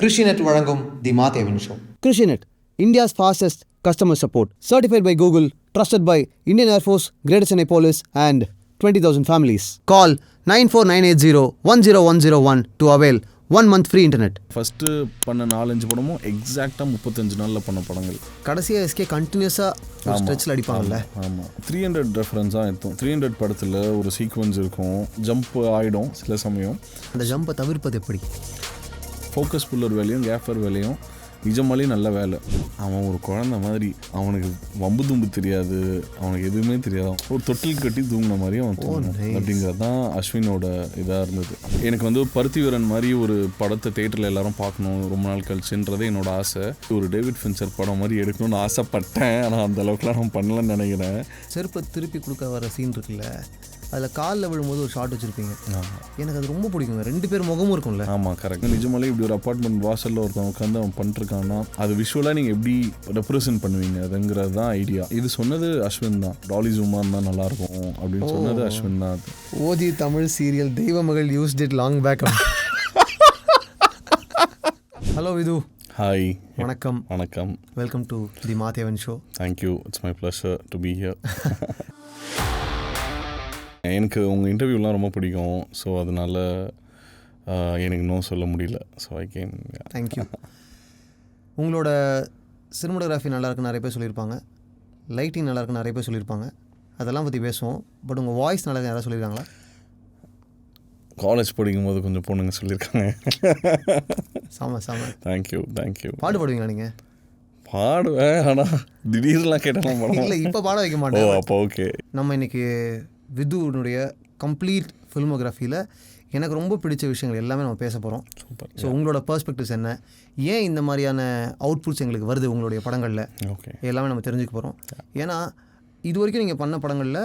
கிருஷிநெட் வழங்கும் the Mahadevan show. KrishiNet, India's fastest customer support. Certified by Google, trusted by Indian Air Force, Greater Chennai Police and 20,000 families. Call 9498010101 to avail 1 month free internet. First பண்ண 4-5 படமும் எக்ஸாக்டாக 35 நாளில் பண்ண படங்கள். கடைசியாக SK கண்டினியூஸாக ஸ்ட்ரெச்சில் அடிப்பாங்கல்ல. ஆமாம், 300 ரெஃபரன்ஸாக இருக்கும். 300 படத்தில் ஒரு சீக்வன்ஸ் இருக்கும், ஜம்ப் ஆகிடும் சில சமயம். அந்த ஜம்பை தவிர்ப்பது எப்படி? ஃபோக்கஸ் புல்லர் வேலையும் கேஃபர் வேலையும் நிஜமாலே நல்ல வேலை. அவன் ஒரு குழந்தை மாதிரி, அவனுக்கு வம்பு தும்பு தெரியாது, அவனுக்கு எதுவுமே தெரியாது. ஒரு தொட்டில் கட்டி தூங்கின மாதிரி அவன் தூங்கணும் அப்படிங்கிறது தான் அஸ்வினோட இதாக இருந்தது. எனக்கு வந்து பருத்தி வீரன் மாதிரி ஒரு படத்தை தேட்டரில் எல்லாரும் பார்க்கணும் ரொம்ப நாள் கழிச்சுன்றது என்னோட ஆசை. ஒரு டேவிட் ஃபின்ச்சர் படம் மாதிரி எடுக்கணும்னு ஆசைப்பட்டேன், ஆனால் அந்த அளவுக்குலாம் நான் பண்ணலன்னு நினைக்கிறேன். செருப்பை திருப்பி கொடுக்க வர சீன் இருக்குல்ல, அதில் காலில் விழும்போது ஒரு ஷார்ட் வச்சுருப்பீங்க. எனக்கு அது ரொம்ப பிடிக்குங்க. 2 பேர் முகமும் இருக்கும்ல. ஆமாம், கரெக்ட். நிஜமாலே இப்படி ஒரு அப்பார்ட்மெண்ட் வாசலில் ஒருத்தவங்க உட்காந்து அவன் பண்ணிருக்கான்னா அது விஷுவலாக நீங்கள் எப்படி ரெப்ரசென்ட் பண்ணுவீங்க அதுங்கிறது தான் ஐடியா. இது சொன்னது அஸ்வின் தான். டாலி ஜூமா இருந்தால் நல்லாயிருக்கும் அப்படின்னு சொன்னது அஸ்வின் தான். அது OG Tamil serial Deiva Magal used it long back. Hello Vidhu. Hi. வணக்கம். வணக்கம். Welcome to the Mahadevan show. Thank you, it's my pleasure to be here. எனக்கு உங்கள் இன்டர்வியூலாம் ரொம்ப பிடிக்கும். ஸோ அதனால் எனக்கு நோ சொல்ல முடியல. So I can. தேங்க்யூ. உங்களோட சினிமோட்டோகிராஃபி நல்லாயிருக்குன்னு நிறைய பேர் சொல்லியிருப்பாங்க, லைட்டிங் நல்லாயிருக்குன்னு நிறைய பேர் சொல்லியிருப்பாங்க. அதெல்லாம் பற்றி பேசுவோம். பட் உங்கள் வாய்ஸ் நல்லா யாராவது சொல்லியிருக்காங்களா? காலேஜ் படிக்கும்போது கொஞ்சம் பொண்ணுங்க சொல்லியிருக்காங்க. சாம சாம. Thank you thank you. பாடுபடுவீங்களா நீங்கள்? பாடுவேன், ஆனால் திடீர்லாம் கேட்டாலும் பாடுவேன். இல்லை, இப்போ பாட வைக்க மாட்டேன். ஓ, அப்போ ஓகே. நம்ம இன்றைக்கி விதுனுடைய கம்ப்ளீட் ஃபில்மோகிராஃபியில் எனக்கு ரொம்ப பிடிச்ச விஷயங்கள் எல்லாமே நம்ம பேச போகிறோம். சூப்பர். ஸோ உங்களோட பர்ஸ்பெக்டிவ்ஸ் என்ன, ஏன் இந்த மாதிரியான அவுட்புட்ஸ் எங்களுக்கு வருது உங்களுடைய படங்களில், ஓகே, எல்லாமே நம்ம தெரிஞ்சுக்க போகிறோம். ஏன்னா இது வரைக்கும் நீங்கள் பண்ண படங்களில்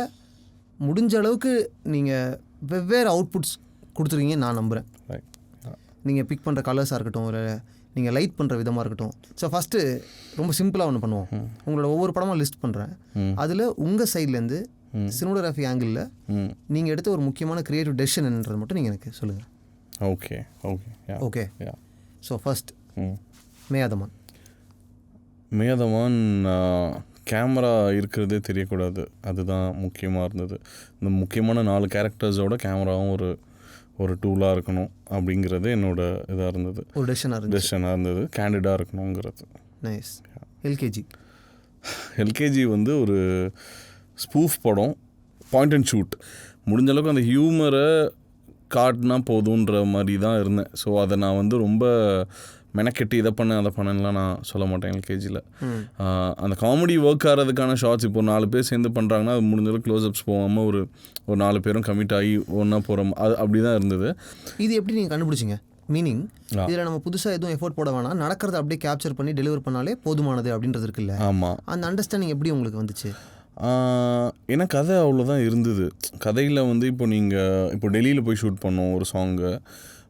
முடிஞ்ச அளவுக்கு நீங்கள் வெவ்வேறு அவுட்புட்ஸ் கொடுத்துருக்கீங்க நான் நம்புகிறேன். நீங்கள் பிக் பண்ணுற கலர்ஸாக இருக்கட்டும், ஒரு நீங்கள் லைட் பண்ணுற விதமாக இருக்கட்டும். ஸோ ஃபஸ்ட்டு ரொம்ப சிம்பிளாக ஒன்று பண்ணுவோம். உங்களோட ஒவ்வொரு படமாக லிஸ்ட் பண்ணுறேன். அதில் உங்கள் சைட்லேருந்து சினிமோட்டோகிராஃபி ஆங்கிளில் நீங்கள் எடுத்த ஒரு முக்கியமான க்ரியேட்டிவ் டெசிஷன் என்னன்றது மட்டும் நீங்கள் எனக்கு சொல்லுங்கள். Okay okay okay. So first Meyaadha Maan. Meyaadha Maan camera இருக்கிறதே தெரியக்கூடாது, அதுதான் முக்கியமாக இருந்தது. இந்த முக்கியமான 4 கேரக்டர்ஸோட கேமராவும் ஒரு டூலாக இருக்கணும் அப்படிங்கிறது என்னோட இதாக இருந்தது. ஒரு டெசிஷனாக இருந்தது. கேண்டிடாக இருக்கணுங்கிறது. நைஸ். எல்கேஜி வந்து ஒரு ஸ்பூஃப் படம், பாயிண்ட் அண்ட் ஷூட். முடிஞ்ச அளவுக்கு அந்த ஹியூமரை காட்டினா போதுன்ற மாதிரி தான் இருந்தேன். ஸோ அதை நான் வந்து ரொம்ப மெனக்கெட்டு இதை அதை பண்ணலாம் நான் சொல்ல மாட்டேன். எல்கேஜியில் அந்த காமெடி ஒர்க் ஆகிறதுக்கான ஷார்ட்ஸ் இப்போ 4 பேர் சேர்ந்து பண்ணுறாங்கன்னா அது முடிஞ்சளவுக்கு க்ளோஸ்அப்ஸ் போகாமல் ஒரு 4 பேரும் கமிட் ஆகி ஒன்றா போகிற அது அப்படி தான் இருந்தது. இது எப்படி நீங்கள் கண்டுபிடிச்சிங்க? மீனிங் இதில் நம்ம புதுசாக எதுவும் எஃபோர்ட் போட வேணாம், நடக்கிறத அப்படியே கேப்சர் பண்ணி டெலிவர் பண்ணாலே போதுமானது அப்படின்றது இருக்குல்ல. ஆமாம். அந்த அண்டர்ஸ்டாண்டிங் எப்படி உங்களுக்கு வந்துச்சு? ஏன்னா கதை அவ்வளோதான் இருந்தது. கதையில் வந்து இப்போ டெல்லியில் போய் ஷூட் பண்ணோம் ஒரு சாங்கு.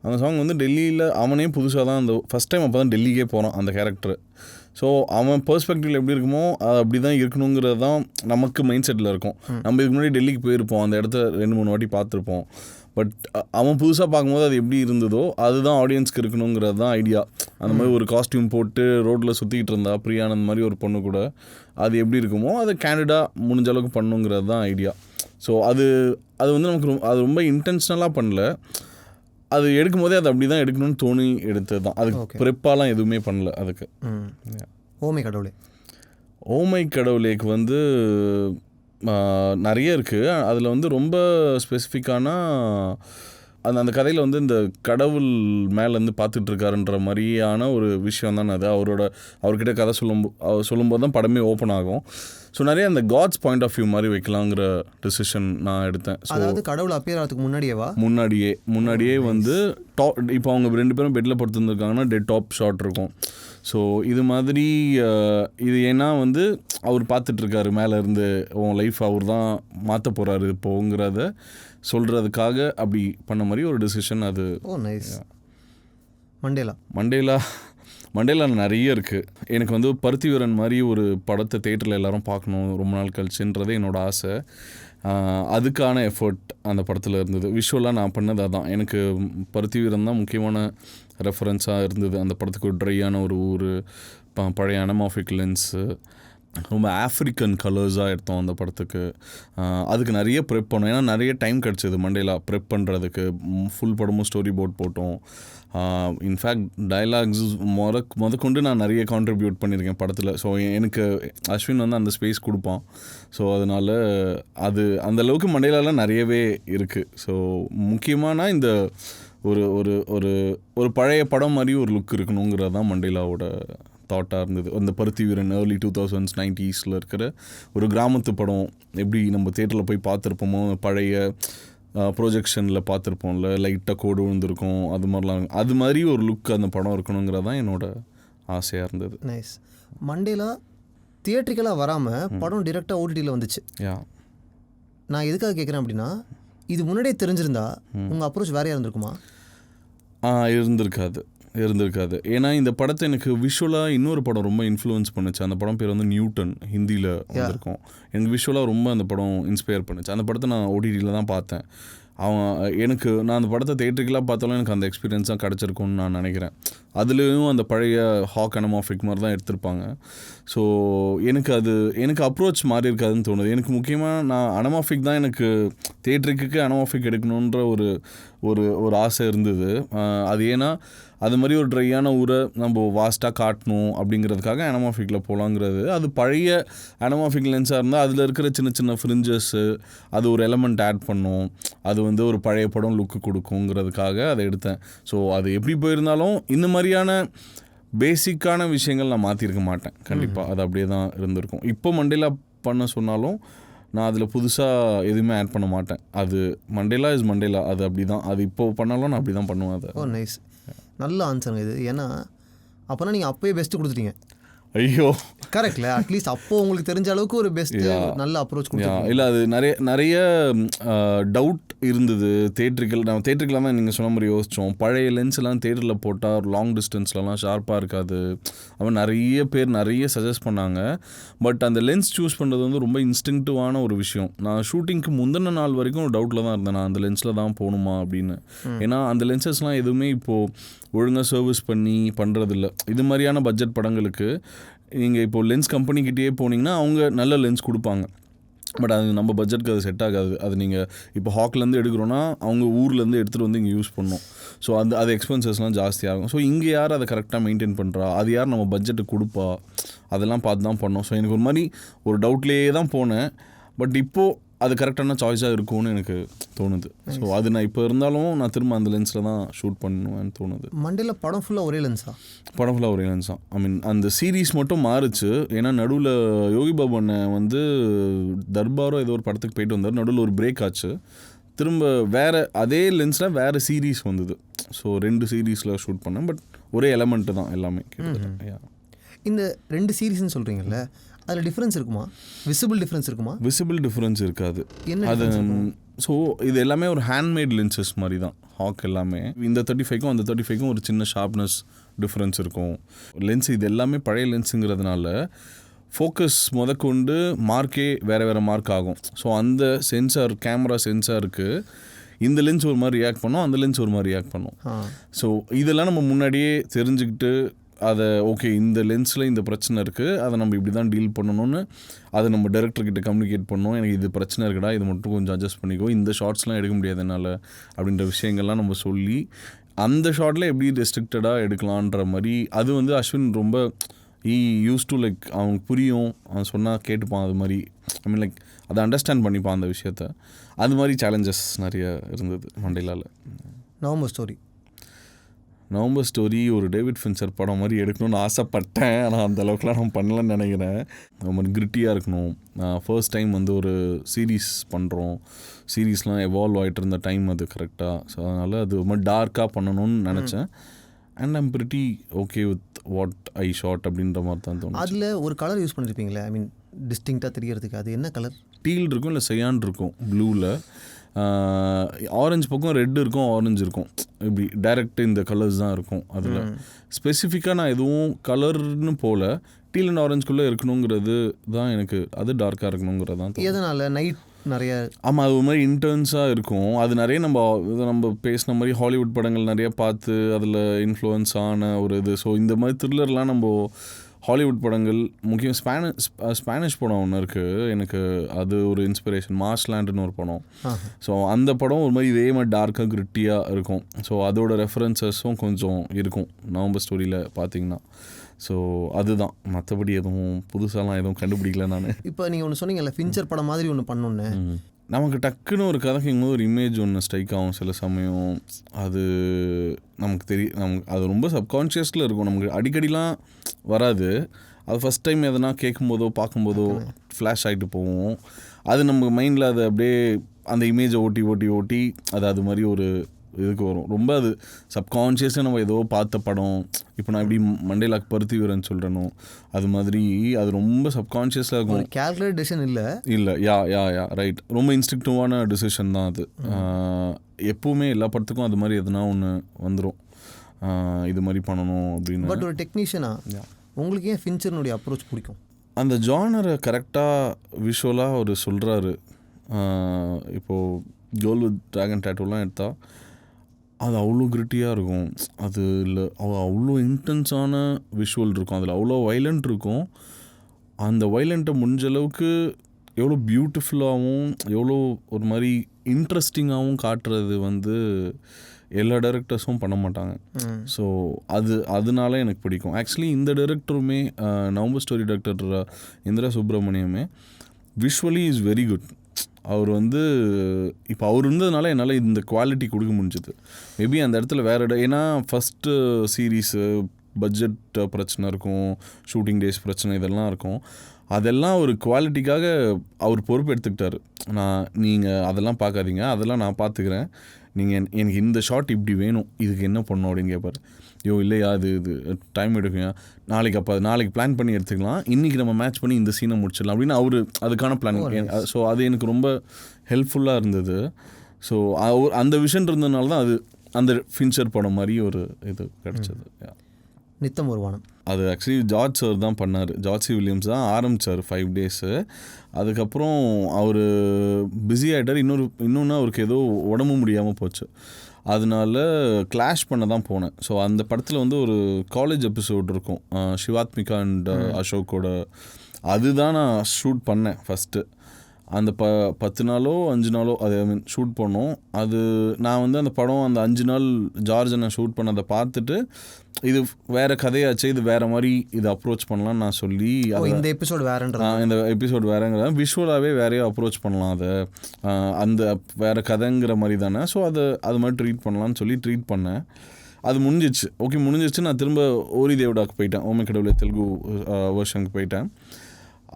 அந்த சாங் வந்து டெல்லியில் அவனே புதுசாக தான் அந்த ஃபஸ்ட் டைம் அப்போ தான் டெல்லிக்கே போகிறான் அந்த கேரக்டர். ஸோ அவன் பெர்ஸ்பெக்டிவில் எப்படி இருக்குமோ அது அப்படி தான் இருக்கணுங்கிறது தான் நமக்கு மைண்ட் செட்டில் இருக்கும். நம்ம இதுக்கு முன்னாடி டெல்லிக்கு போயிருப்போம், அந்த இடத்த 2-3 வாட்டி பார்த்துருப்போம். பட் அவன் புதுசாக பார்க்கும்போது அது எப்படி இருந்ததோ அதுதான் ஆடியன்ஸ்க்கு இருக்கணுங்கிறது தான் ஐடியா. அந்த மாதிரி ஒரு காஸ்டியூம் போட்டு ரோட்டில் சுற்றிக்கிட்டு இருந்தா பிரியானந்த் மாதிரி ஒரு பொண்ணு கூட அது எப்படி இருக்குமோ அது கேண்டிடாக முடிஞ்ச அளவுக்கு பண்ணுங்கிறது தான் ஐடியா. ஸோ அது வந்து நமக்கு அது ரொம்ப இன்டென்ஷனலாக பண்ணல, அது எடுக்கும் போதே அது அப்படி தான் எடுக்கணும்னு தோணி எடுத்தது தான். அதுக்கு ப்ரெப்பாலாம் எதுவுமே பண்ணல. அதுக்கு ஓமை கடவுளே. ஓமை கடவுளேக்கு வந்து நிறைய இருக்குது. அதில் வந்து ரொம்ப ஸ்பெசிஃபிக்கான அந்த கதையில் வந்து இந்த கடவுள் மேலேருந்து பார்த்துட்ருக்காருன்ற மாதிரியான ஒரு விஷயம் தானே அது. அவர்கிட்ட கதை சொல்லும்போது தான் படமே ஓப்பன் ஆகும். ஸோ நிறைய அந்த காட்ஸ் பாயிண்ட் ஆஃப் வியூ மாதிரி வைக்கலாங்கிற டிசிஷன் நான் எடுத்தேன். அதாவது கடவுள் அப்பியர் ஆகிறதுக்கு முன்னாடியே வந்து இப்போ அவங்க 2 பேரும் பெட்டில் படுத்துருந்துருக்காங்கன்னா டெட் டாப் ஷாட் இருக்கும். ஸோ இது மாதிரி இது ஏன்னா வந்து அவர் பார்த்துட்ருக்காரு மேலேருந்து, உன் லைஃப் அவர் தான் மாற்ற போகிறாரு இப்போங்கிறத சொல்கிறதுக்காக அப்படி பண்ண மாதிரி ஒரு டிசிஷன் அது. ஓ நைஸ். மண்டேலா நிறைய இருக்குது. எனக்கு வந்து பருத்தி வீரன் மாதிரி ஒரு படத்தை தேட்டரில் எல்லோரும் பார்க்கணும் ரொம்ப நாள் கழிச்சுன்றது என்னோடய ஆசை. அதுக்கான எஃபர்ட் அந்த படத்தில் இருந்தது. விஷுவலாக நான் பண்ணது அதான். எனக்கு பருத்தி வீரன் தான் முக்கியமான ரெஃபரன்ஸாக இருந்தது. அந்த படத்துக்கு ஒரு ட்ரையான ஒரு ஊர், பழைய அனமாஃபிக் லென்ஸு, ரொம்ப ஆஃப்ரிக்கன் கலர்ஸாக எடுத்தோம் அந்த படத்துக்கு. அதுக்கு நிறைய ப்ரெப் பண்ணோம். ஏன்னா நிறைய டைம் கிடச்சிது மண்டேலா ப்ரெப் பண்ணுறதுக்கு. ஃபுல் படமும் ஸ்டோரி போர்ட் போட்டோம். இன்ஃபேக்ட் டைலாக்ஸ் முதற்கொண்டு நான் நிறைய கான்ட்ரிபியூட் பண்ணியிருக்கேன் படத்தில். ஸோ எனக்கு அஸ்வின் வந்து அந்த ஸ்பேஸ் கொடுப்பான். ஸோ அதனால் அந்தளவுக்கு மண்டேலாவில் நிறையவே இருக்குது. ஸோ முக்கியமான இந்த ஒரு ஒரு ஒரு ஒரு பழைய படம் மாதிரி ஒரு லுக் இருக்கணுங்கிறது தான் மண்டேலாவோட தாட்டாக இருந்தது. அந்த பருத்தி வீரன் ஏர்லி 2000s 90s இருக்கிற ஒரு கிராமத்து படம் எப்படி நம்ம தியேட்டரில் போய் பார்த்துருப்போமோ, பழைய ப்ரொஜெக்ஷனில் பார்த்துருப்போம்ல, லைட்டாக கோடு விழுந்திருக்கும், அது மாதிரி ஒரு லுக் அந்த படம் இருக்கணுங்கிறது தான் என்னோட ஆசையாக இருந்தது. நைஸ். மண்டேலா தியேட்ரிக்கலாக வராமல் படம் டிரெக்டாக ஓடிடியில் வந்துச்சு. நான் எதுக்காக கேட்குறேன் அப்படின்னா, இது முன்னாடியே தெரிஞ்சிருந்தா உங்கள் அப்ரோச் வேறையாக இருந்திருக்குமா? இருந்திருக்காது. ஏன்னா இந்த படத்தை எனக்கு விஷுவலாக இன்னொரு படம் ரொம்ப இன்ஃப்ளூயன்ஸ் பண்ணுச்சு. அந்த படம் பேர் வந்து நியூட்டன், ஹிந்தியில் வந்திருக்கும். எனக்கு விஷுவலாக ரொம்ப அந்த படம் இன்ஸ்பயர் பண்ணுச்சு. அந்த படத்தை நான் ஓடிடியில் தான் பார்த்தேன். நான் அந்த படத்தை தியேட்டருக்கெலாம் பார்த்தாலும் எனக்கு அந்த எக்ஸ்பீரியன்ஸ் தான் கிடச்சிருக்கும்னு நான் நினைக்கிறேன். அதுலேயும் அந்த பழைய ஹாக் அனமாஃபிக் மாதிரி தான் எடுத்திருப்பாங்க. ஸோ எனக்கு அப்ரோச் மாறி இருக்காதுன்னு தோணுது. எனக்கு முக்கியமாக நான் அனமாஃபிக் தான், எனக்கு தியேட்டருக்கு அனமாஃபிக் எடுக்கணுன்ற ஒரு ஆசை இருந்தது. அது ஏன்னா அது மாதிரி ஒரு ட்ரையான ஊரை நம்ம வாஸ்ட்டாக காட்டணும் அப்படிங்கிறதுக்காக அனமாஃபிக்கில் போகலாங்கிறது. அது பழைய அனமாஃபிக் லென்ஸாக இருந்தால் அதில் இருக்கிற சின்ன சின்ன ஃப்ரிஞ்சஸ்ஸு அது ஒரு எலமெண்ட் ஆட் பண்ணும், அது வந்து ஒரு பழைய படம் லுக்கு கொடுக்குங்கிறதுக்காக அதை எடுத்தேன். ஸோ அது எப்படி போயிருந்தாலும் இந்த மாதிரியான பேசிக்கான விஷயங்கள் நான் மாற்றிருக்க மாட்டேன் கண்டிப்பாக. அது அப்படியே தான் இருந்திருக்கும். இப்போ மண்டேலா பண்ண சொன்னாலும் நான் அதில் புதுசாக எதுவுமே ஆட் பண்ண மாட்டேன். அது மண்டேலா இஸ் மண்டேலா, அது அப்படி தான். அது இப்போ பண்ணாலும் நான் அப்படி தான் பண்ணுவேன். அதை நைஸ், நல்ல ஆன்சருங்க இது. ஏன்னா அப்போனா நீங்கள் அப்போயே பெஸ்ட்டு கொடுத்துட்டீங்க. ஐயோ கரெக்ட்ல, அட்லீஸ்ட் அப்போது உங்களுக்கு தெரிஞ்ச அளவுக்கு ஒரு பெஸ்ட்டு நல்ல அப்ரோச் கொடுத்தீங்க. இல்லை அது நிறைய டவுட் இருந்தது. நம்ம தேட்டருக்கெலாம் தான் நீங்கள் சொன்ன மாதிரி யோசித்தோம். பழைய லென்ஸ்லாம் தேட்டரில் போட்டால் லாங் டிஸ்டன்ஸ்லலாம் ஷார்ப்பாக இருக்காது. அவன் நிறைய பேர் நிறைய சஜஸ்ட் பண்ணாங்க. பட் அந்த லென்ஸ் சூஸ் பண்ணுறது வந்து ரொம்ப இன்ஸ்டிங்க்டிவான ஒரு விஷயம். நான் ஷூட்டிங்க்கு முந்தின நாள் வரைக்கும் ஒரு டவுட்டில் தான் இருந்தேன், நான் அந்த லென்ஸில் தான் போகணுமா அப்படின்னு. ஏன்னா அந்த லென்சஸ்லாம் எதுவுமே இப்போது ஒழுங்காக சர்வீஸ் பண்ணி பண்ணுறதில்ல. இது மாதிரியான பட்ஜெட் படங்களுக்கு நீங்கள் இப்போது லென்ஸ் கம்பெனிக்கிட்டே போனீங்கன்னா அவங்க நல்ல லென்ஸ் கொடுப்பாங்க. பட் அது நம்ம பட்ஜெட்டுக்கு அது செட் ஆகாது. அது நீங்கள் இப்போ ஹாக்லேருந்து எடுக்கிறோன்னா அவங்க ஊர்லேருந்து எடுத்துகிட்டு வந்து இங்கே யூஸ் பண்ணணும். ஸோ அது எக்ஸ்பென்சஸ்லாம் ஜாஸ்தியாகும். ஸோ இங்கே யார் அதை கரெக்டாக மெயின்டைன் பண்ணுறா, அது யார் நம்ம பட்ஜெட்டு கொடுப்பா, அதெல்லாம் பார்த்து தான் பண்ணோம். ஸோ எனக்கு ஒரு மாதிரி ஒரு டவுட்லேயே தான் போனேன். பட் இப்போது அது கரெக்டான சாய்ஸாக இருக்கும்னு எனக்கு தோணுது. ஸோ அது நான் இப்போ இருந்தாலும் நான் திரும்ப அந்த லென்ஸில் தான் ஷூட் பண்ணுவேன்னு தோணுது. மண்டேலா படம் ஃபுல்லாக ஒரே லென்ஸா? படம் ஃபுல்லாக ஒரே லென்ஸ் தான். ஐ மீன் அந்த சீரீஸ் மட்டும் மாறுச்சு. ஏன்னா நடுவில் யோகி பாபு அண்ணன் வந்து தர்பாரோ ஏதோ ஒரு படத்துக்கு போயிட்டு வந்தார். நடுவில் ஒரு பிரேக் ஆச்சு. திரும்ப வேறு அதே லென்ஸில் வேறு சீரீஸ் வந்தது. ஸோ 2 சீரீஸில் ஷூட் பண்ணேன். பட் ஒரே எலமெண்ட்டு தான் எல்லாமே. இந்த 2 சீரீஸ்ன்னு சொல்கிறீங்கல்ல, அதில் டிஃப்ரென்ஸ் இருக்குமா? விசிபிள் டிஃப்ரென்ஸ் இருக்குமா? விசிபிள் டிஃப்ரென்ஸ் இருக்காது. அது ஸோ இது எல்லாமே ஒரு ஹேண்ட்மேட் லென்சஸ் மாதிரி தான் ஹாக் எல்லாமே. இந்த 35க்கும் அந்த 35க்கும் ஒரு சின்ன ஷார்ப்னஸ் டிஃப்ரென்ஸ் இருக்கும். லென்ஸ் இது எல்லாமே பழைய லென்ஸுங்கிறதுனால ஃபோக்கஸ் முதற்கொண்டு மார்க்கே வேறு மார்க் ஆகும். ஸோ அந்த சென்சார், கேமரா சென்சாருக்கு இந்த லென்ஸ் ஒரு மாதிரி ரியாக்ட் பண்ணோம், அந்த லென்ஸ் ஒரு மாதிரி ரியாக்ட் பண்ணோம். ஸோ இதெல்லாம் நம்ம முன்னாடியே தெரிஞ்சுக்கிட்டு அதை ஓகே இந்த லென்ஸில் இந்த பிரச்சனை இருக்குது, அதை நம்ம இப்படி தான் டீல் பண்ணணும்னு அதை நம்ம டைரக்டர்கிட்ட கம்யூனிகேட் பண்ணோம். எனக்கு இது பிரச்சனை இருக்குடா, இது மட்டும் கொஞ்சம் அட்ஜஸ்ட் பண்ணிக்கோ, இந்த ஷார்ட்ஸ்லாம் எடுக்க முடியாது என்னால் அப்படின்ற விஷயங்கள்லாம் நம்ம சொல்லி அந்த ஷார்ட்டில் எப்படி ரெஸ்ட்ரிக்டடாக எடுக்கலான்ற மாதிரி. அது வந்து அஸ்வின் ரொம்ப யூஸ் டு லைக் அவனுக்கு புரியும், அவன் சொன்னால் கேட்டுப்பான். அது மாதிரி ஐ மீன் லைக் அதை அண்டர்ஸ்டாண்ட் பண்ணிப்பான் அந்த விஷயத்த. அது மாதிரி சேலஞ்சஸ் நிறைய இருந்தது மண்டேலாவில். நவம்பர் ஸ்டோரி ஒரு டேவிட் ஃபின்ச்சர் படம் மாதிரி எடுக்கணும்னு ஆசைப்பட்டேன். ஆனால் அந்த அளவுக்குலாம் நான் பண்ணலன்னு நினைக்கிறேன். ரொம்ப கிரிட்டியாக இருக்கணும். ஃபர்ஸ்ட் டைம் வந்து ஒரு சீரீஸ் பண்ணுறோம். சீரீஸ்லாம் எவால்வ் ஆகிட்டு இருந்த டைம் அது கரெக்டாக. ஸோ அதனால் அது ரொம்ப டார்க்காக பண்ணணும்னு நினச்சேன். And I'm pretty okay with what I shot அப்படின்ற மாதிரி தான் தோணும். அதில் ஒரு கலர் யூஸ் பண்ணியிருப்பீங்களே, ஐ மீன் டிஸ்டிங்க்டாக தெரியறதுக்கு. அது என்ன கலர்? டீல் இருக்கும், இல்லை சயான் இருக்கும், ப்ளூவில் ஆரஞ்சு பக்கம் ரெட் இருக்கும், ஆரஞ்சு இருக்கும். இப்படி டைரக்ட் இந்த கலர்ஸ் தான் இருக்கும். அதில் ஸ்பெசிஃபிக்காக நான் எதுவும் கலர்னு போல் டீல் அண்ட் ஆரஞ்சுக்குள்ளே இருக்கணுங்கிறது தான் எனக்கு. அது டார்க்காக இருக்கணுங்கிறது தான். எதனால்? நைட் நிறைய. ஆமாம், அது ஒரு மாதிரி இன்டர்ன்ஸாக இருக்கும். அது நிறைய நம்ம பேசின மாதிரி ஹாலிவுட் படங்கள் நிறைய பார்த்து அதில் இன்ஃப்ளூயன்ஸ் ஆன ஒரு இது. ஸோ இந்த மாதிரி த்ரில்லர்லாம் நம்ம ஹாலிவுட் படங்கள், முக்கியம் ஸ்பானிஷ் படம் ஒன்று இருக்குது எனக்கு, அது ஒரு இன்ஸ்பிரேஷன். மார்ஷ்லேண்டுன்னு ஒரு படம். ஸோ அந்த படம் ஒரு மாதிரி இதே மாதிரி டார்க்காக கிரிட்டியாக இருக்கும். ஸோ அதோட ரெஃபரன்சஸும் கொஞ்சம் இருக்கும் நவம்பர் ஸ்டோரியில் பார்த்தீங்கன்னா. ஸோ அதுதான், மற்றபடி எதுவும் புதுசாலாம் எதுவும் கண்டுபிடிக்கல நான். இப்போ நீங்கள் ஒன்று சொன்னீங்கல்ல, ஃபின்ச்சர் படம் மாதிரி ஒன்று பண்ணோன்னு, நமக்கு டக்குன்னு ஒரு கதை கேட்கும்போது ஒரு இமேஜ் ஒன்று ஸ்ட்ரைக் ஆகும் சில சமயம். அது நமக்கு நமக்கு அது ரொம்ப சப்கான்ஷியஸில் இருக்கும், நமக்கு அடிக்கடிலாம் வராது. அது ஃபஸ்ட் டைம் எதனா கேட்கும்போதோ பார்க்கும்போதோ ஃப்ளாஷ் ஆகிட்டு போவோம். அது நம்ம மைண்டில் அது அப்படியே அந்த இமேஜை ஓட்டி அது மாதிரி ஒரு இதுக்கு வரும். ரொம்ப அது சப்கான்ஷியஸாக நம்ம ஏதோ பார்த்த படம். இப்போ நான் எப்படி மண்டேலாக்கு பருத்தி வீரன் சொல்கிறேனோ அது மாதிரி அது ரொம்ப சப்கான்ஷியஸாக இருக்கும். கால்குலேட் டிசிஷன் இல்லை யா ரைட். ரொம்ப இன்ஸ்டிங்டிவான டிசிஷன் தான் அது. எப்போவுமே எல்லா படத்துக்கும் அது மாதிரி எதுனா ஒன்று வந்துடும், இது மாதிரி பண்ணணும் அப்படின்னு. பட் ஒரு டெக்னீஷியனாக உங்களுக்கு ஏன் ஃபின்ச்சர்னுடைய அப்ரோச் பிடிக்கும்? அந்த ஜானரை கரெக்டாக விஷுவலாக அவர் சொல்கிறாரு. இப்போது கேர்ள் வித் ட்ராகன் டேட்டூலாம் எடுத்தால் அது அவ்வளோ கிரிட்டியாக இருக்கும். அது இல்லை அவ்வளோ இன்டென்ஸான விஷுவல் இருக்கும், அதில் அவ்வளோ வைலண்ட் இருக்கும். அந்த வைலண்ட்டை முடிஞ்ச அளவுக்கு எவ்வளோ பியூட்டிஃபுல்லாகவும் எவ்வளோ ஒரு மாதிரி இன்ட்ரெஸ்டிங்காகவும் காட்டுறது எல்லா டைரக்டர்ஸும் பண்ண மாட்டாங்க. ஸோ அதனால எனக்கு பிடிக்கும். ஆக்சுவலி இந்த டைரக்டருமே நவம்பர் ஸ்டோரி டைரக்டர் இந்திரா சுப்ரமணியமே விஷுவலி இஸ் வெரி குட். அவர் இப்போ அவர் இருந்ததுனால என்னால் இந்த குவாலிட்டி கொடுக்க முடிஞ்சது. மேபி அந்த இடத்துல வேறு ஏன்னா ஃபஸ்ட்டு சீரீஸு பட்ஜெட் பிரச்சனை இருக்கும், ஷூட்டிங் டேஸ் பிரச்சனை இதெல்லாம் இருக்கும். அதெல்லாம் ஒரு குவாலிட்டிக்காக அவர் பொறுப்பு எடுத்துக்கிட்டாரு. நீங்கள் அதெல்லாம் பார்க்காதீங்க, அதெல்லாம் நான் பார்த்துக்கிறேன், நீங்கள் எனக்கு இந்த ஷாட் இப்படி வேணும், இதுக்கு என்ன பண்ணணும் அப்படின்னு கேட்பார். இல்லையா இது டைம் எடுக்குங்க, நாளைக்கு பிளான் பண்ணி எடுத்துக்கலாம், இன்றைக்கி நம்ம மேட்ச் பண்ணி இந்த சீனை முடிச்சிடலாம் அப்படின்னு அவர் அதுக்கான பிளான். ஸோ அது எனக்கு ரொம்ப ஹெல்ப்ஃபுல்லாக இருந்தது. ஸோ அந்த விஷன் இருந்ததுனால தான் அது அந்த ஃபின்ச்சர் படம் மாதிரி ஒரு இது கிடச்சிது. நித்தம் ஒரு வானம் அது ஆக்சுவலி ஜார்ஜ் சார் தான் பண்ணார். ஜார்ஜ் சி வில்லியம்ஸ் தான் ஆரம்பித்தார் 5 days. அதுக்கப்புறம் அவர் பிஸி ஆகிட்டார். இன்னொன்று அவருக்கு ஏதோ உடம்பு முடியாமல் போச்சு, அதனால கிளாஷ் பண்ண தான் போனேன். ஸோ அந்த படத்தில் ஒரு காலேஜ் எபிசோட் இருக்கும் சிவாத்மிகா அண்ட் அசோக்கோட. அதுதான் நான் ஷூட் பண்ணேன் ஃபஸ்ட்டு. அந்த 10 நாளோ 5 நாளோ அது ஷூட் பண்ணோம். அது நான் அந்த படம் அந்த 5 நாள் ஜார்ஜை நான் ஷூட் பண்ணதை பார்த்துட்டு இது வேறு கதையாச்சு, இது வேறு மாதிரி இது அப்ரோச் பண்ணலான்னு நான் சொல்லி இந்த எபிசோட் வேறங்கிற விஷுவலாகவே வேறையோ அப்ரோச் பண்ணலாம், அதை அந்த வேறு கதைங்கிற மாதிரி தானே. ஸோ அது மாதிரி ட்ரீட் பண்ணலான்னு சொல்லி ட்ரீட் பண்ணேன். அது முடிஞ்சிச்சு. நான் திரும்ப ஓரி தேவடாக்கு போயிட்டேன், ஓமை கடவுளே தெலுங்கு வெர்ஷனுக்கு போயிட்டேன்.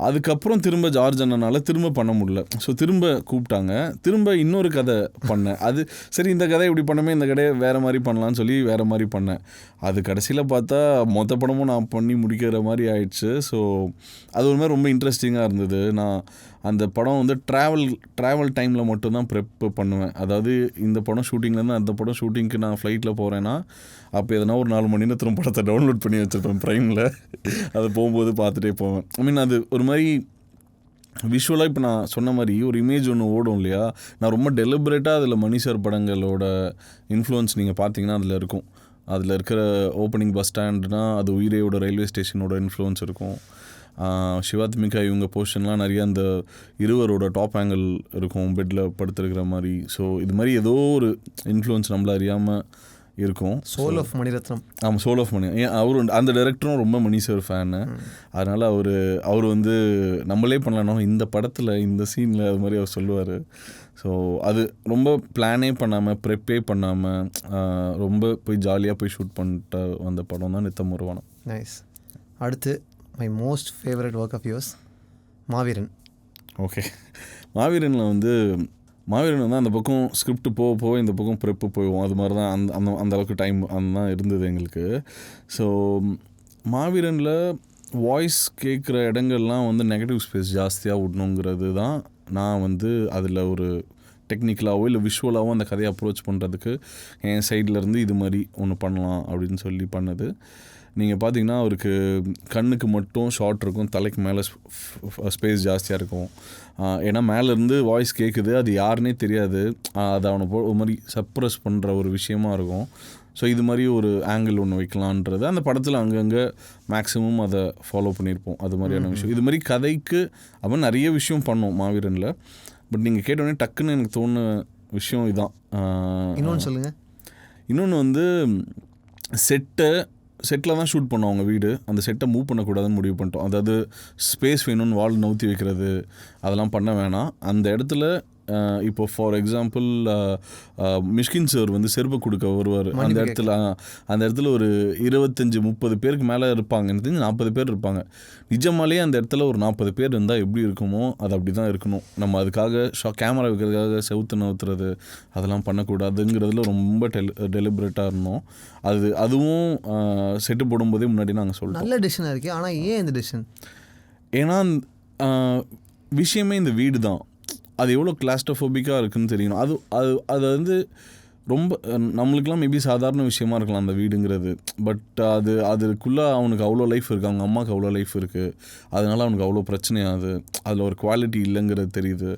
அதுக்கப்புறம் திரும்ப ஜார்ஜ் அண்ணனால திரும்ப பண்ண முடியல. ஸோ திரும்ப கூப்பிட்டாங்க, திரும்ப இன்னொரு கதை பண்ணேன். அது சரி, இந்த கதை இப்படி பண்ணமே, இந்த கதையை வேறு மாதிரி பண்ணலான்னு சொல்லி வேறு மாதிரி பண்ணேன். அது கடைசியில் பார்த்தா மொத்த படமும் நான் பண்ணி முடிக்கிற மாதிரி ஆயிடுச்சு. ஸோ அது ஒரு மாதிரி ரொம்ப இன்ட்ரெஸ்டிங்காக இருந்தது. நான் அந்த படம் ட்ராவல் டைமில் மட்டும்தான் ப்ரெப் பண்ணுவேன். அதாவது இந்த படம் ஷூட்டிங்லேருந்து அந்த படம் ஷூட்டிங்க்கு நான் ஃப்ளைட்டில் போகிறேன்னா அப்போ எதனா ஒரு 4 மணி நேரத்தில் படத்தை டவுன்லோட் பண்ணி வச்சுருப்பேன் ப்ரைமில். அதை போகும்போது பார்த்துட்டே போவேன். அது ஒரு மாதிரி விஷுவலாக இப்போ நான் சொன்ன மாதிரி ஒரு இமேஜ் ஒன்று ஓடும் இல்லையா. நான் ரொம்ப டெலிபரேட்டாக அதில் மணி சார் படங்களோட இன்ஃப்ளூயன்ஸ் நீங்கள் பார்த்தீங்கன்னா அதில் இருக்கும். அதில் இருக்கிற ஓப்பனிங் பஸ் ஸ்டாண்டுனா அது உயிரையோட ரயில்வே ஸ்டேஷனோட இன்ஃப்ளூயன்ஸ் இருக்கும். சிவாத்மிகா இவங்க போர்ஷன்லாம் நிறைய அந்த இருவரோட டாப் ஆங்கிள் இருக்கும், பெட்டில் படுத்துருக்கிற மாதிரி. ஸோ இது மாதிரி ஏதோ ஒரு இன்ஃப்ளூயன்ஸ் நம்மள அறியாமல் இருக்கும். Soul of Maniratnam. ஆமாம், சோல் ஆஃப் மணி. அவரு அந்த டைரக்டரும் ரொம்ப மணி சார் ஃபேனு. அதனால் அவர் நம்மளே பண்ணலாம் இந்த படத்தில் இந்த சீனில் அது மாதிரி அவர் சொல்லுவார். ஸோ அது ரொம்ப பிளானே பண்ணாமல் ப்ரெப்பே பண்ணாமல் ரொம்ப போய் ஜாலியாக போய் ஷூட் பண்ணிட்டு வந்த படம் தான் நித்தம் ஒரு வானம். நைஸ். அடுத்து my most favourite work of yours, Maaveeran. Okay, மாவீரனில் மாவீரன் அந்த பக்கம் ஸ்கிரிப்ட் போக இந்த பக்கம் ப்ரெப்பு போயிடுவோம். அது மாதிரி தான் அந்த அளவுக்கு டைம் தான் இருந்தது எங்களுக்கு. ஸோ மாவீரனில் வாய்ஸ் கேட்குற இடங்கள்லாம் நெகட்டிவ் ஸ்பேஸ் ஜாஸ்தியாக விடணுங்கிறது தான் நான் அதில் ஒரு டெக்னிக்கலாகவோ இல்லை விஷுவலாகவோ அந்த கதையை அப்ரோச் பண்ணுறதுக்கு என் சைட்லேருந்து இது மாதிரி ஒன்று பண்ணலாம் அப்படின்னு சொல்லி பண்ணது. நீங்கள் பார்த்தீங்கன்னா அவருக்கு கண்ணுக்கு மட்டும் ஷார்ட் இருக்கும், தலைக்கு மேலே ஸ்பேஸ் ஜாஸ்தியாக இருக்கும். ஏன்னா மேலேருந்து வாய்ஸ் கேட்குது, அது யாருன்னே தெரியாது, அது அவனை ஒரு மாதிரி சப்ரஸ் பண்ணுற ஒரு விஷயமா இருக்கும். ஸோ இது மாதிரி ஒரு ஆங்கிள் ஒன்று வைக்கலான்றது அந்த படத்தில் அங்கங்கே மேக்ஸிமம் அதை ஃபாலோ பண்ணியிருப்போம். அது மாதிரியான விஷயம் இது மாதிரி கதைக்கு அவன் நிறைய விஷயம் பண்ணோம் மாவீரனில். பட் நீங்கள் கேட்டோடனே டக்குன்னு எனக்கு தோணுன விஷயம் இதுதான். இன்னொன்று சொல்லுங்கள். இன்னொன்று வந்து செட்டில் தான் ஷூட் பண்ணோம் அவங்க வீடு. அந்த செட்டை மூவ் பண்ணக்கூடாதுன்னு முடிவு பண்ணிட்டோம். அதாவது ஸ்பேஸ் வேணும்னு வால் நவுத்தி வைக்கிறது அதெல்லாம் பண்ண வேணாம். அந்த இடத்துல இப்போ ஃபார் எக்ஸாம்பிள் மிஷ்கின் சார் வந்து செருப்பு கொடுக்க வருவார். அந்த இடத்துல ஒரு 25-30 பேருக்கு மேலே இருப்பாங்க. எனக்கு தெரிஞ்சு 40 பேர் இருப்பாங்க. நிஜமாலேயே அந்த இடத்துல ஒரு 40 பேர் இருந்தால் எப்படி இருக்குமோ அது அப்படி தான் இருக்கணும். நம்ம அதுக்காக கேமரா வைக்கிறதுக்காக செவுத்து நவுத்துறது அதெல்லாம் பண்ணக்கூடாதுங்கிறதுல ரொம்ப டெலிபரேட்டாக இருந்தோம். அதுவும் செட்டு போடும்போதே முன்னாடி நாங்கள் சொல்லிட்டோம். நல்ல டிசிஷனாக இருக்குது. ஆனால் ஏன் இந்த டிசிஷன்? ஏன்னா விஷயமே இந்த வீடு தான். அது எவ்வளோ கிளாஸ்ட்ரோஃபோபிக்காக இருக்குதுன்னு தெரியணும். அது வந்து ரொம்ப நம்மளுக்கெல்லாம் மேபி சாதாரண விஷயமா இருக்கலாம் அந்த வீடுங்கிறது. பட் அதுக்குள்ளே அவனுக்கு அவ்வளோ லைஃப் இருக்குது, அவங்க அம்மாவுக்கு அவ்வளோ லைஃப் இருக்குது. அதனால் அவனுக்கு அவ்வளோ பிரச்சனையாகுது. அதில் ஒரு குவாலிட்டி இல்லைங்கிறது தெரியுது.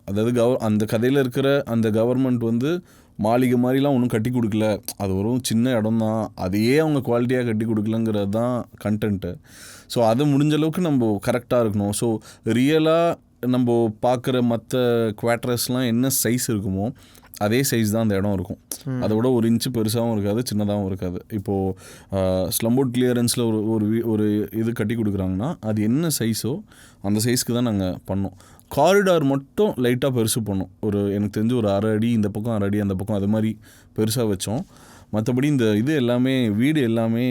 அதாவது அந்த கதையில் இருக்கிற அந்த கவர்மெண்ட் வந்து மாளிகை மாதிரிலாம் ஒன்றும் கட்டி கொடுக்கல, அது ஒரு சின்ன இடம் தான், அதையே அவங்க குவாலிட்டியாக கட்டி கொடுக்கலங்கிறது தான் கண்டென்ட்டு. ஸோ அதை முடிஞ்ச அளவுக்கு நம்ம கரெக்டாக இருக்கணும். ஸோ ரியலாக நம்ம பார்க்குற மற்ற குவார்ட்டர்ஸ்லாம் என்ன சைஸ் இருக்குமோ அதே சைஸ் தான் அந்த இடம் இருக்கும். அதோட 1 இன்ச்சு பெருசாகவும் இருக்காது, சின்னதாகவும் இருக்காது. இப்போது ஸ்லம்போர்ட் கிளியரன்ஸில் ஒரு இது கட்டி கொடுக்குறாங்கன்னா அது என்ன சைஸோ அந்த சைஸ்க்கு தான் நாங்கள் பண்ணோம். காரிடார் மட்டும் லைட்டாக பெருசு பண்ணோம். எனக்கு தெரிஞ்சு ஒரு 1/2 அடி இந்த பக்கம் 1/2 அடி அந்த பக்கம் அது மாதிரி பெருசாக வச்சோம். மற்றபடி இந்த இது எல்லாமே வீடு எல்லாமே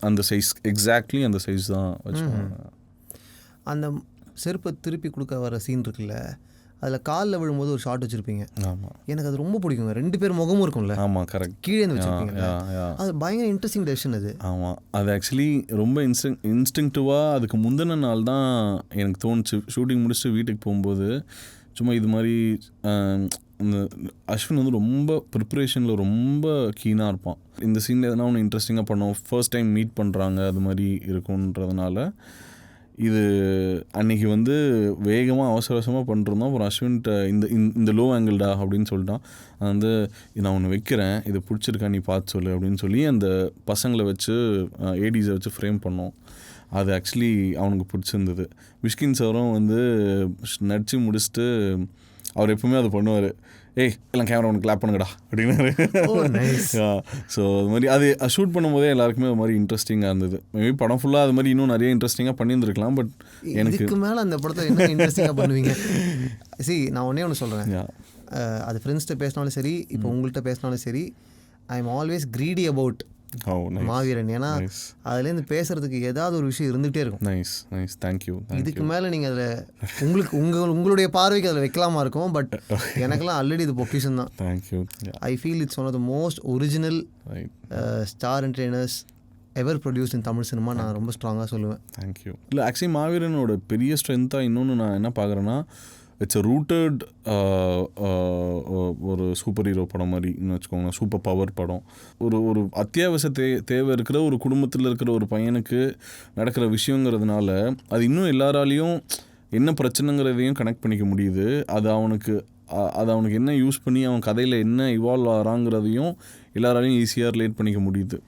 அந்த சைஸ் எக்ஸாக்ட்லி அந்த சைஸ் தான் வச்சோம். அந்த செருப்பை திருப்பி கொடுக்க வர சீன் இருக்குல்ல, அதில் காலில் விழும்போது ஒரு ஷார்ட் வச்சுருப்பீங்க. ஆமாம், எனக்கு அது ரொம்ப பிடிக்குங்க. 2 பேர் முகமும் இருக்கும்ல. ஆமாம், கரெக்ட். கீழே வச்சுருப்பீங்க. அது பயங்கர இன்ட்ரெஸ்டிங் டெசிஷன் அது. ஆமாம், அது ஆக்சுவலி ரொம்ப இன்ஸ்டிங்க்டிவாக அதுக்கு முந்தின நாள் தான் எனக்கு தோணுச்சு. ஷூட்டிங் முடிச்சுட்டு வீட்டுக்கு போகும்போது சும்மா இது மாதிரி இந்த அஸ்வின் வந்து ரொம்ப ப்ரிப்ரேஷனில் ரொம்ப கீனாக இருப்பான். இந்த சீனில் எதனா ஒன்று இன்ட்ரெஸ்டிங்காக பண்ணோம், ஃபர்ஸ்ட் டைம் மீட் பண்ணுறாங்க அது மாதிரி இருக்குன்றதுனால இது அன்றைக்கி வந்து வேகமாக அவசரமாக பண்ணிருந்தோம். அப்புறம் அஸ்வின்கிட்ட இந்த லோ ஆங்கிள்டா அப்படின்னு சொல்லிட்டான். அது வந்து நான் ஒன்று வைக்கிறேன், இதை பிடிச்சிருக்கா நீ பார்த்து சொல்லு அப்படின்னு சொல்லி அந்த பசங்களை வச்சு ஏடிஸை வச்சு ஃப்ரேம் பண்ணோம். அது ஆக்சுவலி அவனுக்கு பிடிச்சிருந்தது. மிஷ்கின் சாரும் வந்து நடித்து முடிச்சுட்டு அவர் எப்பவுமே அதை பண்ணுவார். எல்லாம் கேமரா ஒன்று கிளாப் பண்ணுங்கடா அப்படின்னாரு. ஸோ அது மாதிரி அது ஷூட் பண்ணும்போதே எல்லாருக்குமே அது மாதிரி இன்ட்ரெஸ்டிங்காக இருந்தது. மேபி படம் ஃபுல்லாக அது மாதிரி இன்னும் நிறைய இன்ட்ரெஸ்டிங்காக பண்ணியிருந்துருக்கலாம். பட் எனக்கு மேலே அந்த படத்தை என்ன இன்ட்ரெஸ்டிங்காக பண்ணுவீங்க? நான் ஒன்று சொல்கிறேன். அது ஃப்ரெண்ட்ஸ்கிட்ட பேசினாலும் சரி, இப்போ உங்கள்கிட்ட பேசினாலும் சரி, I am always greedy about மாவீரன். ஏன்னா அதுலேருந்து பேசுறதுக்கு ஏதாவது ஒரு விஷயம் இருந்துகிட்டே இருக்கும். Nice nice, thank you. இதுக்கு மேலே நீங்கள் அதில் உங்களுடைய பார்வைக்கு அதில் வைக்கலாமா இருக்கும். பட் எனக்கெல்லாம் ஆல்ரெடி இது பொக்கிஷன் தான். Thank you. I feel it's one of the most original star entertainers ever produce in Tamil cinema. நான் ரொம்ப ஸ்ட்ராங்காக சொல்லுவேன். தேங்க்யூ. இல்லை ஆக்சுவலி மாவீரனோட பெரிய ஸ்ட்ரென்த்தாக இன்னொன்று நான் என்ன பார்க்குறேன்னா, இட்ஸ் அ ரூட்டட் ஒரு சூப்பர் ஹீரோ படம் மாதிரின்னு வச்சுக்கோங்க, சூப்பர் பவர் படம். ஒரு அத்தியாவசிய தேவை இருக்கிற ஒரு குடும்பத்தில் இருக்கிற ஒரு பையனுக்கு நடக்கிற விஷயங்கிறதுனால அது இன்னும் எல்லாராலையும் என்ன பிரச்சனைங்கிறதையும் கனெக்ட் பண்ணிக்க முடியுது. அது அவனுக்கு என்ன யூஸ் பண்ணி அவன் கதையில் என்ன இவால்வ் ஆகிறாங்கிறதையும் எல்லாராலையும் ஈஸியாக ரிலேட் பண்ணிக்க முடியுது.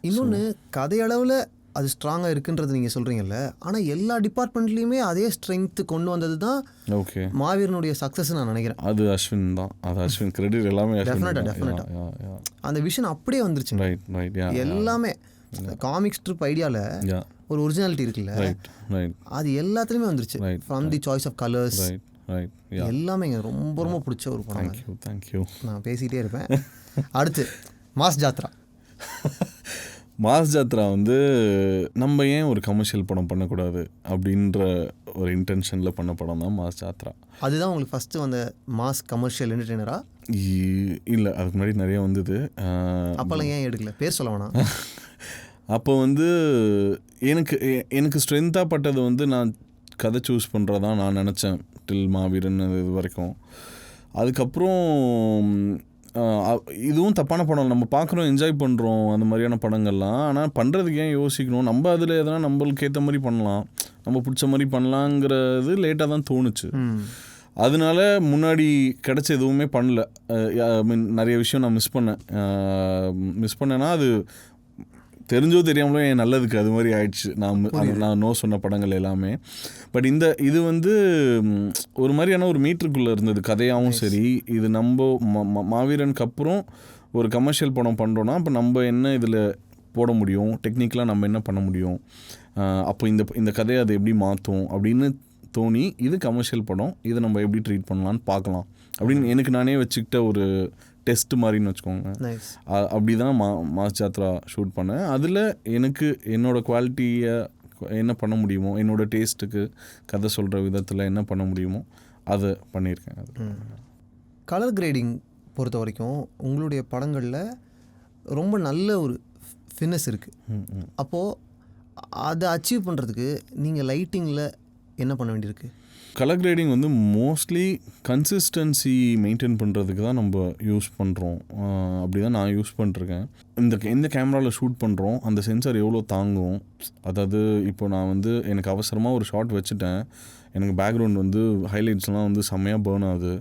இன்னொன்று கதையளவில் அது ஸ்ட்ராங்காக இருக்குன்றது நீங்கள் சொல்கிறீங்கல்ல, ஆனால் எல்லா டிபார்ட்மெண்ட்லேயுமே அதே ஸ்ட்ரென்த்து கொண்டு வந்தது தான் ஓகே மாவீரனுடைய சக்ஸஸ் நான் நினைக்கிறேன். அது அஸ்வின் தான். அது அஸ்வின் கிரெடிட் எல்லாமே. டெஃபினட்டாக அந்த விஷன் அப்படியே வந்துருச்சு. எல்லாமே காமிக் ஸ்ட்ரிப் ஐடியாவில் ஒரு ஒரிஜினாலிட்டி இருக்குல்ல, அது எல்லாத்துலேயுமே வந்துருச்சு. From the choice of colours எல்லாமே ரொம்ப ரொம்ப பிடிச்ச ஒரு படம். தேங்க்யூ. நான் பேசிகிட்டே இருப்பேன். அடுத்து மாஸ் ஜாத்ரா. மாஸ் ஜாத்ரா வந்து நம்ம ஏன் ஒரு கமர்ஷியல் படம் பண்ணக்கூடாது அப்படின்ற ஒரு இன்டென்ஷனில் பண்ண படம் தான் மாஸ் ஜாத்ரா. அதுதான் உங்களுக்கு ஃபஸ்ட்டு வந்த மாஸ் கமர்ஷியல் என்டர்டெய்னரா? இல்லை, அதுக்கு முன்னாடி நிறைய வந்தது. அப்போல்லாம் ஏன் எடுக்கல? பேர் சொல்ல வேணாம். அப்போ வந்து எனக்கு ஸ்ட்ரென்த்தாக பட்டது வந்து நான் கதை சூஸ் பண்ணுறதான் நான் நினச்சேன் டில் மாவீரன் இது வரைக்கும். அதுக்கப்புறம் இதுவும் தப்பான படம், நம்ம பார்க்குறோம், என்ஜாய் பண்ணுறோம் அந்த மாதிரியான படங்கள்லாம். ஆனால் பண்ணுறதுக்கு ஏன் யோசிக்கணும், நம்ம அதில் எதனா நம்மளுக்கு ஏற்ற மாதிரி பண்ணலாம், நம்ம பிடிச்ச மாதிரி பண்ணலாங்கிறது லேட்டாக தான் தோணுச்சு. அதனால முன்னாடி கிடச்ச எதுவுமே பண்ணல. மீன் நிறைய விஷயம் நான் மிஸ் பண்ணேன்னா அது தெரிஞ்சோ தெரியாமலோ என் நல்லதுக்கு அது மாதிரி ஆயிடுச்சு. நான் நோ சொன்ன படங்கள் எல்லாமே. பட் இது வந்து ஒரு மாதிரியான ஒரு மீட்டருக்குள்ளே இருந்தது கதையாகவும் சரி. இது நம்ம மாவீரனுக்கு அப்புறம் ஒரு கமர்ஷியல் படம் பண்ணுறோன்னா அப்போ நம்ம என்ன இதில் போட முடியும், டெக்னிக்கலாக நம்ம என்ன பண்ண முடியும், அப்போ இந்த கதையை அதை எப்படி மாற்றும் அப்படின்னு தோணி இது கமர்ஷியல் படம், இதை நம்ம எப்படி ட்ரீட் பண்ணலான்னு பார்க்கலாம் அப்படின்னு எனக்கு நானே வச்சுக்கிட்ட ஒரு டெஸ்ட் மாதிரின்னு வச்சுக்கோங்க. அப்படி தான் மாஸ் ஜாத்ரா ஷூட் பண்ணேன். அதில் எனக்கு என்னோடய குவாலிட்டியை என்ன பண்ண முடியுமோ, என்னோடய டேஸ்ட்டுக்கு கதை சொல்கிற விதத்தில் என்ன பண்ண முடியுமோ அதை பண்ணியிருக்கேன். அது கலர் கிரேடிங் பொறுத்த வரைக்கும் உங்களுடைய படங்களில் ரொம்ப நல்ல ஒரு ஃபினிஷ் இருக்குது. அப்போது அதை அச்சீவ் பண்ணுறதுக்கு நீங்கள் லைட்டிங்கில் என்ன பண்ண வேண்டியிருக்கு? கலர் கிரேடிங் வந்து மோஸ்ட்லி கன்சிஸ்டன்சி மெயின்டைன் பண்ணுறதுக்கு தான் நம்ம யூஸ் பண்ணுறோம். அப்படி தான் நான் யூஸ் பண்ணிருக்கேன். எந்த கேமராவில் ஷூட் பண்ணுறோம் அந்த சென்சார் எவ்வளோ தாங்கும். அதாவது இப்போ நான் வந்து எனக்கு அவசரமாக ஒரு ஷாட் வச்சுட்டேன், எனக்கு பேக்ரவுண்ட் வந்து ஹைலைட்ஸ்லாம் வந்து செம்மையாக பேர்ன் ஆகுது,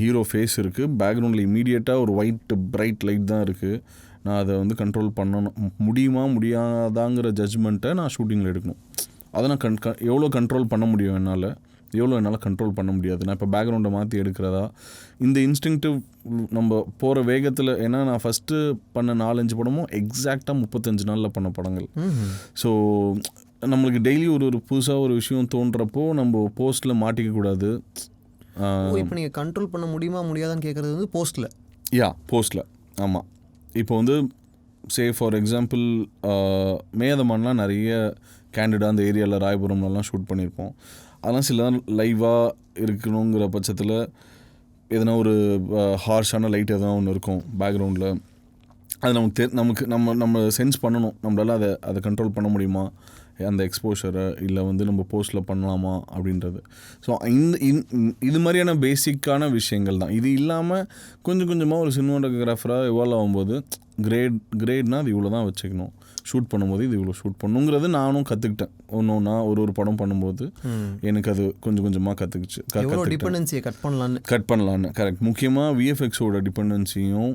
ஹீரோ ஃபேஸ் இருக்குது, பேக்ரவுண்டில் இமீடியட்டாக ஒரு ஒயிட் பிரைட் லைட் தான் இருக்குது, நான் அதை வந்து கண்ட்ரோல் பண்ணணும் முடியாதாங்கிற ஜட்ஜ்மெண்ட்டை நான் ஷூட்டிங்கில் எடுக்கணும். அதை நான் எவ்வளோ கண்ட்ரோல் பண்ண முடியும் என்னால் கண்ட்ரோல் பண்ண முடியாது. நான் இப்போ பேக்ரவுண்டை மாற்றி எடுக்கிறதா, இந்த இன்ஸ்டிங்க்டிவ் நம்ம போகிற வேகத்தில். ஏன்னா நான் ஃபஸ்ட்டு பண்ண 4-5 படமும் எக்ஸாக்டாக 35 நாளில் பண்ண படங்கள். ஸோ நம்மளுக்கு டெய்லி ஒரு புதுசாக ஒரு விஷயம் தோன்றப்போ நம்ம போஸ்ட்டில் மாட்டிக்கக்கூடாது. இப்போ நீங்கள் கண்ட்ரோல் பண்ண முடியாதான்னு கேட்குறது வந்து போஸ்ட்டில் ஆமாம். இப்போ வந்து ஃபார் எக்ஸாம்பிள் மேதமான்லாம் நிறைய கேண்டிடாக அந்த ஏரியாவில் ராயபுரம்லாம் ஷூட் பண்ணியிருப்போம். அதெல்லாம் சில லைவாக இருக்கணுங்கிற பட்சத்தில் எதனா ஒரு ஹார்ஷான லைட் எதனா ஒன்று இருக்கும் பேக்ரவுண்டில், அது நமக்கு நம்ம சென்ஸ் பண்ணணும், நம்மளால் அதை கண்ட்ரோல் பண்ண முடியுமா அந்த எக்ஸ்போஷரை, இல்லை வந்து நம்ம போஸ்ட்டில் பண்ணலாமா அப்படின்றது. ஸோ இது மாதிரியான பேசிக்கான விஷயங்கள் தான். இது இல்லாமல் கொஞ்சம் கொஞ்சமாக ஒரு சினிமாட்டோகிராஃபராக எவால்வ் ஆகும்போது கிரேட்னால் அது இவ்வளோ தான் வச்சுக்கணும், ஷூட் பண்ணும்போது இது இவ்வளோ ஷூட் பண்ணுங்கிறது நானும் கற்றுக்கிட்டேன். ஒன்றா ஒரு படம் பண்ணும்போது எனக்கு அது கொஞ்சம் கொஞ்சமாக டிபெண்டன்சியை கட் பண்ணலான்னு. கரெக்ட். முக்கியமாக விஎஃப்எக்ஸோட டிபெண்டன்சியும்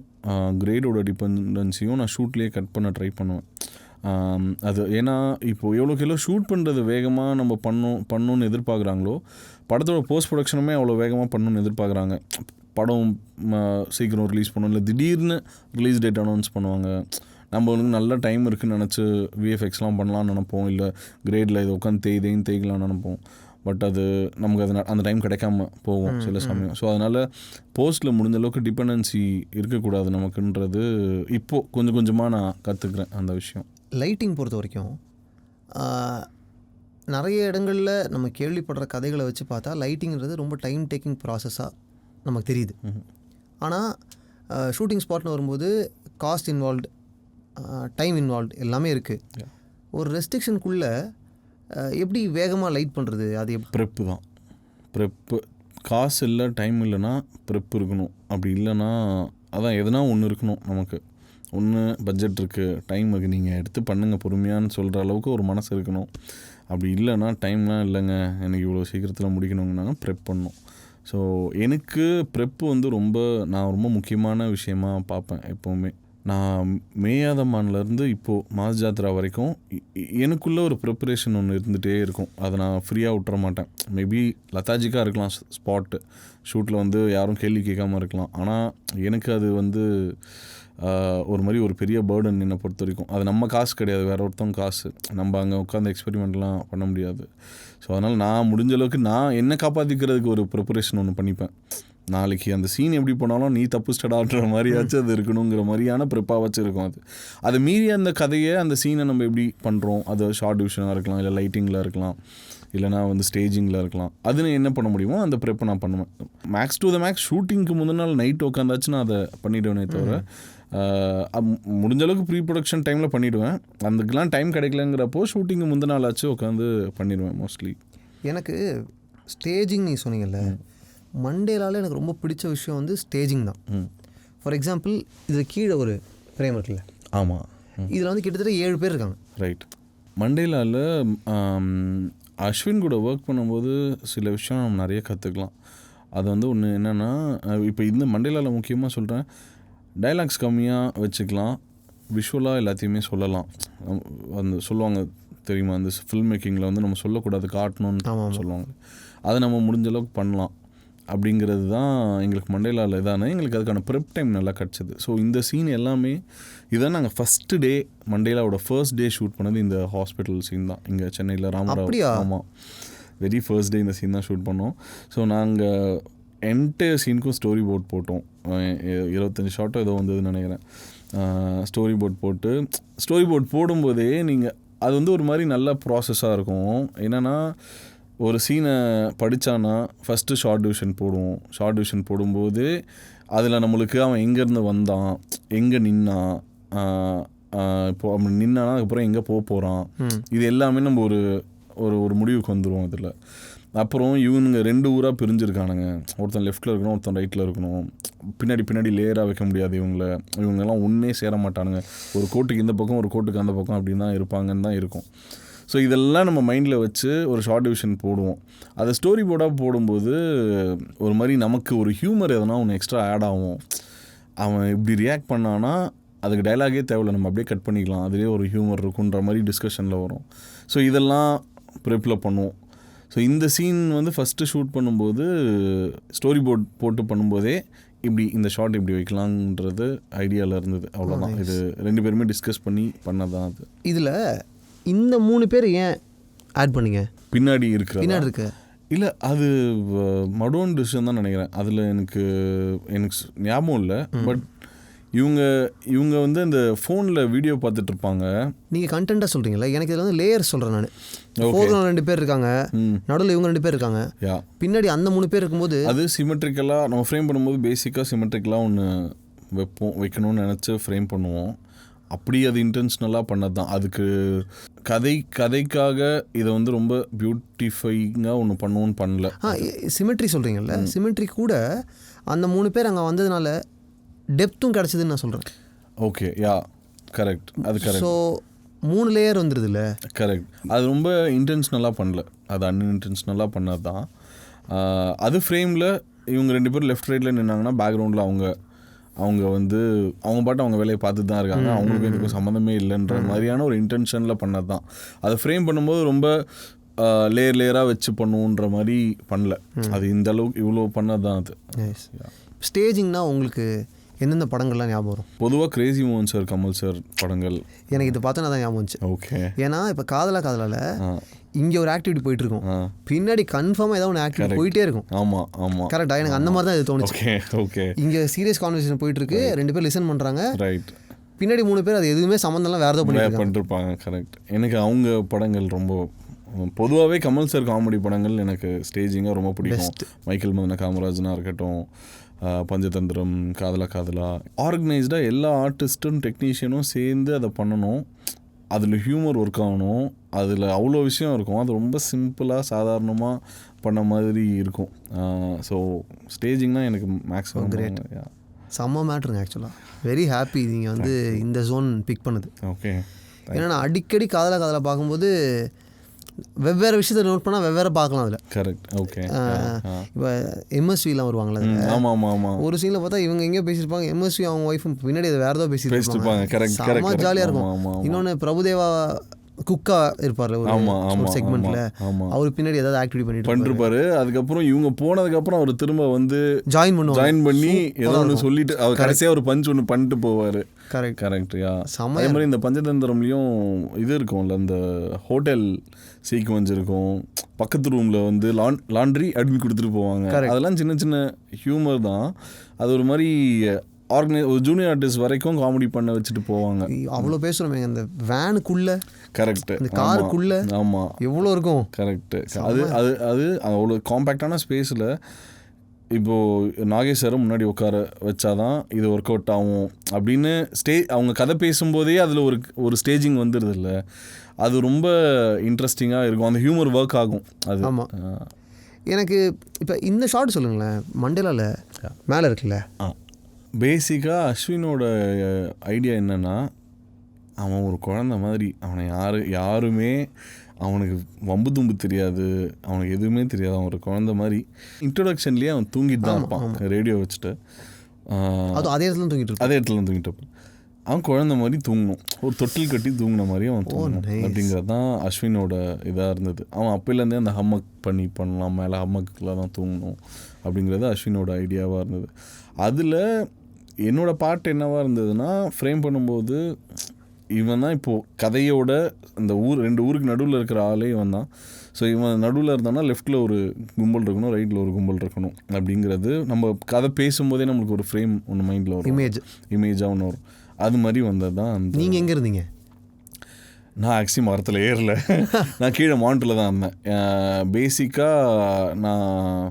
கிரேடோட டிபெண்டன்சியும் நான் ஷூட்லேயே கட் பண்ண ட்ரை பண்ணுவேன். அது ஏன்னா இப்போது எவ்வளோக்கு ஷூட் பண்ணுறது வேகமாக நம்ம பண்ணணுன்னு எதிர்பார்க்குறாங்களோ படத்தோட போஸ்ட் ப்ரொடக்ஷனுமே அவ்வளோ வேகமாக பண்ணணுன்னு எதிர்பார்க்குறாங்க. படம் சீக்கிரம் ரிலீஸ் பண்ணணும், இல்லை திடீர்னு ரிலீஸ் டேட் அனௌன்ஸ் பண்ணுவாங்க. நம்ம வந்து நல்ல டைம் இருக்குதுன்னு நினச்சி விஎஃப்எக்ஸ்லாம் பண்ணலான்னு நினைப்போம், இல்லை கிரேடில் இது உட்காந்து தேய்க்கலாம்னு நினைப்போம். பட் அது நமக்கு அந்த டைம் கிடைக்காம போகும் சில சமயம். ஸோ அதனால் போஸ்ட்டில் முடிஞ்ச அளவுக்கு டிபெண்டன்சி இருக்கக்கூடாது நமக்குன்றது இப்போது கொஞ்சம் கொஞ்சமாக நான் கற்றுக்குறேன் அந்த விஷயம். லைட்டிங் பொறுத்த வரைக்கும் நிறைய இடங்களில் நம்ம கேள்விப்படுற கதைகளை வச்சு பார்த்தா லைட்டிங்கிறது ரொம்ப டைம் டேக்கிங் ப்ராசஸாக நமக்கு தெரியுது. ஆனால் ஷூட்டிங் ஸ்பாட்னு வரும்போது காஸ்ட் இன்வால்வ்டு, டைம் இன்வால்வ்டு எல்லாமே இருக்குது. ஒரு ரெஸ்ட்ரிக்ஷனுக்குள்ளே எப்படி வேகமாக லைட் பண்ணுறது? அது ப்ரெப்பு தான். ப்ரெப்பு, காசு இல்லை டைம் இல்லைன்னா ப்ரெப் இருக்கணும். அப்படி இல்லைன்னா அதான் எதுனா ஒன்று இருக்கணும் நமக்கு. ஒன்று பட்ஜெட் இருக்குது, டைம் இருக்குது, நீங்கள் எடுத்து பண்ணுங்கள் பொறுமையான்னு சொல்கிற அளவுக்கு ஒரு மனசு இருக்கணும். அப்படி இல்லைன்னா டைம்லாம் இல்லைங்க எனக்கு இவ்வளோ சீக்கிரத்தில் முடிக்கணுங்கன்னா ப்ரெப் பண்ணணும். ஸோ எனக்கு ப்ரெப்பு வந்து நான் ரொம்ப முக்கியமான விஷயமாக பார்ப்பேன் எப்போவுமே. நான் மேயாதமான்லேருந்து இப்போது மாஸ் ஜாத்ரா வரைக்கும் எனக்குள்ளே ஒரு ப்ரிப்பரேஷன் ஒன்று இருந்துகிட்டே இருக்கும். அதை நான் ஃப்ரீயாக விட்டுற மாட்டேன். மேபி லத்தாஜிக்காக இருக்கலாம் ஸ்பாட்டு ஷூட்டில் வந்து யாரும் கேள்வி கேட்காமல் இருக்கலாம். ஆனால் எனக்கு அது வந்து ஒரு மாதிரி ஒரு பெரிய பேர்டன் என்னை பொறுத்த வரைக்கும். அது நம்ம காசு கிடையாது, வேறு ஒருத்தவங்க காசு. நம்ம அங்கே உட்காந்து எக்ஸ்பெரிமெண்ட்லாம் பண்ண முடியாது. ஸோ அதனால் நான் முடிஞ்ச அளவுக்கு நான் என்னை காப்பாற்றிக்கிறதுக்கு ஒரு ப்ரிப்பரேஷன் ஒன்று பண்ணிப்பேன். நாளைக்கு அந்த சீன் எப்படி போனாலும் நீ தப்புஸ்டடான்ற மாதிரியாச்சும் அது இருக்கணுங்கிற மாதிரியான ப்ரிப்பாக வச்சுருக்கோம். அது மீறி அந்த கதையை அந்த சீனை நம்ம எப்படி பண்ணுறோம், அது ஷார்ட் டிவிஷனாக இருக்கலாம், இல்லை லைட்டிங்கில் இருக்கலாம், இல்லைனா வந்து ஸ்டேஜிங்கில் இருக்கலாம். அது என்ன பண்ண முடியுமோ அந்த ப்ரெப்பை நான் பண்ணுவேன். மேக்ஸ் டு த மேக்ஸ் ஷூட்டிங்க்கு முதல் நாள் நைட் உட்காந்தாச்சு நான் அதை பண்ணிவிடுவேனே தவிர முடிஞ்ச அளவுக்கு ப்ரீ ப்ரொடக்ஷன் டைமில் பண்ணிவிடுவேன். அதுக்கெலாம் டைம் கிடைக்கலங்கிறப்போ ஷூட்டிங்கு முந்தின நாளாச்சு உட்காந்து பண்ணிடுவேன் மோஸ்ட்லி. எனக்கு ஸ்டேஜிங் நீ சொன்னீங்கல்ல, மண்டேலால் எனக்கு ரொம்ப பிடிச்ச விஷயம் வந்து ஸ்டேஜிங் தான். ஃபார் எக்ஸாம்பிள் இதில் கீழே ஒரு ஃப்ரேம் இருக்குல்ல, ஆமாம், இதில் வந்து கிட்டத்தட்ட 7 பேர் இருக்காங்க. ரைட். மண்டேலாவில் அஸ்வின் கூட ஒர்க் பண்ணும்போது சில விஷயம் நம்ம நிறைய கற்றுக்கலாம். அது வந்து ஒன்று என்னென்னா, இப்போ இந்த மண்டேலாவில் முக்கியமாக சொல்கிறேன், டைலாக்ஸ் கம்மியாக வச்சுக்கலாம், விஷுவலாக எல்லாத்தையுமே சொல்லலாம். அந்த சொல்லுவாங்க தெரியுமா, அந்த ஃபில்ம் மேக்கிங்கில் வந்து நம்ம சொல்லக்கூடாது, காட்டணும்னு சொல்லுவாங்க. அதை நம்ம முடிஞ்ச அளவுக்கு பண்ணலாம் அப்படிங்கிறது தான் எங்களுக்கு மண்டேலாவில் இதானே. எங்களுக்கு அதுக்கான ப்ரெப் டைம் நல்லா கிடச்சிது. ஸோ இந்த சீன் எல்லாமே இதான் நாங்கள் ஃபஸ்ட்டு டே மண்டேலாவோட ஃபர்ஸ்ட் டே ஷூட் பண்ணது இந்த ஹாஸ்பிட்டல் சீன் தான், இங்கே சென்னையில் ராமராவ். ஆமாம், வெரி ஃபர்ஸ்ட் டே இந்த சீன் தான் ஷூட் பண்ணோம். ஸோ நாங்கள் என்டையர் சீனுக்கும் ஸ்டோரி போர்ட் போட்டோம். 25 ஷாட்டோ ஏதோ வந்ததுன்னு நினைக்கிறேன். ஸ்டோரி போர்ட் போட்டு, ஸ்டோரி போர்ட் போடும்போதே நீங்கள் அது வந்து ஒரு மாதிரி நல்ல ப்ராசஸாக இருக்கும். என்னென்னா, ஒரு சீனை படித்தானா ஃபஸ்ட்டு ஷார்ட் டிவிஷன் போடுவோம். ஷார்ட் டிவிஷன் போடும்போது அதில் நம்மளுக்கு அவன் எங்கேருந்து வந்தான், எங்கே நின்னான், இப்போ அவன் நின்னானா அதுக்கப்புறம் எங்கே போகிறான், இது எல்லாமே நம்ம ஒரு ஒரு முடிவுக்கு வந்துடுவோம் இதில். அப்புறம் இவனுங்க 2 ஊராக பிரிஞ்சிருக்கானுங்க, ஒருத்தன் லெஃப்ட்டில் இருக்கணும், ஒருத்தன் ரைட்டில் இருக்கணும். பின்னாடி லேயராக வைக்க முடியாது இவங்கெல்லாம் ஒன்றே சேர மாட்டானுங்க. ஒரு கோட்டுக்கு இந்த பக்கம், ஒரு கோட்டுக்கு அந்த பக்கம் அப்படின்னு தான் இருப்பாங்கன்னு தான் இருக்கும். ஸோ இதெல்லாம் நம்ம மைண்டில் வச்சு ஒரு ஷார்ட் டிவிஷன் போடுவோம். அதை ஸ்டோரி போர்டாக போடும்போது ஒரு மாதிரி நமக்கு ஒரு ஹியூமர் எதனா ஒன்று எக்ஸ்ட்ரா ஆட் ஆகும். அவன் இப்படி ரியாக்ட் பண்ணான்னா அதுக்கு டைலாகே தேவையில்லை, நம்ம அப்படியே கட் பண்ணிக்கலாம், அதுலேயே ஒரு ஹியூமர் இருக்குன்ற மாதிரி டிஸ்கஷனில் வரும். ஸோ இதெல்லாம் ப்ரிப்பில் பண்ணுவோம். ஸோ இந்த சீன் வந்து ஃபஸ்ட்டு ஷூட் பண்ணும்போது ஸ்டோரி போர்ட் போட்டு பண்ணும்போதே இப்படி இந்த ஷார்ட் இப்படி வைக்கலான்றது ஐடியாவில் இருந்தது. அவ்வளோதான். இது 2 பேருமே டிஸ்கஸ் பண்ணி பண்ணதான். அது இதில் இந்த 3 பேர் ஏன் ஆட் பண்ணிங்க? பின்னாடி இருக்கு இல்லை, அது மடோன் டிசிஷன் தான் நினைக்கிறேன். அதில் எனக்கு ஞாபகம் இல்லை. பட் இவங்க வந்து இந்த ஃபோனில் வீடியோ பார்த்துட்டு இருப்பாங்க. நீங்கள் கண்டென்ட்டாக சொல்கிறீங்களா? எனக்கு இதில் வந்து லேயர் சொல்கிறேன் நான். ஃபோனில் 2 பேர் இருக்காங்க, நடுவில் இவங்க 2 பேர் இருக்காங்க, பின்னாடி அந்த 3 பேர் இருக்கும்போது அது சிமெட்ரிக்கலாக நம்ம ஃப்ரேம் பண்ணும்போது பேசிக்காக சிமெட்ரிக்கலாக ஒன்று வைக்கணும்னு நினச்சி ஃப்ரேம் பண்ணுவோம். அப்படி அது இன்டென்ஷனலாக பண்ணது தான். அதுக்கு கதைக்காக இதை வந்து ரொம்ப பியூட்டிஃபைங்காக ஒன்று பண்ணுவோன்னு பண்ணல. சிமெட்ரி சொல்கிறீங்கல்ல, சிமெட்ரி கூட அந்த 3 பேர் அங்கே வந்ததுனால டெப்த்தும் கிடச்சிதுன்னு நான் சொல்கிறேன். ஓகே, யா, கரெக்ட். அது கரெக்ட். ஸோ 3 லேயர் வந்துடுது இல்லை? கரெக்ட். அது ரொம்ப இன்டென்ஷனலாக பண்ணல, அது அன்இன்டென்ஷனலாக பண்ணது தான். அது ஃப்ரேமில் இவங்க 2 பேரும் லெஃப்ட் ரைட்டில் நின்னாங்கன்னா பேக்ரவுண்டில் அவங்க வந்து அவங்க பாட்டு அவங்க வேலையை பார்த்துட்டு தான் இருக்காங்க, அவங்களுக்கு இதுக்கும் சம்மந்தமே இல்லைன்ற மாதிரியான ஒரு இன்டென்ஷனில் பண்ணது தான். அதை ஃப்ரேம் பண்ணும்போது ரொம்ப லேயராக வச்சு பண்ணுன்ற மாதிரி பண்ணல. அது இந்த அளவுக்கு இவ்வளோ பண்ணது தான். அது ஸ்டேஜிங்னா உங்களுக்கு எந்தெந்த படங்கள்லாம் ஞாபகம் வரும்? பொதுவாக கிரேசி மோகன் சார், கமல் சார் படங்கள் எனக்கு இது பார்த்தா தான் ஞாபகம் வந்துச்சு. ஓகே. ஏன்னா இப்போ காதலால் இங்கே ஒரு ஆக்டிவிட்டி போயிட்டு இருக்கும், பின்னாடி கன்ஃபார்மாக ஏதாவது ஒன்று ஆக்டிவிட்டி போயிட்டே இருக்கும். ஆமாம் ஆமாம், கரெக்டாக. எனக்கு அந்த மாதிரி தான் இது தோணுச்சு. Okay okay. இங்கே சீரியஸ் கான்வர்சேஷன் போயிட்டு இருக்கு, 2 பேர் லிசன் பண்ணுறாங்க, ரைட். பின்னாடி 3 பேர் அது எதுவுமே சம்மந்தம்லாம் வேறு ஏதோ பண்ணிருப்பாங்க. கரெக்ட். எனக்கு அவங்க படங்கள் ரொம்ப, பொதுவாகவே கமல் சார் காமெடி படங்கள் எனக்கு ஸ்டேஜிங்காக ரொம்ப பிடிக்கும். மைக்கேல் மதன காமராஜனாக இருக்கட்டும், பஞ்சதந்திரம், காதலா ஆர்கனைஸ்டாக எல்லா ஆர்டிஸ்ட்டும் டெக்னீஷியனும் சேர்ந்து அதை பண்ணணும். அதில் ஹியூமர் ஒர்க் ஆகணும், அதில் அவ்வளோ விஷயம் இருக்கும். அது ரொம்ப சிம்பிளாக சாதாரணமாக பண்ண மாதிரி இருக்கும். ஸோ ஸ்டேஜிங்னா எனக்கு மேக்ஸிமம் கிரேட், செம்ம மேட்ருங்க. ஆக்சுவலாக வெரி ஹாப்பி நீங்கள் வந்து இந்த ஜோன் பிக் பண்ணது. ஓகே. ஏன்னா நான் அடிக்கடி காதலா பார்க்கும்போது வெவ்வேறு விஷயத்தை நோட் பண்ணால் வெவ்வேறு பார்க்கலாம் அதில். கரெக்ட். ஓகே. இப்போ எம்எஸ்விலாம் வருவாங்களே, ஆமாம் ஆமாம் ஆமாம், ஒரு சீனில் பார்த்தா இவங்க எங்கேயோ பேசியிருப்பாங்க, எம்எஸ்வி அவங்க ஒய்ஃபும் பின்னாடி அதை வேறு ஏதோ பேசியிருப்பாங்க. Correct correct. செம்ம ஜாலியாக இருக்கும். இன்னொன்று பிரபுதேவா குக்கா இருப்பார் ஒரு செக்மெண்ட்ல, அவர் பின்னாடி ஏதாவது ஆக்டிவிட்டி பண்ணிருப்பாரு. அதுக்கப்புறம் இவங்க போனதுக்கப்புறம் அவர் திரும்ப வந்து ஜாயின் பண்ணி ஏதோ ஒன்று சொல்லிட்டு அவர் கடைசியாக ஒரு பஞ்ச் ஒன்று பண்ணிட்டு போவார். கரெக்ட் கரெக்ட்யா. அதே மாதிரி இந்த பஞ்சதந்திரம்லையும் இது இருக்கும்ல, இந்த ஹோட்டல் சீக்வன்ஸ் இருக்கும், பக்கத்து ரூமில் வந்து லாண்ட்ரி அட்மிட் கொடுத்துட்டு போவாங்க. அதெல்லாம் சின்ன சின்ன ஹியூமர் தான். அது ஒரு மாதிரி ஒரு ஜூனியர் ஆர்டிஸ்ட் வரைக்கும் காமெடி பண்ண வச்சுட்டு போவாங்க. அவ்வளோ பேசுகிறோமே அந்த வேனுக்குள்ள. கரெக்ட். இந்த காருக்குள்ள. ஆமாம், எவ்வளோ இருக்கும். கரெக்ட். அது அவ்வளோ காம்பேக்டான ஸ்பேஸில் இப்போது நாகேஷ் சாரை முன்னாடி உட்கார வச்சாதான் இது ஒர்க் அவுட் ஆகும் அப்படின்னு அவங்க கதை பேசும்போதே அதில் ஒரு ஸ்டேஜிங் வந்துடுது இல்லை, அது ரொம்ப இன்ட்ரெஸ்டிங்காக இருக்கும். அந்த ஹியூமர் ஒர்க் ஆகும் அது. ஆமாம். எனக்கு இப்போ இந்த ஷார்ட் சொல்லுங்களேன், மண்டேலாவில் மேலே இருக்குல்ல, பேசிக்காக அஸ்வினோட ஐடியா என்னென்னா, அவன் ஒரு குழந்தை மாதிரி. அவனை யாருமே அவனுக்கு வம்பு தும்பு தெரியாது, அவனுக்கு எதுவுமே தெரியாது. அவன் ஒரு குழந்தை மாதிரி. இன்ட்ரொடக்ஷன்லேயே அவன் தூங்கிட்டு தான் இருப்பான் ரேடியோ வச்சுட்டு. அதே இடத்துல தூங்கிட்டு இருப்பான். அவன் குழந்தை மாதிரி தூங்கணும், ஒரு தொட்டில் கட்டி தூங்கின மாதிரி அவன் தூங்கணும் அப்படிங்கிறது தான் அஸ்வினோட இதாக இருந்தது. அவன் அப்போலேருந்தே அந்த ஹம்மக் பண்ணலாம், மேலே ஹம்மக்கில் தான் தூங்கணும் அப்படிங்கிறது அஸ்வினோட ஐடியாவாக இருந்தது. அதில் என்னோடய பாட்டு என்னவாக இருந்ததுன்னா, ஃப்ரேம் பண்ணும்போது இவன் தான் இப்போது கதையோட இந்த ரெண்டு ஊருக்கு நடுவில் இருக்கிற ஆளே இவன் தான். ஸோ இவன் நடுவில் இருந்தானா லெஃப்ட்டில் ஒரு கும்பல் இருக்கணும், ரைட்டில் ஒரு கும்பல் இருக்கணும் அப்படிங்கிறது நம்ம கதை பேசும்போதே நம்மளுக்கு ஒரு ஃப்ரேம் ஒன்று மைண்டில் வரும், இமேஜாக ஒன்று வரும். அது மாதிரி வந்தது தான். நீங்கள் எங்கே இருந்தீங்க? நான் ஆக்சுவலி மரத்தில் ஏறல, நான் கீழே மாண்டில் தான் இருந்தேன். பேசிக்காக நான்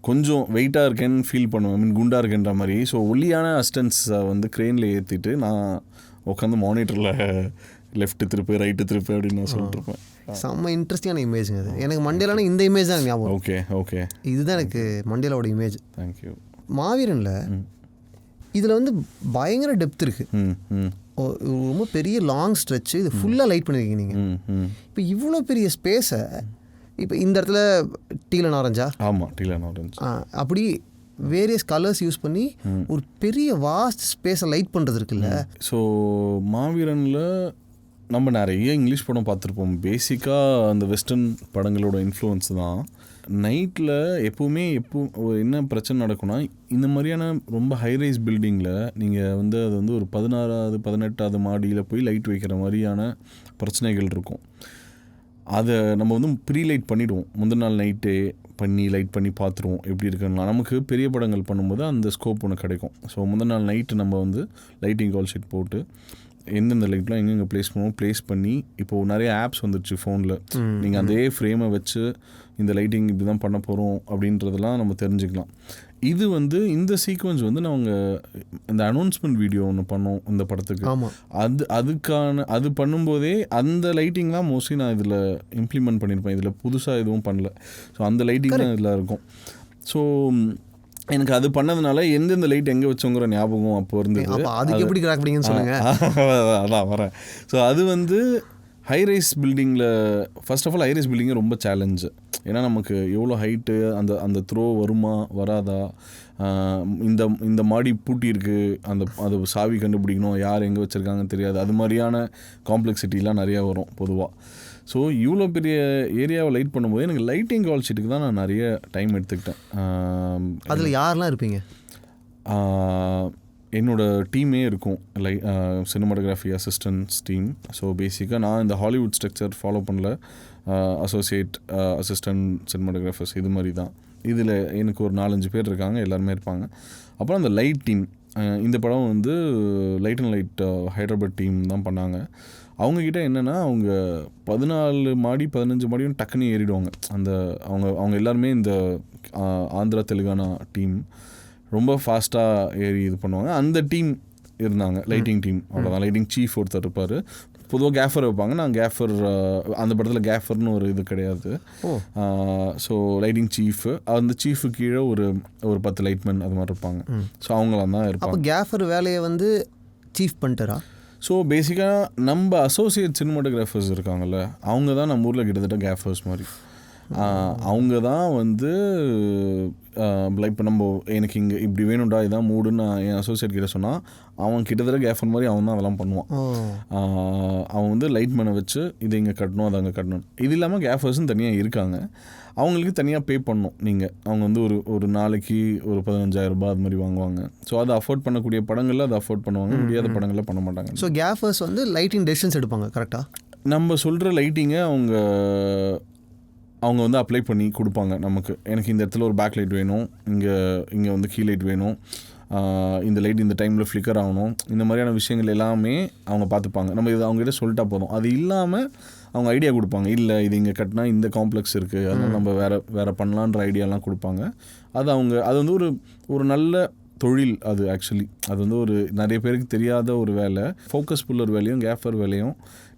கொஞ்சம் வெயிட்டாக இருக்கேன்னு ஃபீல் பண்ணுவேன், குண்டாக இருக்கேன்ற மாதிரி. ஸோ ஒல்லியான அசிஸ்டன்ஸை வந்து க்ரெயினில் ஏற்றிட்டு நான் உட்காந்து மானிட்டரில் லெஃப்ட்டு திருப்பு ரைட்டு திருப்பு அப்படின்னு நான் சொல்லிட்டுருப்பேன். செம்ம இன்ட்ரெஸ்டிங்கான இமேஜுங்க அது. எனக்கு மண்டேலான இந்த இமேஜ் தான் ஞாபகம். ஓகே இதுதான் எனக்கு மண்டேலாவோட இமேஜ். தேங்க்யூ. மாவீரனில் இதில் வந்து பயங்கர டெப்த் இருக்குது, ரொம்ப பெரிய லாங் ஸ்ட்ரெச்சு. இது ஃபுல்லாக லைட் பண்ணியிருக்கீங்க நீங்கள். இப்போ இவ்வளோ பெரிய ஸ்பேஸை இப்போ இந்த இடத்துல டீலன் ஆரஞ்சா? ஆமாம், டீலன் ஆரஞ்சு. அப்படி வேரியஸ் கலர்ஸ் யூஸ் பண்ணி ஒரு பெரிய வாஸ்ட் ஸ்பேஸை லைட் பண்ணுறது இருக்குல்ல. ஸோ மாவீரனில் நம்ம நிறைய இங்கிலீஷ் படம் பார்த்துருப்போம். பேசிக்காக அந்த வெஸ்டர்ன் படங்களோட இன்ஃப்ளூயன்ஸ் தான். நைட்டில் எப்போவுமே என்ன பிரச்சனை நடக்கும்னா, இந்த மாதிரியான ரொம்ப ஹைரைஸ் பில்டிங்கில் நீங்கள் வந்து அது வந்து ஒரு 16வது 18வது மாடியில் போய் லைட் வைக்கிற மாதிரியான பிரச்சனைகள் இருக்கும். அதை நம்ம வந்து ப்ரீலைட் பண்ணிவிடுவோம், முந்தின நாள் நைட்டே லைட் பண்ணி பார்த்துருவோம் எப்படி இருக்குன்னா. நமக்கு பெரிய படங்கள் பண்ணும்போது அந்த ஸ்கோப் ஒன்று கிடைக்கும். ஸோ முந்தின நாள் நைட்டு நம்ம வந்து லைட்டிங் கால் ஷீட் போட்டு எந்தெந்த லைட்லாம் எங்கெங்கே ப்ளேஸ் பண்ணி இப்போது நிறைய ஆப்ஸ் வந்துடுச்சு ஃபோனில். நீங்கள் அதே ஃப்ரேமை வச்சு இந்த லைட்டிங் இப்படி தான் பண்ண போகிறோம் அப்படின்றதெல்லாம் நம்ம தெரிஞ்சுக்கலாம். இது வந்து இந்த சீக்வன்ஸ் வந்து நாங்கள் இந்த அனௌன்ஸ்மெண்ட் வீடியோ ஒன்று பண்ணோம் இந்த படத்துக்கு. அது பண்ணும்போதே அந்த லைட்டிங் தான் மோஸ்ட்லி நான் இதில் இம்ப்ளிமெண்ட் பண்ணியிருப்பேன். இதில் புதுசாக எதுவும் பண்ணல. ஸோ அந்த லைட்டிங் தான் இதில் இருக்கும். ஸோ எனக்கு அது பண்ணதுனால எந்தெந்த லைட் எங்கே வச்சோங்கிற ஞாபகம் அப்போ இருந்தது. அதுக்கு எப்படி கிராக் பண்ணிங்கன்னு சொல்லுங்கள். அதான் வரேன். ஸோ அது வந்து ஹைரைஸ் பில்டிங்கில் ஃபர்ஸ்ட் ஆஃப் ஆல் ஹைரைஸ் பில்டிங்கு ரொம்ப சேலஞ்சு. ஏன்னா நமக்கு எவ்வளோ ஹைட்டு, அந்த த்ரோ வருமா வராதா, இந்த மாடி பூட்டி இருக்குது, அது சாவி கண்டுபிடிக்கணும், யார் எங்கே வச்சுருக்காங்கன்னு தெரியாது, அது மாதிரியான காம்ப்ளெக்சிட்டிலாம் நிறையா வரும் பொதுவாக. ஸோ இவ்வளோ பெரிய ஏரியாவை லைட் பண்ணும்போது எனக்கு லைட்டிங் கால் ஷீட்டுக்கு தான் நான் நிறைய டைம் எடுத்துக்கிட்டேன். அதில் யாரெல்லாம் இருப்பீங்க? என்னோடய டீமே இருக்கும், சினிமாட்டோகிராஃபி அசிஸ்டன்ஸ் டீம். ஸோ பேசிக்காக நான் இந்த ஹாலிவுட் ஸ்ட்ரக்சர் ஃபாலோ பண்ணல, அசோசியேட் அசிஸ்டன்ட் சினிமாட்டோகிராஃபர்ஸ் இது மாதிரி தான். இதில் எனக்கு ஒரு 4-5 பேர் இருக்காங்க, எல்லாருமே இருப்பாங்க. அப்புறம் அந்த லைட் டீம், இந்த படம் வந்து light and light Hyderabad team தான் பண்ணாங்க. அவங்கக்கிட்ட என்னென்னா, அவங்க 14 மாடி 15 மாடியும் டக்குன்னு ஏறிடுவாங்க. அவங்க எல்லாருமே இந்த ஆந்திரா தெலுங்கானா டீம் ரொம்ப ஃபாஸ்ட்டாக ஏறி இது பண்ணுவாங்க. அந்த டீம் இருந்தாங்க, லைட்டிங் டீம். அவ்வளோதான். லைட்டிங் சீஃப் ஒருத்தர் இருப்பார். பொதுவாக கேஃபர் வைப்பாங்க. நான் கேஃபர், அந்த படத்தில் கேஃபர்னு ஒரு இது கிடையாது. ஸோ லைட்டிங் சீஃபு, அந்த சீஃபு கீழே ஒரு 10 லைட்மேன் அது மாதிரி இருப்பாங்க. ஸோ அவங்களாம் தான் இருப்பாங்க. அப்போ கேஃபர் வேலையை வந்து சீஃப் பண்ணிட்டாரா? ஸோ பேசிக்காக நம்ம அசோசியேட் சினிமாட்டோகிராஃபர்ஸ் இருக்காங்கல்ல, அவங்க தான் நம்ம ஊரில் கிட்டத்தட்ட கேஃபர்ஸ் மாதிரி. அவங்க தான் வந்து இப்போ நம்ம எனக்கு இங்கே இப்படி வேணும்டா, இதான் மூடுன்னு நான் என் அசோசியேட் கிட்ட சொன்னால், அவன் கிட்டத்தட்ட கேஃபர் மாதிரி அவன் தான் அதெல்லாம் பண்ணுவான். அவன் வந்து லைட் மேனை வச்சு இதை இங்கே கட்டணும், அதை அங்கே கட்டணும். இது இல்லாமல் கேஃபர்ஸும் தனியாக இருக்காங்க, அவங்களுக்கு தனியாக பே பண்ணணும் நீங்கள். அவங்க வந்து ஒரு நாளைக்கு ஒரு 15,000 ரூபாய் அது மாதிரி வாங்குவாங்க. ஸோ அதை அஃபோர்ட் பண்ணக்கூடிய படங்களில் அதை அஃபோர்ட் பண்ணுவாங்க, முடியாத படங்களில் பண்ண மாட்டாங்க. ஸோ கேஃபர்ஸ் வந்து லைட்டிங் டெசிஷன்ஸ் எடுப்பாங்க கரெக்டாக. நம்ம சொல்கிற லைட்டிங்கை அவங்க வந்து அப்ளை பண்ணி கொடுப்பாங்க நமக்கு. எனக்கு இந்த இடத்துல ஒரு பேக் லைட் வேணும், இங்கே வந்து கீ லைட் வேணும், இந்த லைட் இந்த டைமில் ஃப்ளிக்கர் ஆகணும், இந்த மாதிரியான விஷயங்கள் எல்லாமே அவங்க பார்த்துப்பாங்க. நம்ம இது அவங்ககிட்ட சொல்லிட்டா போதும். அது இல்லாமல் அவங்க ஐடியா கொடுப்பாங்க. இல்லை இது இங்கே கட்டினா இந்த காம்ப்ளெக்ஸ் இருக்குது, அதனால் நம்ம வேறு பண்ணலான்ற ஐடியாலாம் கொடுப்பாங்க. அது வந்து ஒரு நல்ல தொழில் அது. ஆக்சுவலி அது வந்து நிறைய பேருக்கு தெரியாத ஒரு வேலை. ஃபோக்கஸ் புல்லர் வேலையும் கேஃபர் வேலையும்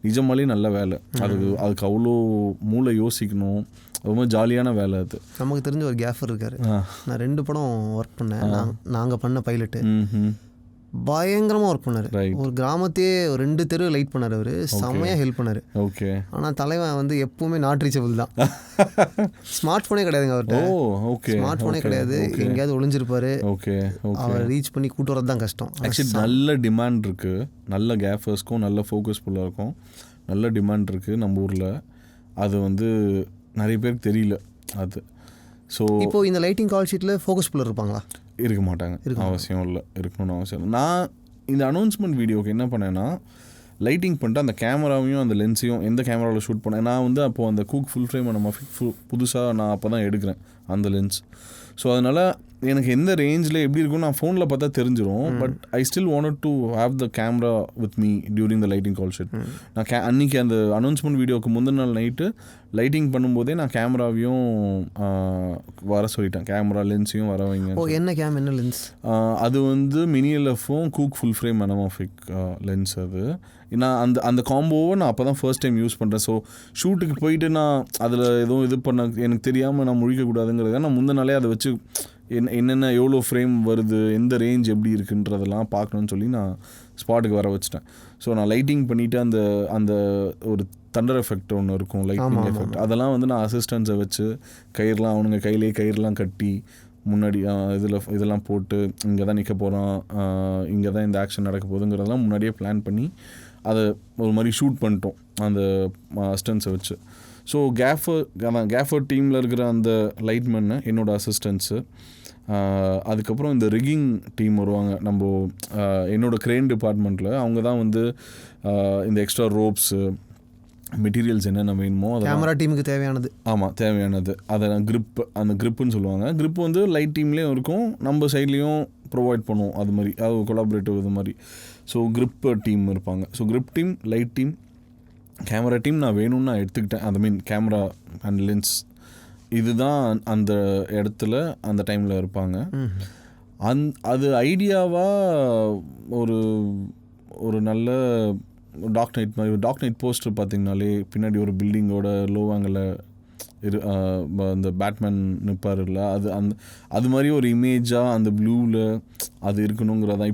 நிஜமாலே நல்ல வேலை. அதுக்கு அவ்வளோ மூளை யோசிக்கணும், ரொம்ப ஜாலியான வேலை அது. நமக்கு தெரிஞ்ச ஒரு கேஃபர் இருக்கார், நான் 2 படம் ஒர்க் பண்ணேன், நாங்கள் பண்ண பைலட்டு. பயங்கரமாக ஒர்க் பண்ணார். ஒரு கிராமத்தையே 2 தெரு லைட் பண்ணார். அவர் செம்மையாக ஹெல்ப் பண்ணார். ஓகே. ஆனால் தலைவன் வந்து எப்பவுமே நாட் ரீச்சபிள் தான். ஸ்மார்ட் ஃபோனே கிடையாதுங்க அவர்கிட்ட. ஓகே. ஸ்மார்ட் ஃபோனே கிடையாது, எங்கேயாவது ஒளிஞ்சிருப்பாரு. ஓகே. அவர் ரீச் பண்ணி கூட்டு வரது தான் கஷ்டம். ஆக்சுவலி நல்ல டிமாண்ட் இருக்குது, நல்ல கேஃபர்ஸ்க்கும் நல்ல ஃபோக்கஸ்ஃபுல்லாக இருக்கும், நல்ல டிமாண்ட் இருக்குது நம்ம ஊரில். அது வந்து நிறைய பேருக்கு தெரியல அது. ஸோ இப்போது இந்த லைட்டிங் கால் ஷீட்டில் ஃபோக்கஸ்ஃபுல்லாக இருப்பாங்களா? இருக்க மாட்டாங்க, அவசியம் இல்லை, இருக்கணும்னு அவசியம் இல்லை. நான் இந்த அனௌன்ஸ்மெண்ட் வீடியோக்கு என்ன பண்ணேன்னா, லைட்டிங் பண்ணிட்டு அந்த கேமராவையும் அந்த லென்ஸையும் எந்த கேமராவில் ஷூட் பண்ணேன். நான் வந்து அப்போது அந்த கூக் ஃபுல் ஃப்ரேம் நம்ம புதுசாக நான் அப்போ தான் எடுக்கிறேன் அந்த லென்ஸ். ஸோ அதனால் எனக்கு எந்த ரேஞ்சில் எப்படி இருக்கும்னு நான் ஃபோனில் பார்த்தா தெரிஞ்சிடும். But I still wanted to have the camera with me during the lighting call sheet. நான் அன்றைக்கி அந்த அனௌன்ஸ்மெண்ட் வீடியோக்கு முந்தின நாள் நைட்டு லைட்டிங் பண்ணும்போதே நான் கேமராவையும் வர சொல்லிட்டேன், கேமரா லென்ஸையும் வர வைங்க. என்ன லென்ஸ்? அது வந்து மினி எல்எஃப்பும் Cooke full frame anamorphic lens. அது நான் அந்த காம்போவை நான் அப்போ தான் ஃபர்ஸ்ட் டைம் யூஸ் பண்ணுறேன். ஸோ ஷூட்டுக்கு போயிட்டு நான் அதில் எதுவும் இது பண்ண எனக்கு தெரியாமல் நான் முழிக்கக்கூடாதுங்கிறத நான் முந்தின நாளே அதை வச்சு என்னென்ன எவ்வளோ ஃப்ரேம் வருது, எந்த ரேஞ்ச் எப்படி இருக்குன்றதெல்லாம் பார்க்கணுன்னு சொல்லி நான் ஸ்பாட்டுக்கு வர வச்சிட்டேன். ஸோ நான் லைட்டிங் பண்ணிவிட்டு அந்த ஒரு தண்டர் எஃபெக்ட் ஒன்று இருக்கும், லைட்டிங் எஃபெக்ட், அதெல்லாம் வந்து நான் அசிஸ்டன்ஸை வச்சு கயிறுலாம் அவனுங்க கையிலேயே கயிறுலாம் கட்டி முன்னாடி இதெல்லாம் போட்டு இங்கே தான் நிற்க போகிறோம், இங்கே தான் இந்த ஆக்ஷன் நடக்க போகுதுங்கிறதெல்லாம் முன்னாடியே பிளான் பண்ணி அதை ஒரு மாதிரி ஷூட் பண்ணிட்டோம் அந்த அசிஸ்டன்ஸை வச்சு. ஸோ கேஃபர் டீமில் இருக்கிற அந்த லைட்மேன்னு என்னோடய அசிஸ்டன்ஸு. அதுக்கப்புறம் இந்த ரிகிங் டீம் வருவாங்க நம்ம என்னோடய க்ரேன் டிபார்ட்மெண்ட்டில். அவங்க தான் வந்து இந்த எக்ஸ்ட்ரா ரோப்ஸு மெட்டீரியல்ஸ் என்னென்ன வேணுமோ அதை கேமரா டீமுக்கு தேவையானது. ஆமாம், தேவையானது. அதை அந்த க்ரிப்புன்னு சொல்லுவாங்க. க்ரிப் வந்து லைட் டீம்லேயும் இருக்கும், நம்ம சைட்லேயும் ப்ரொவைட் பண்ணுவோம். அது மாதிரி அது கொலாபரேட்டிவ் இது மாதிரி. ஸோ க்ரிப் டீம் இருப்பாங்க. So grip team, light team, camera team நான் வேணும்னு நான் எடுத்துக்கிட்டேன். ஐ மீன் கேமரா அண்ட் லென்ஸ் இதுதான் அந்த இடத்துல அந்த டைமில் இருப்பாங்க. அது ஐடியாவாக ஒரு நல்ல டார்க் நைட் மாதிரி. டார்க் நைட் போஸ்டர் பார்த்திங்கனாலே பின்னாடி ஒரு பில்டிங்கோட லோவாங்கில் அந்த பேட்மேன் நிற்பார் இல்லை, அது மாதிரி ஒரு இமேஜாக அந்த ப்ளூவில் அது இருக்கணுங்கிறதான்.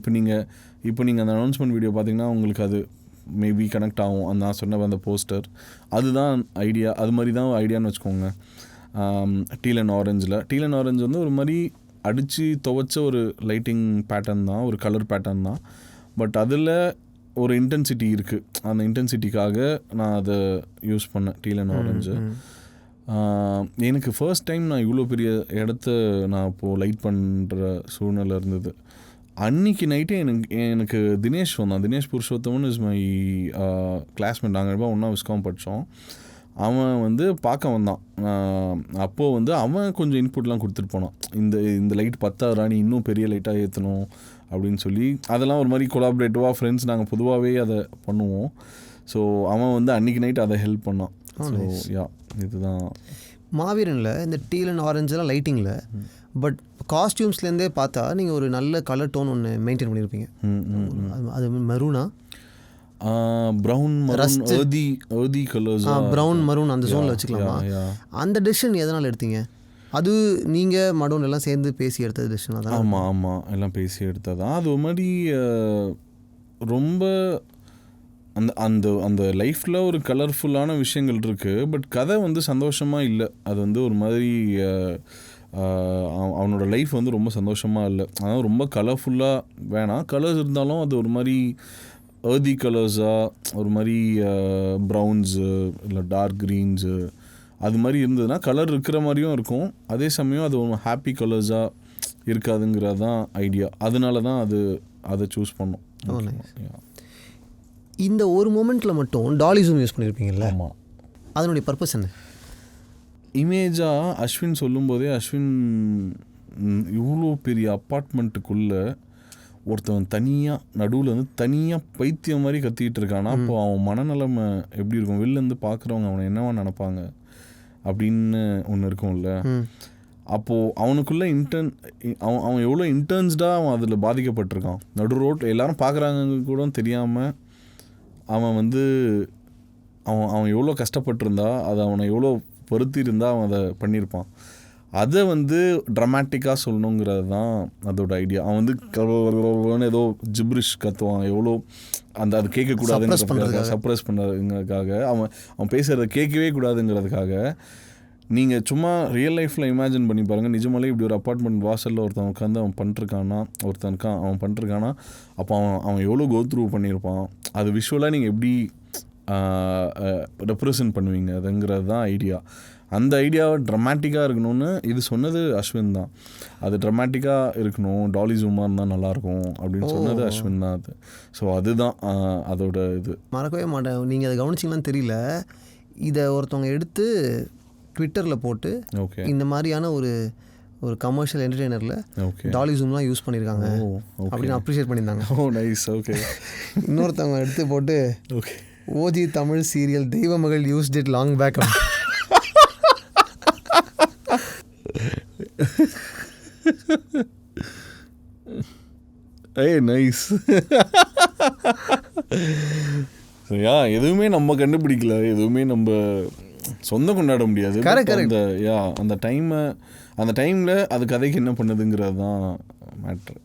இப்போ நீங்கள் அந்த அனௌன்ஸ்மெண்ட் வீடியோ பார்த்தீங்கன்னா உங்களுக்கு அது மேபி கனெக்ட் ஆகும். நான் சொன்ன அந்த போஸ்டர் அதுதான் ஐடியா. அது மாதிரி தான் ஐடியான்னு வச்சுக்கோங்க. டீல் அண்ட் ஆரஞ்சு வந்து ஒரு மாதிரி அடித்து துவைச்ச ஒரு லைட்டிங் பேட்டர்ன் தான், ஒரு கலர் பேட்டர்ன் தான். பட் அதில் ஒரு இன்டென்சிட்டி இருக்குது. அந்த இன்டென்சிட்டிக்காக நான் அதை யூஸ் பண்ணேன், டீல் அண்ட் ஆரஞ்சு. எனக்கு ஃபர்ஸ்ட் டைம் நான் இவ்வளோ பெரிய இடத்த நான் இப்போது லைட் பண்ணுற சூழ்நிலை இருந்தது. அன்றைக்கி நைட்டே எனக்கு தினேஷ் வந்தான். Dinesh Purushothaman is my classmate. நாங்கள் ஒன்றா விஸ்காம் படித்தோம். அவன் வந்து பார்க்க வந்தான். அப்போது வந்து அவன் கொஞ்சம் இன்புட்லாம் கொடுத்துட்டு போனான். இந்த லைட் பத்தாதுரா, நீ இன்னும் பெரிய லைட்டாக ஏற்றணும் அப்படின்னு சொல்லி. அதெல்லாம் ஒரு மாதிரி கொலாபரேட்டிவாக ஃப்ரெண்ட்ஸ் நாங்கள் பொதுவாகவே அதை பண்ணுவோம். ஸோ அவன் வந்து அன்றைக்கி நைட் அதை ஹெல்ப் பண்ணான். ஸோ இதுதான் மாவீரனில் இந்த டீல் அண்ட் ஆரஞ்செலாம் லைட்டிங்கில். பட் காஸ்டியூம்ஸ்லேருந்தே பார்த்தா நீங்கள் ஒரு நல்ல கலர் டோன் ஒன்று மெயின்டைன் பண்ணியிருப்பீங்க. அது மெரூனா, ப்ரௌன் கலர்ஸ், ப்ரௌன் மரூன் அந்த ஜோனில் வச்சுக்கலாமா? அந்த டெசிஷன் எதனால் எடுத்தீங்க? அது நீங்கள் மடோன் எல்லாம் சேர்ந்து பேசி எடுத்தது டெசிஷன் தான்? ஆமாம், எல்லாம் பேசி எடுத்ததான். அது ஒரு மாதிரி ரொம்ப அந்த லைஃப்பில் ஒரு கலர்ஃபுல்லான விஷயங்கள் இருக்குது. பட் கதை வந்து சந்தோஷமாக இல்லை. அது வந்து ஒரு மாதிரி அவனோட லைஃப் வந்து ரொம்ப சந்தோஷமாக இல்லை. அதாவது ரொம்ப கலர்ஃபுல்லாக வேணாம், கலர்ஸ் இருந்தாலும் அது ஒரு மாதிரி ஏர்தி கலர்ஸாக, ஒரு மாதிரி ப்ரௌன்ஸு இல்லை டார்க் க்ரீன்ஸு அது மாதிரி இருந்ததுன்னா கலர் இருக்கிற மாதிரியும் இருக்கும், அதே சமயம் அது ஒரு ஹாப்பி கலர்ஸாக இருக்காதுங்கிறது தான் ஐடியா. அதனால தான் அதை சூஸ் பண்ணோம். இந்த ஒரு மூமெண்ட்டில் மட்டும் டாலி ஜூம் யூஸ் பண்ணியிருப்பீங்கல்ல? ஆமாம். அதனுடைய பர்பஸ் என்ன? இமேஜாக அஸ்வின் சொல்லும்போதே, அஸ்வின் இவ்வளோ பெரிய அப்பார்ட்மெண்ட்டுக்குள்ளே ஒருத்தவன் தனியாக நடுவில் வந்து தனியாக பைத்தியம் மாதிரி கத்திக்கிட்டு இருக்கானா, அப்போ அவன் மனநிலைமை எப்படி இருக்கும்? வெளிலேருந்து பார்க்குறவங்க அவனை என்னவா நினைப்பாங்க அப்படின்னு ஒன்று இருக்கும்ல. அப்போது அவனுக்குள்ளே அவன் எவ்வளோ இன்டர்ன்ஸ்டாக அவன் அதில் பாதிக்கப்பட்டிருக்கான். நடு ரோட்டில் எல்லோரும் பார்க்குறாங்க கூட தெரியாமல் அவன் வந்து அவன் எவ்வளோ கஷ்டப்பட்டிருந்தா அதை அவனை எவ்வளோ பொருத்தி இருந்தால் அவன் அதை பண்ணியிருப்பான். அதை வந்து ட்ரமாட்டிக்காக சொல்லணுங்கிறது தான் அதோட ஐடியா. அவன் வந்து ஏதோ ஜிப்ரிஷ் கத்துவான், எவ்வளோ அந்த அது கேட்கக்கூடாதுங்கிறதுக்காக, சப்ரஸ் பண்ணுறதுங்கிறதுக்காக, அவன் பேசுகிறத கேட்கவே கூடாதுங்கிறதுக்காக. நீங்கள் சும்மா ரியல் லைஃப்பில் இமேஜின் பண்ணி பாருங்கள், நிஜமாலே இப்படி ஒரு அப்பார்ட்மெண்ட் வாசலில் ஒருத்தன் உட்காந்து அவன் பண்ணிருக்கானா அப்போ அவன் எவ்வளோ கோத்ரூ பண்ணியிருப்பான். அது விஷுவலாக நீங்கள் எப்படி ரெப்ரசன்ட் பண்ணுவீங்க அதுங்கிறது தான் ஐடியா. அந்த ஐடியாவை ட்ரமாட்டிக்காக இருக்கணும்னு இது சொன்னது அஸ்வின் தான். அது ட்ரமாட்டிக்காக இருக்கணும், டாலி ஜூமாக இருந்தால் நல்லாயிருக்கும் அப்படின்னு சொன்னது அஸ்வின் தான். அது ஸோ அதுதான் அதோட இது. மறக்கவே மாட்டேன். நீங்கள் அதை கவனிச்சிங்களான்னு தெரியல, இதை ஒருத்தவங்க எடுத்து ட்விட்டரில் போட்டு ஓகே இந்த மாதிரியான ஒரு கமர்ஷியல் என்டர்டெய்னரில் டாலி ஜூம்லாம் யூஸ் பண்ணியிருக்காங்க அப்படின்னு அப்ரிஷியேட் பண்ணியிருந்தாங்க. ஓ நைஸ். ஓகே. இன்னொருத்தவங்க எடுத்து போட்டு okay OG Tamil serial Deiva Magal used it long back. ஏய் நைஸ். சரியா, எதுவுமே நம்ம கண்டுபிடிக்கல, எதுவுமே நம்ம சொந்தம் கொண்டாட முடியாது. அந்த டைமில் அது கதைக்கு என்ன பண்ணுதுங்கிறது தான் மேட்ரு.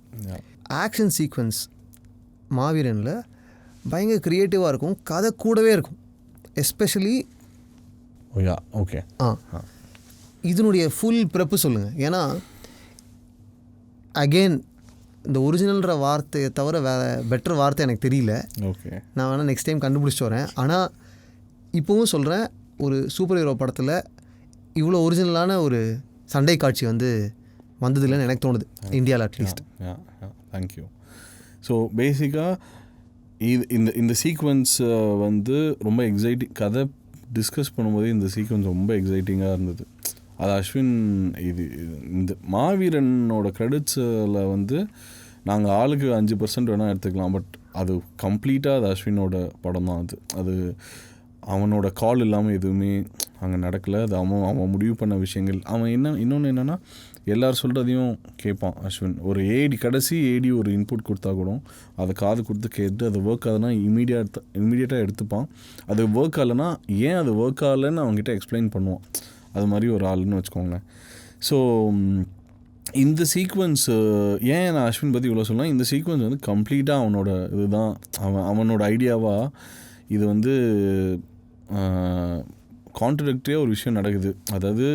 ஆக்ஷன் சீக்வன்ஸ் மாவீரனில் பயங்கர க்ரியேட்டிவாக இருக்கும், கதை கூடவே இருக்கும். எஸ்பெஷலி ஓகே இதனுடைய ஃபுல் ப்ரெப்பு சொல்லுங்கள். ஏன்னா அகெயின் இந்த ஒரிஜினல்ன்ற வார்த்தையை தவிர வேறு பெட்டர் வார்த்தை எனக்கு தெரியல. ஓகே, நான் வேணால் நெக்ஸ்ட் டைம் கண்டுபிடிச்சிட்டு வரேன். ஆனால் இப்போவும் சொல்கிறேன், ஒரு சூப்பர் ஹீரோ படத்தில் இவ்வளோ ஒரிஜினலான ஒரு சண்டை காட்சி வந்ததில்லைன்னு எனக்கு தோணுது, இந்தியாவில் அட்லீஸ்ட். தேங்க்யூ. ஸோ பேசிக்காக இந்த சீக்வன்ஸ் வந்து ரொம்ப எக்ஸைட்டிங். கதை டிஸ்கஸ் பண்ணும்போது இந்த சீக்வன்ஸ் ரொம்ப எக்ஸைட்டிங்காக இருந்தது. அது அஸ்வின் இந்த மாவீரனோட கிரெடிட்ஸில் வந்து நாங்கள் ஆளுக்கு 5% வேணால் எடுத்துக்கலாம், பட் அது கம்ப்ளீட்டாக அது அஸ்வினோட படம் தான். அது அவனோட கால் இல்லாமல் எதுவுமே அங்கே நடக்கலை. அது அவன் முடிவு பண்ண விஷயங்கள். அவன் இன்னொன்று என்னென்னா எல்லோரும் சொல்கிறதையும் கேட்பான் அஸ்வின். ஒரு கடைசி ஏடி ஒரு இன்புட் கொடுத்தா கூட அதை காது கொடுத்து கேட்டு அது ஒர்க் ஆகுதுன்னா இமீடியட்டாக எடுத்துப்பான். அது ஒர்க் ஆகலைன்னா ஏன் அது ஒர்க் ஆகலைன்னு அவங்ககிட்ட எக்ஸ்பிளைன் பண்ணுவான். அது மாதிரி ஒரு ஆளுன்னு வச்சுக்கோங்களேன். ஸோ இந்த சீக்வன்ஸ் ஏன் நான் அஸ்வின் பற்றி இவ்வளோ சொல்லலாம், இந்த சீக்வன்ஸ் வந்து கம்ப்ளீட்டாக அவனோட இதுதான், அவனோட ஐடியாவாக. இது வந்து கான்ட்ரடிக்டரியாக ஒரு விஷயம் நடக்குது. அதாவது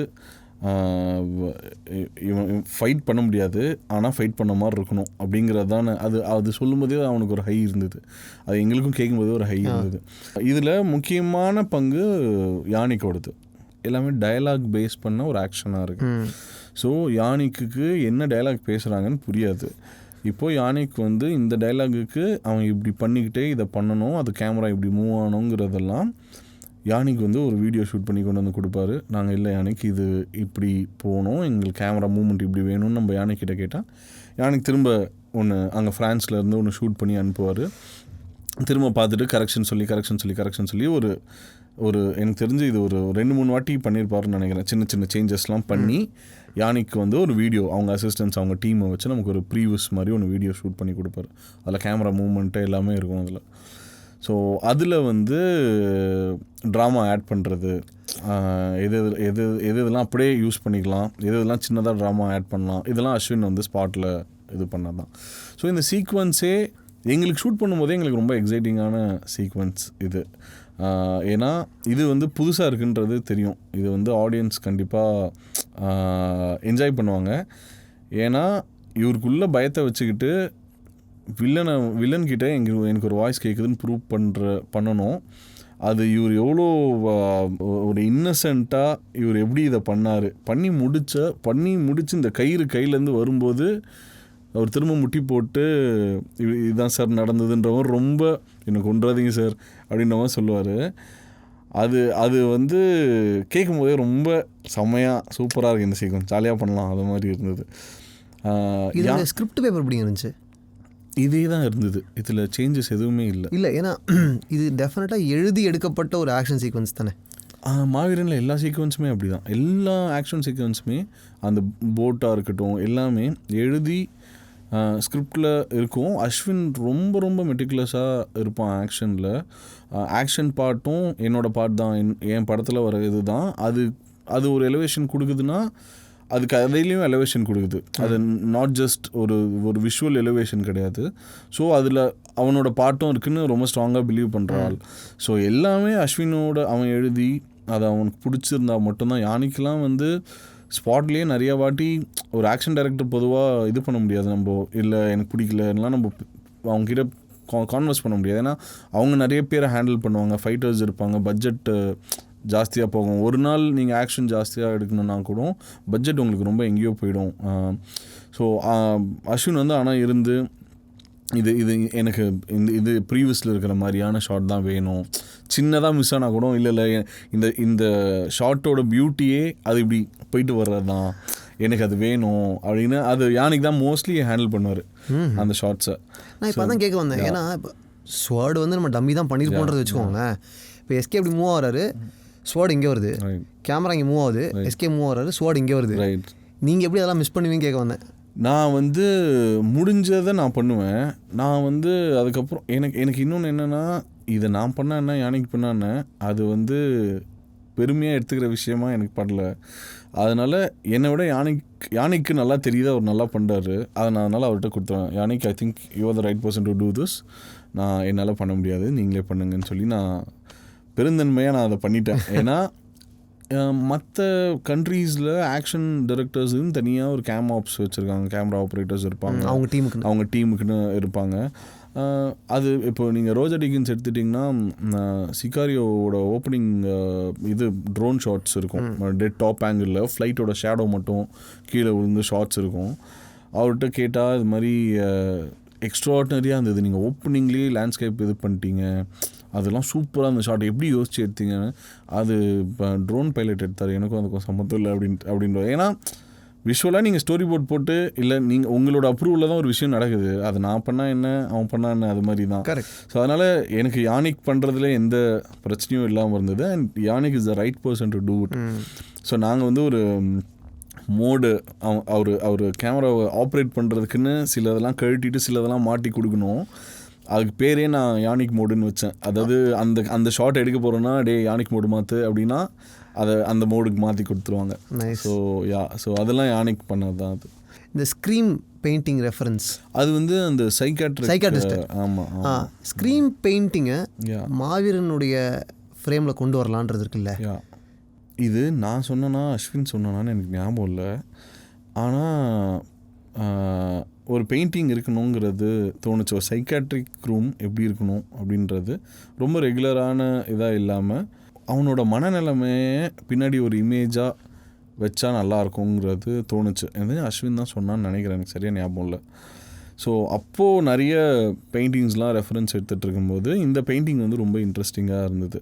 இவன் ஃபைட் பண்ண முடியாது, ஆனால் ஃபைட் பண்ண மாதிரி இருக்கணும் அப்படிங்கிறது தானே. அது சொல்லும்போதே அவனுக்கு ஒரு ஹை இருந்தது, அது எங்களுக்கும் கேட்கும்போதே ஒரு ஹை இருந்தது. இதில் முக்கியமான பங்கு யானிக்கோடது. எல்லாமே டயலாக் பேஸ் பண்ண ஒரு ஆக்ஷனாக இருக்குது. ஸோ யானிக்கு என்ன டயலாக் பேசுகிறாங்கன்னு புரியாது. இப்போது யானிக் வந்து இந்த டயலாகுக்கு அவன் இப்படி பண்ணிக்கிட்டே இதை பண்ணணும், அது கேமரா இப்படி மூவ் ஆகணுங்கிறதெல்லாம் யானிக் வந்து ஒரு வீடியோ ஷூட் பண்ணி கொண்டு வந்து கொடுப்பாரு. நாங்கள் இல்லை யானிக் இது இப்படி போகணும், எங்களுக்கு கேமரா மூவ்மெண்ட் இப்படி வேணும்னு நம்ம யானிக்கிட்ட கேட்டால் யானிக் திரும்ப ஒன்று அங்கே ஃப்ரான்ஸ்லேருந்து ஒன்று ஷூட் பண்ணி அனுப்புவார். திரும்ப பார்த்துட்டு கரெக்ஷன் சொல்லி ஒரு எனக்கு தெரிஞ்சு இது ஒரு 2-3 வாட்டி பண்ணியிருப்பாருன்னு நினைக்கிறேன். சின்ன சின்ன சேஞ்சஸ்லாம் பண்ணி யானிக்கு வந்து ஒரு வீடியோ அவங்க அசிஸ்டன்ஸ் அவங்க டீமை வச்சு நமக்கு ஒரு ப்ரீவியஸ் மாதிரி ஒன்று வீடியோ ஷூட் பண்ணி கொடுப்பாரு. அதில் கேமரா மூவ்மெண்ட்டு எல்லாமே இருக்கும் அதில். ஸோ அதில் வந்து ட்ராமா ஆட் பண்ணுறது, எதெல்லாம் அப்படியே யூஸ் பண்ணிக்கலாம், எதெல்லாம் சின்னதாக ட்ராமா ஆட் பண்ணலாம், இதெல்லாம் அஸ்வின் வந்து ஸ்பாட்டில் இது பண்ணதான். ஸோ இந்த சீக்வன்ஸே எங்களுக்கு ஷூட் பண்ணும்போதே எங்களுக்கு ரொம்ப எக்ஸைட்டிங்கான சீக்வன்ஸ் இது. ஏன்னா இது வந்து புதுசாக இருக்குன்றது தெரியும். இது வந்து ஆடியன்ஸ் கண்டிப்பாக என்ஜாய் பண்ணுவாங்க. ஏன்னா இவருக்குள்ளே பயத்தை வச்சுக்கிட்டு வில்லன்கிட்ட எனக்கு ஒரு வாய்ஸ் கேட்குதுன்னு ப்ரூவ் பண்ணணும். அது இவர் எவ்வளோ ஒரு இன்னசென்ட்டாக இவர் எப்படி இதை பண்ணி முடிச்சு இந்த கையிலேருந்து வரும்போது அவர் திரும்ப முட்டி போட்டு இதுதான் சார் நடந்ததுன்றவர் ரொம்ப எனக்கு கொன்றாதீங்க சார் அப்படின்ற மாதிரி சொல்லுவார். அது வந்து கேட்கும் போதே ரொம்ப செம்மையாக சூப்பராக இருக்குது. இந்த சீக்கிரம் ஜாலியாக பண்ணலாம், அது மாதிரி இருந்தது. ஸ்கிரிப்ட் பேப்பர் எப்படி இருந்துச்சு? இதே தான் இருந்தது, இதில் சேஞ்சஸ் எதுவுமே இல்லை. ஏன்னா இது டெஃபினட்டாக எழுதி எடுக்கப்பட்ட ஒரு ஆக்ஷன் சீக்வன்ஸ் தானே. மாவீரனில் எல்லா சீக்வன்ஸுமே அப்படி தான். எல்லா ஆக்ஷன் சீக்வன்ஸுமே அந்த போட்டாக இருக்கட்டும் எல்லாமே எழுதி ஸ்கிரிப்டில் இருக்கும். அஸ்வின் ரொம்ப ரொம்ப மெட்டிகுலஸாக இருப்பான் ஆக்ஷனில். ஆக்ஷன் பார்ட்டும் என்னோடய பார்ட் தான், என் படத்தில் வர இது தான். அது ஒரு எலிவேஷன் கொடுக்குதுன்னா அது கதையிலையும் எலிவேஷன் கொடுக்குது. அது நாட் ஜஸ்ட் ஒரு விஷுவல் எலிவேஷன் கிடையாது. ஸோ அதில் அவனோட பாட்டும் இருக்குன்னு ரொம்ப ஸ்ட்ராங்காக பிலீவ் பண்ணுறாள். ஸோ எல்லாமே அஸ்வினோட அவன் எழுதி அது அவனுக்கு பிடிச்சிருந்தா மட்டும்தான். யானிக்கெலாம் வந்து ஸ்பாட்லேயே நிறையா வாட்டி ஒரு ஆக்ஷன் டைரக்டர் பொதுவாக இது பண்ண முடியாது. நம்ம இல்லை எனக்கு பிடிக்கலலாம் நம்ம அவங்ககிட்ட கான்வர்ஸ் பண்ண முடியாது. ஏன்னா அவங்க நிறைய பேரை ஹேண்டில் பண்ணுவாங்க, ஃபைட்டர்ஸ் இருப்பாங்க, பட்ஜெட்டு ஜாஸ்தியாக போகும். ஒரு நாள் நீங்கள் ஆக்ஷன் ஜாஸ்தியாக எடுக்கணுன்னா கூட பட்ஜெட் உங்களுக்கு ரொம்ப எங்கேயோ போயிடும். ஸோ அஸ்வின் வந்து ஆனால் இருந்து இது எனக்கு இது ப்ரீவியஸில் இருக்கிற மாதிரியான ஷாட் தான் வேணும், சின்னதாக மிஸ் ஆனால் கூட இல்லை இந்த ஷார்ட்டோட பியூட்டியே அது இப்படி போயிட்டு வர்றது தான், எனக்கு அது வேணும் அப்படின்னு அது யானிக்கு தான் மோஸ்ட்லி ஹேண்டில் பண்ணுவார் அந்த ஷார்ட்ஸை. நான் இப்போ தான் கேட்க வந்தேன். ஏன்னா இப்போ ஸ்வார்டு வந்து நம்ம டம்மி தான் பண்ணியிருப்போன்றது வச்சுக்கோங்க. இப்போ எஸ்கே அப்படி மூவ் ஆகிறாரு, ஸ்வார்டு இங்கே வருது, கேமரா இங்கே மூவ் ஆகுது, எஸ்கே மூவ் ஆகிறாரு, ஸ்வார்டு இங்கே வருது. நீங்கள் எப்படி அதெல்லாம் மிஸ் பண்ணுவீங்க கேட்க வந்தேன். நான் வந்து முடிஞ்சதை நான் பண்ணுவேன். நான் வந்து அதுக்கப்புறம் எனக்கு இன்னொன்று என்னென்னா, இதை நான் பண்ணேன்னா யானைக்கு பண்ணானே அது வந்து பெருமையாக எடுத்துக்கிற விஷயமா எனக்கு படல. அதனால் என்னை விட யானைக்கு நல்லா தெரியுது, அவர் நல்லா பண்ணுறாரு. அதனால் அவர்கிட்ட கொடுத்துருவேன். யானைக்கு I think you are the right person to do this, நான் என்னால் பண்ண முடியாது, நீங்களே பண்ணுங்கன்னு சொல்லி நான் பெருந்தன்மையாக நான் அதை பண்ணிட்டேன். ஏன்னா மற்ற கண்ட்ரீஸில் ஆக்ஷன் டைரக்டர்ஸுன்னு தனியாக ஒரு ஆப்ஸ் வச்சுருக்காங்க, கேமரா ஆப்ரேட்டர்ஸ் இருப்பாங்க, அவங்க டீமுக்குன்னு இருப்பாங்க. அது இப்போ நீங்கள் ரோஜா டிக்கின்ஸ் எடுத்துட்டிங்கன்னா சிகாரியோட ஓப்பனிங் இது ட்ரோன் ஷாட்ஸ் இருக்கும், டெட் டாப் ஆங்கிளில் ஃப்ளைட்டோட ஷேடோ மட்டும் கீழே விழுந்து ஷாட்ஸ் இருக்கும். அவர்கிட்ட கேட்டால் இது மாதிரி எக்ஸ்ட்ராடினரியாக இருந்தது, நீங்கள் ஓப்பனிங்லேயே லேண்ட்ஸ்கேப் இது பண்ணிட்டீங்க, அதெல்லாம் சூப்பராக அந்த ஷாட் எப்படி யோசிச்சு எடுத்தீங்கன்னு. அது இப்போ ட்ரோன் பைலட் எடுத்தார், எனக்கும் அதுக்கும் சம்மந்தம் இல்லை அப்படின்ற. ஏன்னா விஷுவலாக நீங்கள் ஸ்டோரி போர்ட் போட்டு இல்லை நீங்கள் உங்களோட அப்ரூவலில் தான் ஒரு விஷயம் நடக்குது, அது நான் பண்ணால் என்ன அவன் பண்ணால் என்ன அது மாதிரி தான். ஸோ அதனால் எனக்கு யானிக் பண்ணுறதுல எந்த பிரச்சனையும் இல்லாமல் இருந்தது. And Yannick is the right person to do it. So நாங்கள் வந்து ஒரு மோடு அவர் கேமராவை ஆப்ரேட் பண்ணுறதுக்குன்னு சிலதெல்லாம் கழட்டிட்டு சிலதெல்லாம் மாட்டி கொடுக்கணும். அதுக்கு பேரே நான் யானிக் மோடுன்னு வச்சேன். அதாவது அந்த ஷாட் எடுக்க போகிறோன்னா யானிக் மோடு மாற்று அப்படின்னா அதை அந்த மோடுக்கு மாற்றி கொடுத்துருவாங்க. ஸோ அதெல்லாம் யானிக் பண்ணது தான். அது இந்த ஸ்க்ரீம் பெயிண்டிங் ரெஃபரன்ஸ் அது வந்து அந்த சைக்காட்ரிஸ்ட். ஆமாம், ஸ்க்ரீம் பெயிண்டிங்கை மாவீரனுடைய ஃப்ரேமில் கொண்டு வரலான்றது இருக்குல்ல. இது நான் சொன்னேன்னா அஸ்வின் சொன்னான்னு எனக்கு ஞாபகம் இல்லை. ஆனால் ஒரு பெயிண்டிங் இருக்கணுங்கிறது தோணுச்சு. ஒரு சைக்காட்ரிக் ரூம் எப்படி இருக்கணும் அப்படின்றது ரொம்ப ரெகுலரான இதாக இல்லாமல் அவனோட மனநிலைமையை பின்னாடி ஒரு இமேஜாக வச்சா நல்லாயிருக்குங்கிறது தோணுச்சு. எனக்கு அஸ்வின் தான் சொன்னான்னு நினைக்கிறேன், எனக்கு சரியாக ஞாபகம் இல்லை. ஸோ அப்போது நிறைய பெயிண்டிங்ஸ்லாம் ரெஃபரன்ஸ் எடுத்துகிட்டு இருக்கும்போது இந்த பெயிண்டிங் வந்து ரொம்ப இன்ட்ரெஸ்டிங்காக இருந்தது.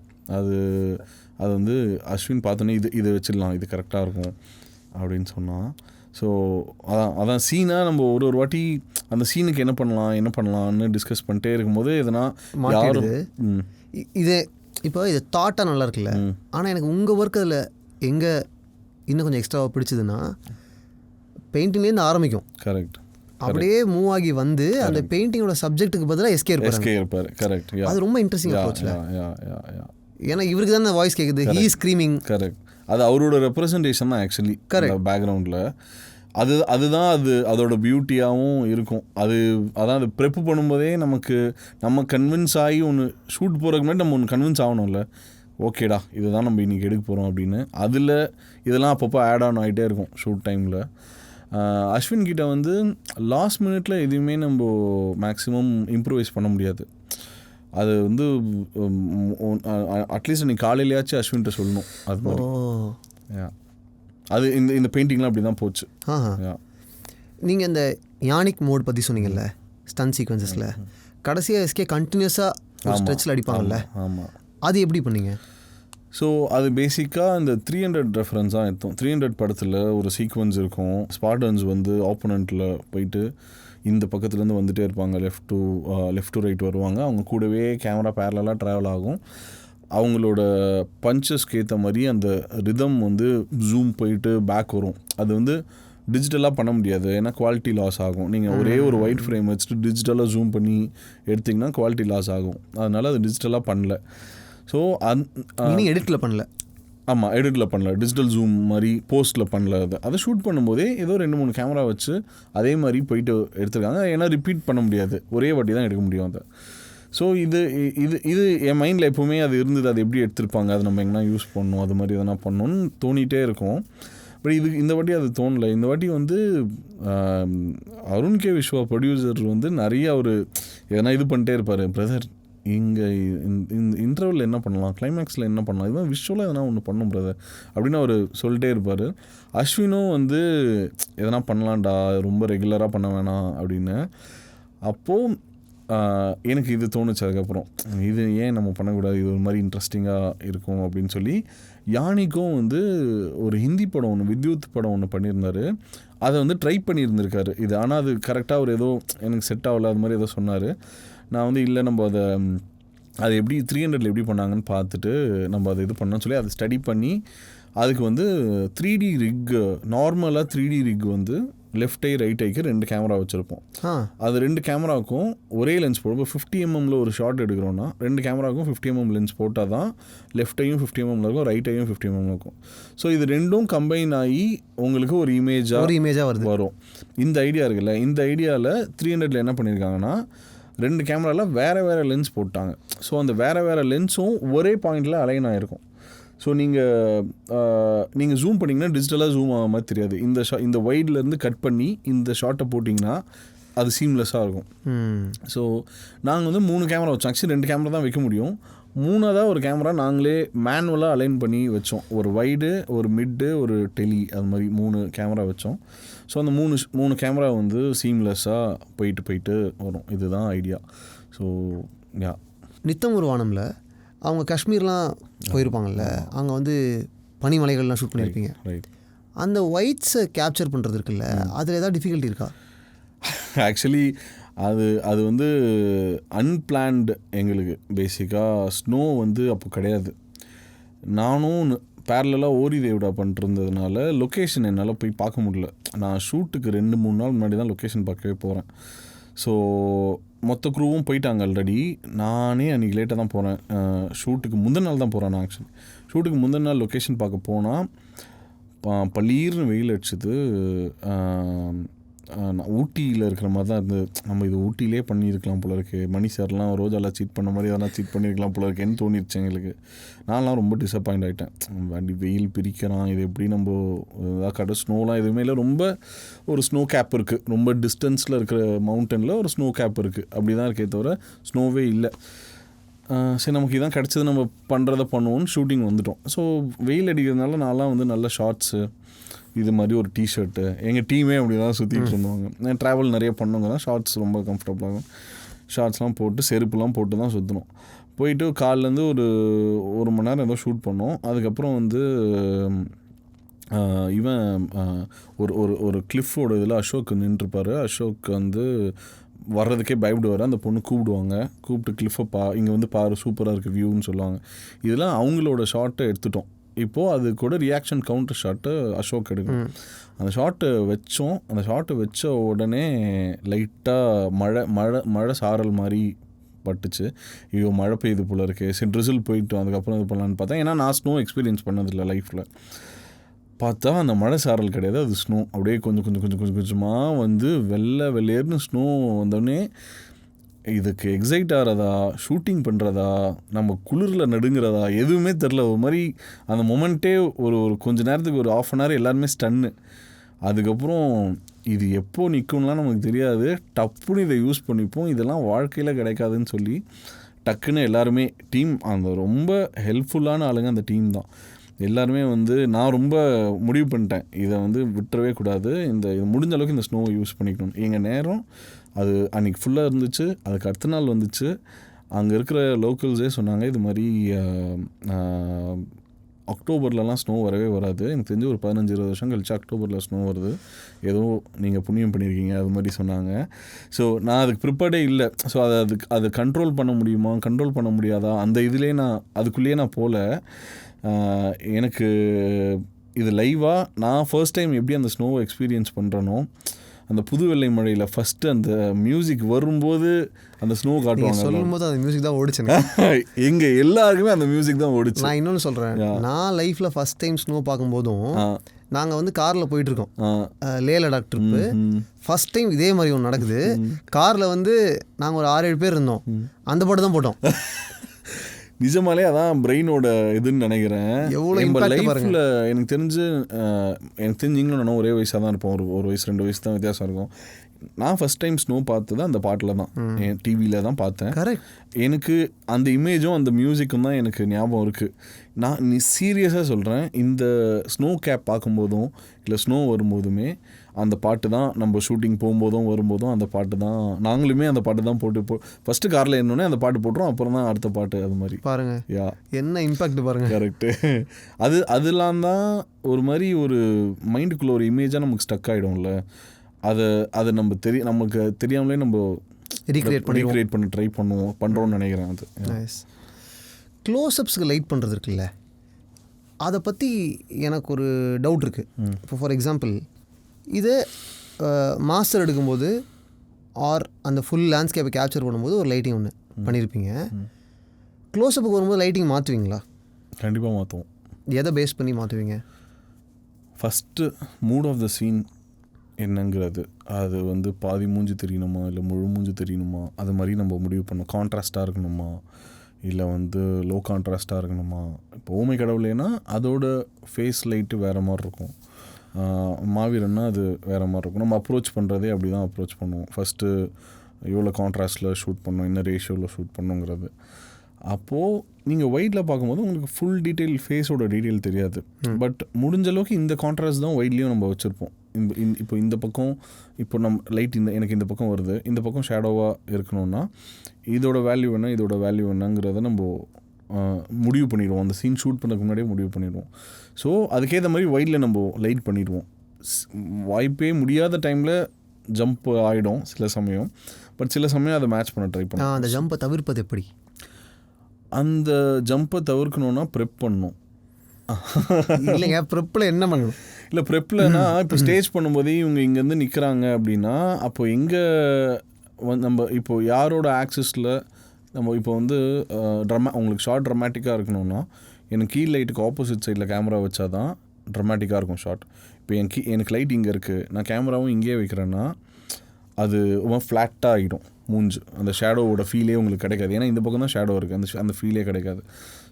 அது வந்து அஸ்வின் பார்த்தோன்னே இதை வச்சிடலாம், இது கரெக்டாக இருக்கும் அப்படின்னு சொன்னான். ஸோ அதான் சீனாக நம்ம ஒரு வாட்டி அந்த சீனுக்கு என்ன பண்ணலாம்னு டிஸ்கஸ் பண்ணிட்டே இருக்கும்போது எதனா யாரும் இது இப்போ இது தாட்டாக நல்லா இருக்குல்ல. ஆனால் எனக்கு உங்கள் ஒர்க் அதில் எங்கே இன்னும் கொஞ்சம் எக்ஸ்ட்ராவாக பிடிச்சதுன்னா பெயிண்டிங்லேருந்து ஆரம்பிக்கும். கரெக்ட். அப்படியே மூவ் ஆகி வந்து அந்த பெயிண்டிங்கோட சப்ஜெக்ட்டுக்கு பதிலாக எஸ்கே இருப்பார். கரெக்ட். அது ரொம்ப இன்ட்ரெஸ்டிங்காக போச்சுல. ஏன்னா இவருக்கு தான் வாய்ஸ் கேட்குது, ஹீ ஸ்க்ரீமிங். கரெக்ட். அது அவரோட ரெப்ரசன்டேஷன் தான் ஆக்சுவலி. கரெக்ட். பேக்ரவுண்டில் அதுதான் அதோட பியூட்டியாகவும் இருக்கும். அதான் அது ப்ரெப்பு பண்ணும்போதே நம்ம கன்வின்ஸ் ஆகி ஒன்று ஷூட் போகிறதுக்கு முன்னாடி நம்ம ஒன்று கன்வின்ஸ் ஆகணும்ல, ஓகேடா இதுதான் நம்ம இன்றைக்கி எடுக்க போகிறோம் அப்படின்னு. அதில் இதெல்லாம் அப்பப்போ ஆட் ஆன் ஆகிட்டே இருக்கும் ஷூட் டைமில். அஸ்வின் கிட்ட வந்து லாஸ்ட் மினிட்ல எதுவுமே நம்ம மேக்ஸிமம் இம்ப்ரூவைஸ் பண்ண முடியாது. அது வந்து அட்லீஸ்ட் நீ காலையிலேயாச்சும் அஸ்வின்கிட்ட சொல்லணும். அது மாதிரி அது இந்த பெயிண்டிங்லாம் அப்படி தான் போச்சு. நீங்கள் இந்த யானிக் மோட் பற்றி சொன்னீங்கல்ல, ஸ்டன் சீக்வன்சஸில் கடைசியாக எஸ்கே கண்டினியூஸாக ஸ்ட்ரெச்சில் அடிப்பாங்கல்ல. ஆமாம். அது எப்படி பண்ணீங்க? ஸோ அது பேசிக்காக இந்த 300 ரெஃபரன்ஸாக எடுத்தோம். 300 படத்தில் ஒரு சீக்வன்ஸ் இருக்கும். ஸ்பார்டன்ஸ் வந்து ஆப்போனண்ட்டில் போயிட்டு இந்த பக்கத்துலேருந்து வந்துகிட்டே இருப்பாங்க, லெஃப்ட் டு ரைட் வருவாங்க. அவங்க கூடவே கேமரா பேரலாக ட்ராவல் ஆகும். அவங்களோட பஞ்சஸ்க்கு ஏற்ற மாதிரி அந்த ரிதம் வந்து ஜூம் போயிட்டு பேக் வரும். அது வந்து டிஜிட்டலாக பண்ண முடியாது, ஏன்னா குவாலிட்டி லாஸ் ஆகும். நீங்கள் ஒரே ஒரு ஒயிட் ஃப்ரேம் வச்சுட்டு டிஜிட்டலாக ஜூம் பண்ணி எடுத்திங்கன்னா குவாலிட்டி லாஸ் ஆகும். அதனால் அது டிஜிட்டலாக பண்ணல. ஸோ எடிட்டில் பண்ணல. ஆமாம், எடிட்டில் பண்ணல, டிஜிட்டல் ஜூம் மாதிரி போஸ்ட்டில் பண்ணல. அதை ஷூட் பண்ணும்போதே ஏதோ 2-3 கேமரா வச்சு அதே மாதிரி போயிட்டு எடுத்துருக்காங்க. ஏன்னா ரிப்பீட் பண்ண முடியாது, ஒரே வாட்டி தான் எடுக்க முடியும் அதை. ஸோ இது என் மைண்டில் எப்போவுமே அது இருந்தது. அது எப்படி எடுத்திருப்பாங்க, அது நம்ம எங்கன்னா யூஸ் பண்ணணும், அது மாதிரி எதனா பண்ணணும்னு தோணிகிட்டே இருக்கும். பட் இந்த வாட்டி அது தோணலை. இந்த வாட்டி வந்து அருண் கே விஸ்வா ப்ரொடியூசர் வந்து நிறைய ஒரு எதனா இது பண்ணிட்டே இருப்பார். பிரதர் இங்கே இந்த இன்டர்வல் என்ன பண்ணலாம், கிளைமேக்ஸில் என்ன பண்ணலாம், இதுதான் விஷுவலாக எதனா ஒன்று பண்ணும் பிரதர் அப்படின்னு அவர் சொல்லிட்டே இருப்பார். அஸ்வினும் வந்து எதனா பண்ணலான்டா, ரொம்ப ரெகுலராக பண்ண வேணாம் அப்படின்னு. அப்போது எனக்கு இது தோணுச்சு. அதுக்கப்புறம் இது ஏன் நம்ம பண்ணக்கூடாது, இது ஒரு மாதிரி இன்ட்ரெஸ்டிங்காக இருக்கும் அப்படின்னு சொல்லி யானிக்கும் வந்து ஒரு ஹிந்தி படம் ஒன்று, வித்யுத் படம் ஒன்று பண்ணியிருந்தார். அதை வந்து ட்ரை பண்ணியிருந்திருக்காரு இது. ஆனால் அது கரெக்டாக அவர் ஏதோ எனக்கு செட் ஆகலை அது மாதிரி ஏதோ சொன்னார். நான் வந்து இல்லை, நம்ம அதை எப்படி 300 எப்படி பண்ணாங்கன்னு பார்த்துட்டு நம்ம அதை இது பண்ணோன்னு சொல்லி அதை ஸ்டடி பண்ணி அதுக்கு வந்து 3D ரிக், நார்மலாக 3D ரிக் வந்து லெஃப்ட் ஐ ரைட் ஐக்கு 2 கேமரா வச்சுருப்போம். அது 2 கேமராவுக்கும் ஒரே லென்ஸ் போடும். இப்போ 50 mm ஒரு ஷாட் எடுக்கிறோன்னா 2 கேமராவுக்கும் 50 mm லென்ஸ் போட்டால் தான் லெஃப்ட் ஐயும் 50 mm இருக்கும், ரைட் ஐயும் 50 mm இருக்கும். ஸோ இது ரெண்டும் கம்பைன் ஆகி உங்களுக்கு ஒரு இமேஜாக வரும். இந்த ஐடியா இருக்குல்ல, இந்த ஐடியாவில் 300 என்ன பண்ணியிருக்காங்கன்னா 2 கேமராவில் வேறு லென்ஸ் போட்டாங்க. ஸோ அந்த வேறு லென்ஸும் ஒரே பாயிண்டில் அலைன் ஆகிருக்கும். ஸோ நீங்கள் ஜூம் பண்ணிங்கன்னா டிஜிட்டலாக ஜூம் ஆகாத மாதிரி தெரியாது. இந்த வைட்லேருந்து கட் பண்ணி இந்த ஷார்ட்டை போட்டிங்கன்னா அது சீம்லெஸ்ஸாக இருக்கும். ஸோ நாங்கள் வந்து 3 கேமரா வச்சோம். ஆக்சுவலி 2 கேமரா தான் வைக்க முடியும். 3ஆவதாக ஒரு கேமரா நாங்களே மேனுவலாக அலைன் பண்ணி வச்சோம். ஒரு வைடு, ஒரு மிட்டு, ஒரு டெலி, அது மாதிரி 3 கேமரா வச்சோம். ஸோ அந்த 3 கேமரா வந்து சீம்லெஸ்ஸாக போயிட்டு வரும். இதுதான் ஐடியா. ஸோ நித்தம் ஒரு வானம்ல அவங்க காஷ்மீர்லாம் போயிருப்பாங்கல்ல, அங்கே வந்து பனிமலைகள்லாம் ஷூட் பண்ணியிருப்பீங்க. அந்த ஒயிட்ஸை கேப்சர் பண்ணுறது இருக்குல்ல, அதில் ஏதாவது டிஃபிகல்ட்டி இருக்கா? ஆக்சுவலி அது வந்து அன்பிளான்டு. எங்களுக்கு பேசிக்காக ஸ்னோ வந்து அப்போ கிடையாது. நானும் பேரலாக ஓரி தேவிடா பண்ணிருந்ததுனால லொக்கேஷன் என்னால் போய் பார்க்க முடியல. நான் ஷூட்டுக்கு 2-3 நாள் முன்னாடி தான் லொக்கேஷன் பார்க்கவே போகிறேன். ஸோ மொத்த குரூவும் போயிட்டாங்க ஆல்ரெடி. நானே அன்றைக்கி லேட்டாக தான் போகிறேன். ஷூட்டுக்கு முந்தின நாள் தான் போகிறேன். நான் ஆக்சுவலி ஷூட்டுக்கு முந்தின நாள் லொக்கேஷன் பார்க்க போனால் பளீர்னு வெயில் அடிச்சது. ஊட்டியில் இருக்கிற மாதிரி தான் இருந்தது. நம்ம இது ஊட்டியிலே பண்ணியிருக்கலாம் போல இருக்கு. மணி சார்லாம் ரோஜாலாம் சீட் பண்ண மாதிரி அதெல்லாம் சீட் பண்ணியிருக்கலாம் போல இருக்கேன்னு தோணிடுச்சு எங்களுக்கு. நான்லாம் ரொம்ப டிசப்பாயிண்ட் ஆகிட்டேன். வண்டி வெயில் பிரிக்கிறான், இது எப்படி நம்ம ஏதாவது ஸ்னோலாம் எதுவுமே இல்லை. ரொம்ப ஒரு ஸ்னோ கேப் இருக்குது, ரொம்ப டிஸ்டன்ஸில் இருக்கிற மவுண்டனில் ஒரு ஸ்னோ கேப் இருக்குது, அப்படி தான் இருக்கே தவிர ஸ்னோவே இல்லை. சரி, நமக்கு இதான் கிடச்சது, நம்ம பண்ணுறதை பண்ணுவோன்னு ஷூட்டிங் வந்துட்டோம். ஸோ வெயில் அடிக்கிறதுனால நான்லாம் வந்து நல்ல ஷார்ட்ஸு, இது மாதிரி ஒரு டிஷர்ட்டு, எங்கள் டீமே அப்படி தான் சுற்றிட்டு இருந்தோங்க. நான் ட்ராவல் நிறைய பண்ணவங்க தான் ஷார்ட்ஸ் ரொம்ப கம்ஃபர்டபுளாகும். ஷார்ட்ஸ்லாம் போட்டு செருப்புலாம் போட்டு தான் சுற்றணும். போயிட்டு காலிலேருந்து ஒரு மணி நேரம் ஏதோ ஷூட் பண்ணோம். அதுக்கப்புறம் வந்து இவன் ஒரு கிளிஃபோட இதில் அசோக் நின்றுருப்பார். அசோக் வந்து வர்றதுக்கே பயப்படுவார். அந்த பொண்ணு கூப்பிட்டு கிளிஃபை இங்கே வந்து பாரு, சூப்பராக இருக்குது வியூன்னு சொல்லுவாங்க. இதெல்லாம் அவங்களோட ஷார்ட்டை எடுத்துட்டோம். இப்போது அது கூட ரியாக்ஷன் கவுண்டர் ஷாட்டு அசோக் எடுக்கணும். அந்த ஷாட்டு வச்சோம். அந்த ஷாட்டை வச்ச உடனே லைட்டாக மழை சாரல் மாதிரி பட்டுச்சு. ஐயோ மழை பெய்யுது போல இருக்குது. சரி ட்ரிசில் போயிட்டோம். அதுக்கப்புறம் இது பண்ணலான்னு பார்த்தேன். ஏன்னா நான் ஸ்னோ எக்ஸ்பீரியன்ஸ் பண்ணதில்லை லைஃப்பில். பார்த்தா அந்த மழை சாரல் கிடையாது, அது ஸ்னோ. அப்படியே கொஞ்சமாக வந்து வெள்ளையர்னு ஸ்னோ வந்தோடனே இதுக்கு எக்ஸைட் ஆகிறதா, ஷூட்டிங் பண்ணுறதா, நம்ம குளிரில் நடுங்கிறதா எதுவுமே தெரில. ஒரு மாதிரி அந்த மொமெண்ட்டே ஒரு கொஞ்ச நேரத்துக்கு ஒரு 1/2 hour எல்லாருமே ஸ்டன்னு. அதுக்கப்புறம் இது எப்போ நிற்கும்லாம் நமக்கு தெரியாது. டப்புன்னு இதை யூஸ் பண்ணிப்போம். இதெல்லாம் வாழ்க்கையில் கிடைக்காதுன்னு சொல்லி டக்குன்னு எல்லாருமே டீம், அந்த ரொம்ப ஹெல்ப்ஃபுல்லான ஆளுங்க அந்த டீம் தான். எல்லாருமே வந்து நான் ரொம்ப முடிவு பண்ணிட்டேன், இதை வந்து விட்டுறவே கூடாது, இது முடிஞ்ச அளவுக்கு இந்த ஸ்னோவை யூஸ் பண்ணிக்கணும். எங்கள் நேரம் அது அன்றைக்கி ஃபுல்லாக இருந்துச்சு. அதுக்கு அடுத்த நாள் வந்துச்சு. அங்கே இருக்கிற லோக்கல்ஸே சொன்னாங்க, இது மாதிரி அக்டோபர்லலாம் ஸ்னோ வரவே வராது. எனக்கு தெரிஞ்சு ஒரு 15-20 வருஷம் கழிச்சு அக்டோபரில் ஸ்னோ வருது, ஏதோ நீங்கள் புண்ணியம் பண்ணியிருக்கீங்க அது மாதிரி சொன்னாங்க. ஸோ நான் அதுக்கு ப்ரிப்பேர்டே இல்லை. ஸோ அது கண்ட்ரோல் பண்ண முடியுமா, கண்ட்ரோல் பண்ண முடியாதா, அந்த இதுலேயே நான் அதுக்குள்ளேயே நான் போகல. எனக்கு இது லைவாக நான் ஃபர்ஸ்ட் டைம் எப்படி அந்த ஸ்னோவை எக்ஸ்பீரியன்ஸ் பண்ணுறனோ, அந்த புது வெள்ளை மழையில் ஃபஸ்ட்டு அந்த மியூசிக் வரும்போது அந்த ஸ்னோ காட்டுவாங்க. சொல்லும் போது அந்த மியூசிக் தான் ஓடிச்சுங்க. எங்கே எல்லாருக்குமே அந்த மியூசிக் தான் ஓடிச்சு. நான் இன்னொன்று சொல்கிறேன், நான் லைஃப்பில் ஃபஸ்ட் டைம் ஸ்னோ பார்க்கும்போதும் நாங்கள் வந்து காரில் போயிட்டுருக்கோம், Leh Ladakh trip. First time இதே மாதிரி ஒன்று நடக்குது. காரில் வந்து நாங்கள் ஒரு 6-7 பேர் இருந்தோம், அந்த பாட்டு தான் போட்டோம். நிஜமாலே அதான் பிரெயினோட இதுன்னு நினைக்கிறேன். எவ்வளோ நம்ம இம்பாக்ட் லைஃப்பில் பாருங்க. எனக்கு தெரிஞ்சு நீங்களும் நானும் ஒரே வயசாக தான் இருப்போம். ஒரு வயசு 2 வயசு தான் வித்தியாசம் இருக்கும். நான் ஃபஸ்ட் டைம் ஸ்னோ பார்த்தது அந்த பாட்டில் தான், என் டிவியில் தான் பார்த்தேன். கரெக்ட். எனக்கு அந்த இமேஜும் அந்த மியூசிக்கும் தான் எனக்கு ஞாபகம் இருக்குது. நான் சீரியஸாக சொல்கிறேன், இந்த ஸ்னோ கேப் பார்க்கும்போதும் இல்லை ஸ்னோ வரும்போதுமே அந்த பாட்டு தான், நம்ம ஷூட்டிங் போகும்போதும் வரும்போதும் அந்த பாட்டு தான், நாங்களுமே அந்த பாட்டு தான் போட்டு ஃபஸ்ட்டு காரில் என்னோடனே அந்த பாட்டு போட்டுரும், அப்புறம் தான் அடுத்த பாட்டு. அது மாதிரி பாருங்க, யா என்ன இம்பாக்ட் பாருங்க. கரெக்டு. அதெல்லாம் தான் ஒரு மாதிரி ஒரு மைண்டுக்குள்ளே ஒரு இமேஜாக நமக்கு ஸ்டக் ஆகிடும்ல. அதை நமக்கு தெரியாமலே நம்ம ரீக்ரியேட் பண்ண ட்ரை பண்ணுறோம்னு நினைக்கிறேன். அது க்ளோஸ்அப்ஸுக்கு லைட் பண்ணுறது இருக்குல்ல, அதை பற்றி எனக்கு ஒரு டவுட் இருக்குது. இப்போ ஃபார் எக்ஸாம்பிள், இது மாஸ்டர் எடுக்கும்போது ஆர் அந்த ஃபுல் லேண்ட்ஸ்கேப்பை கேப்சர் பண்ணும்போது ஒரு லைட்டிங் ஒன்று பண்ணியிருப்பீங்க. க்ளோஸ்அப்புக்கு வரும்போது லைட்டிங் மாற்றுவீங்களா? கண்டிப்பாக மாற்றுவோம். எதை பேஸ் பண்ணி மாற்றுவீங்க? First mood of the scene என்னங்கிறது, அது வந்து பாதி மூஞ்சி தெரியணுமா இல்லை முழு மூஞ்சி தெரியணுமா, அது மாதிரி நம்ம முடிவு பண்ணோம். கான்ட்ராஸ்ட்டாக இருக்கணுமா இல்லை வந்து லோ கான்ட்ராஸ்ட்டாக இருக்கணுமா. இப்போ ஊமை கடவுளேனா அதோட ஃபேஸ் லைட்டு வேறு மாதிரி இருக்கும், மாவீரன்னா அது வேறு மாதிரி இருக்கும். நம்ம அப்ரோச் பண்ணுறதே அப்படி தான் அப்ரோச் பண்ணுவோம். ஃபஸ்ட்டு எவ்வளோ கான்ட்ராஸ்ட்டில் ஷூட் பண்ணோம், என்ன ரேஷியோவில் ஷூட் பண்ணோங்கிறது. அப்போது நீங்கள் ஒயிட்டில் பார்க்கும்போது உங்களுக்கு ஃபுல் டீட்டெயில், ஃபேஸோட டீட்டெயில் தெரியாது. பட் முடிஞ்ச அளவுக்கு இந்த கான்ட்ராஸ்ட் தான் ஒயிட்லேயும் நம்ம வச்சுருப்போம். இப்போ இந்த பக்கம் இப்போ நம்ம லைட் எனக்கு இந்த பக்கம் வருது, இந்த பக்கம் ஷேடோவாக இருக்கணும்னா இதோட வேல்யூ என்ன, இதோட வேல்யூ என்னங்கிறத நம்ம முடிவு பண்ணிடுவோம். அந்த சீன் ஷூட் பண்ணதுக்கு முன்னாடியே முடிவு பண்ணிடுவோம். ஸோ அதுக்கேற்ற மாதிரி ஒயிட்டில் நம்ம லைட் பண்ணிடுவோம். வாய்ப்பே முடியாத டைமில் ஜம்ப் ஆகிடும் சில சமயம், பட் சில சமயம் அதை மேட்ச் பண்ண ட்ரை பண்ணுவோம். அந்த ஜம்பை தவிர்ப்பது எப்படி? அந்த ஜம்பை தவிர்க்கணுன்னா ப்ரெப் பண்ணணும். இல்லைங்க, ப்ரெப்பில் என்ன பண்ணணும்? இல்லை ப்ரெப்லனா இப்போ ஸ்டேஜ் பண்ணும்போதே இவங்க இங்கேருந்து நிற்கிறாங்க அப்படின்னா, அப்போ எங்கே நம்ம இப்போது யாரோட ஆக்சஸில் நம்ம இப்போ வந்து உங்களுக்கு ஷார்ட் ட்ரமாட்டிக்காக இருக்கணும்னா எனக்கு கீழ் லைட்டுக்கு ஆப்போசிட் சைடில் கேமரா வச்சா தான் ட்ரமாட்டிக்காக இருக்கும் ஷார்ட். இப்போ எனக்கு லைட் இங்கே இருக்குது, நான் கேமராவும் இங்கேயே வைக்கிறேன்னா அது ரொம்ப ஃப்ளாட்டாக ஆகிடும் மூஞ்சு. அந்த ஷேடோவோட ஃபீலே உங்களுக்கு கிடைக்காது, ஏன்னா இந்த பக்கம் தான் ஷேடோ இருக்குது, அந்த ஃபீலே கிடைக்காது.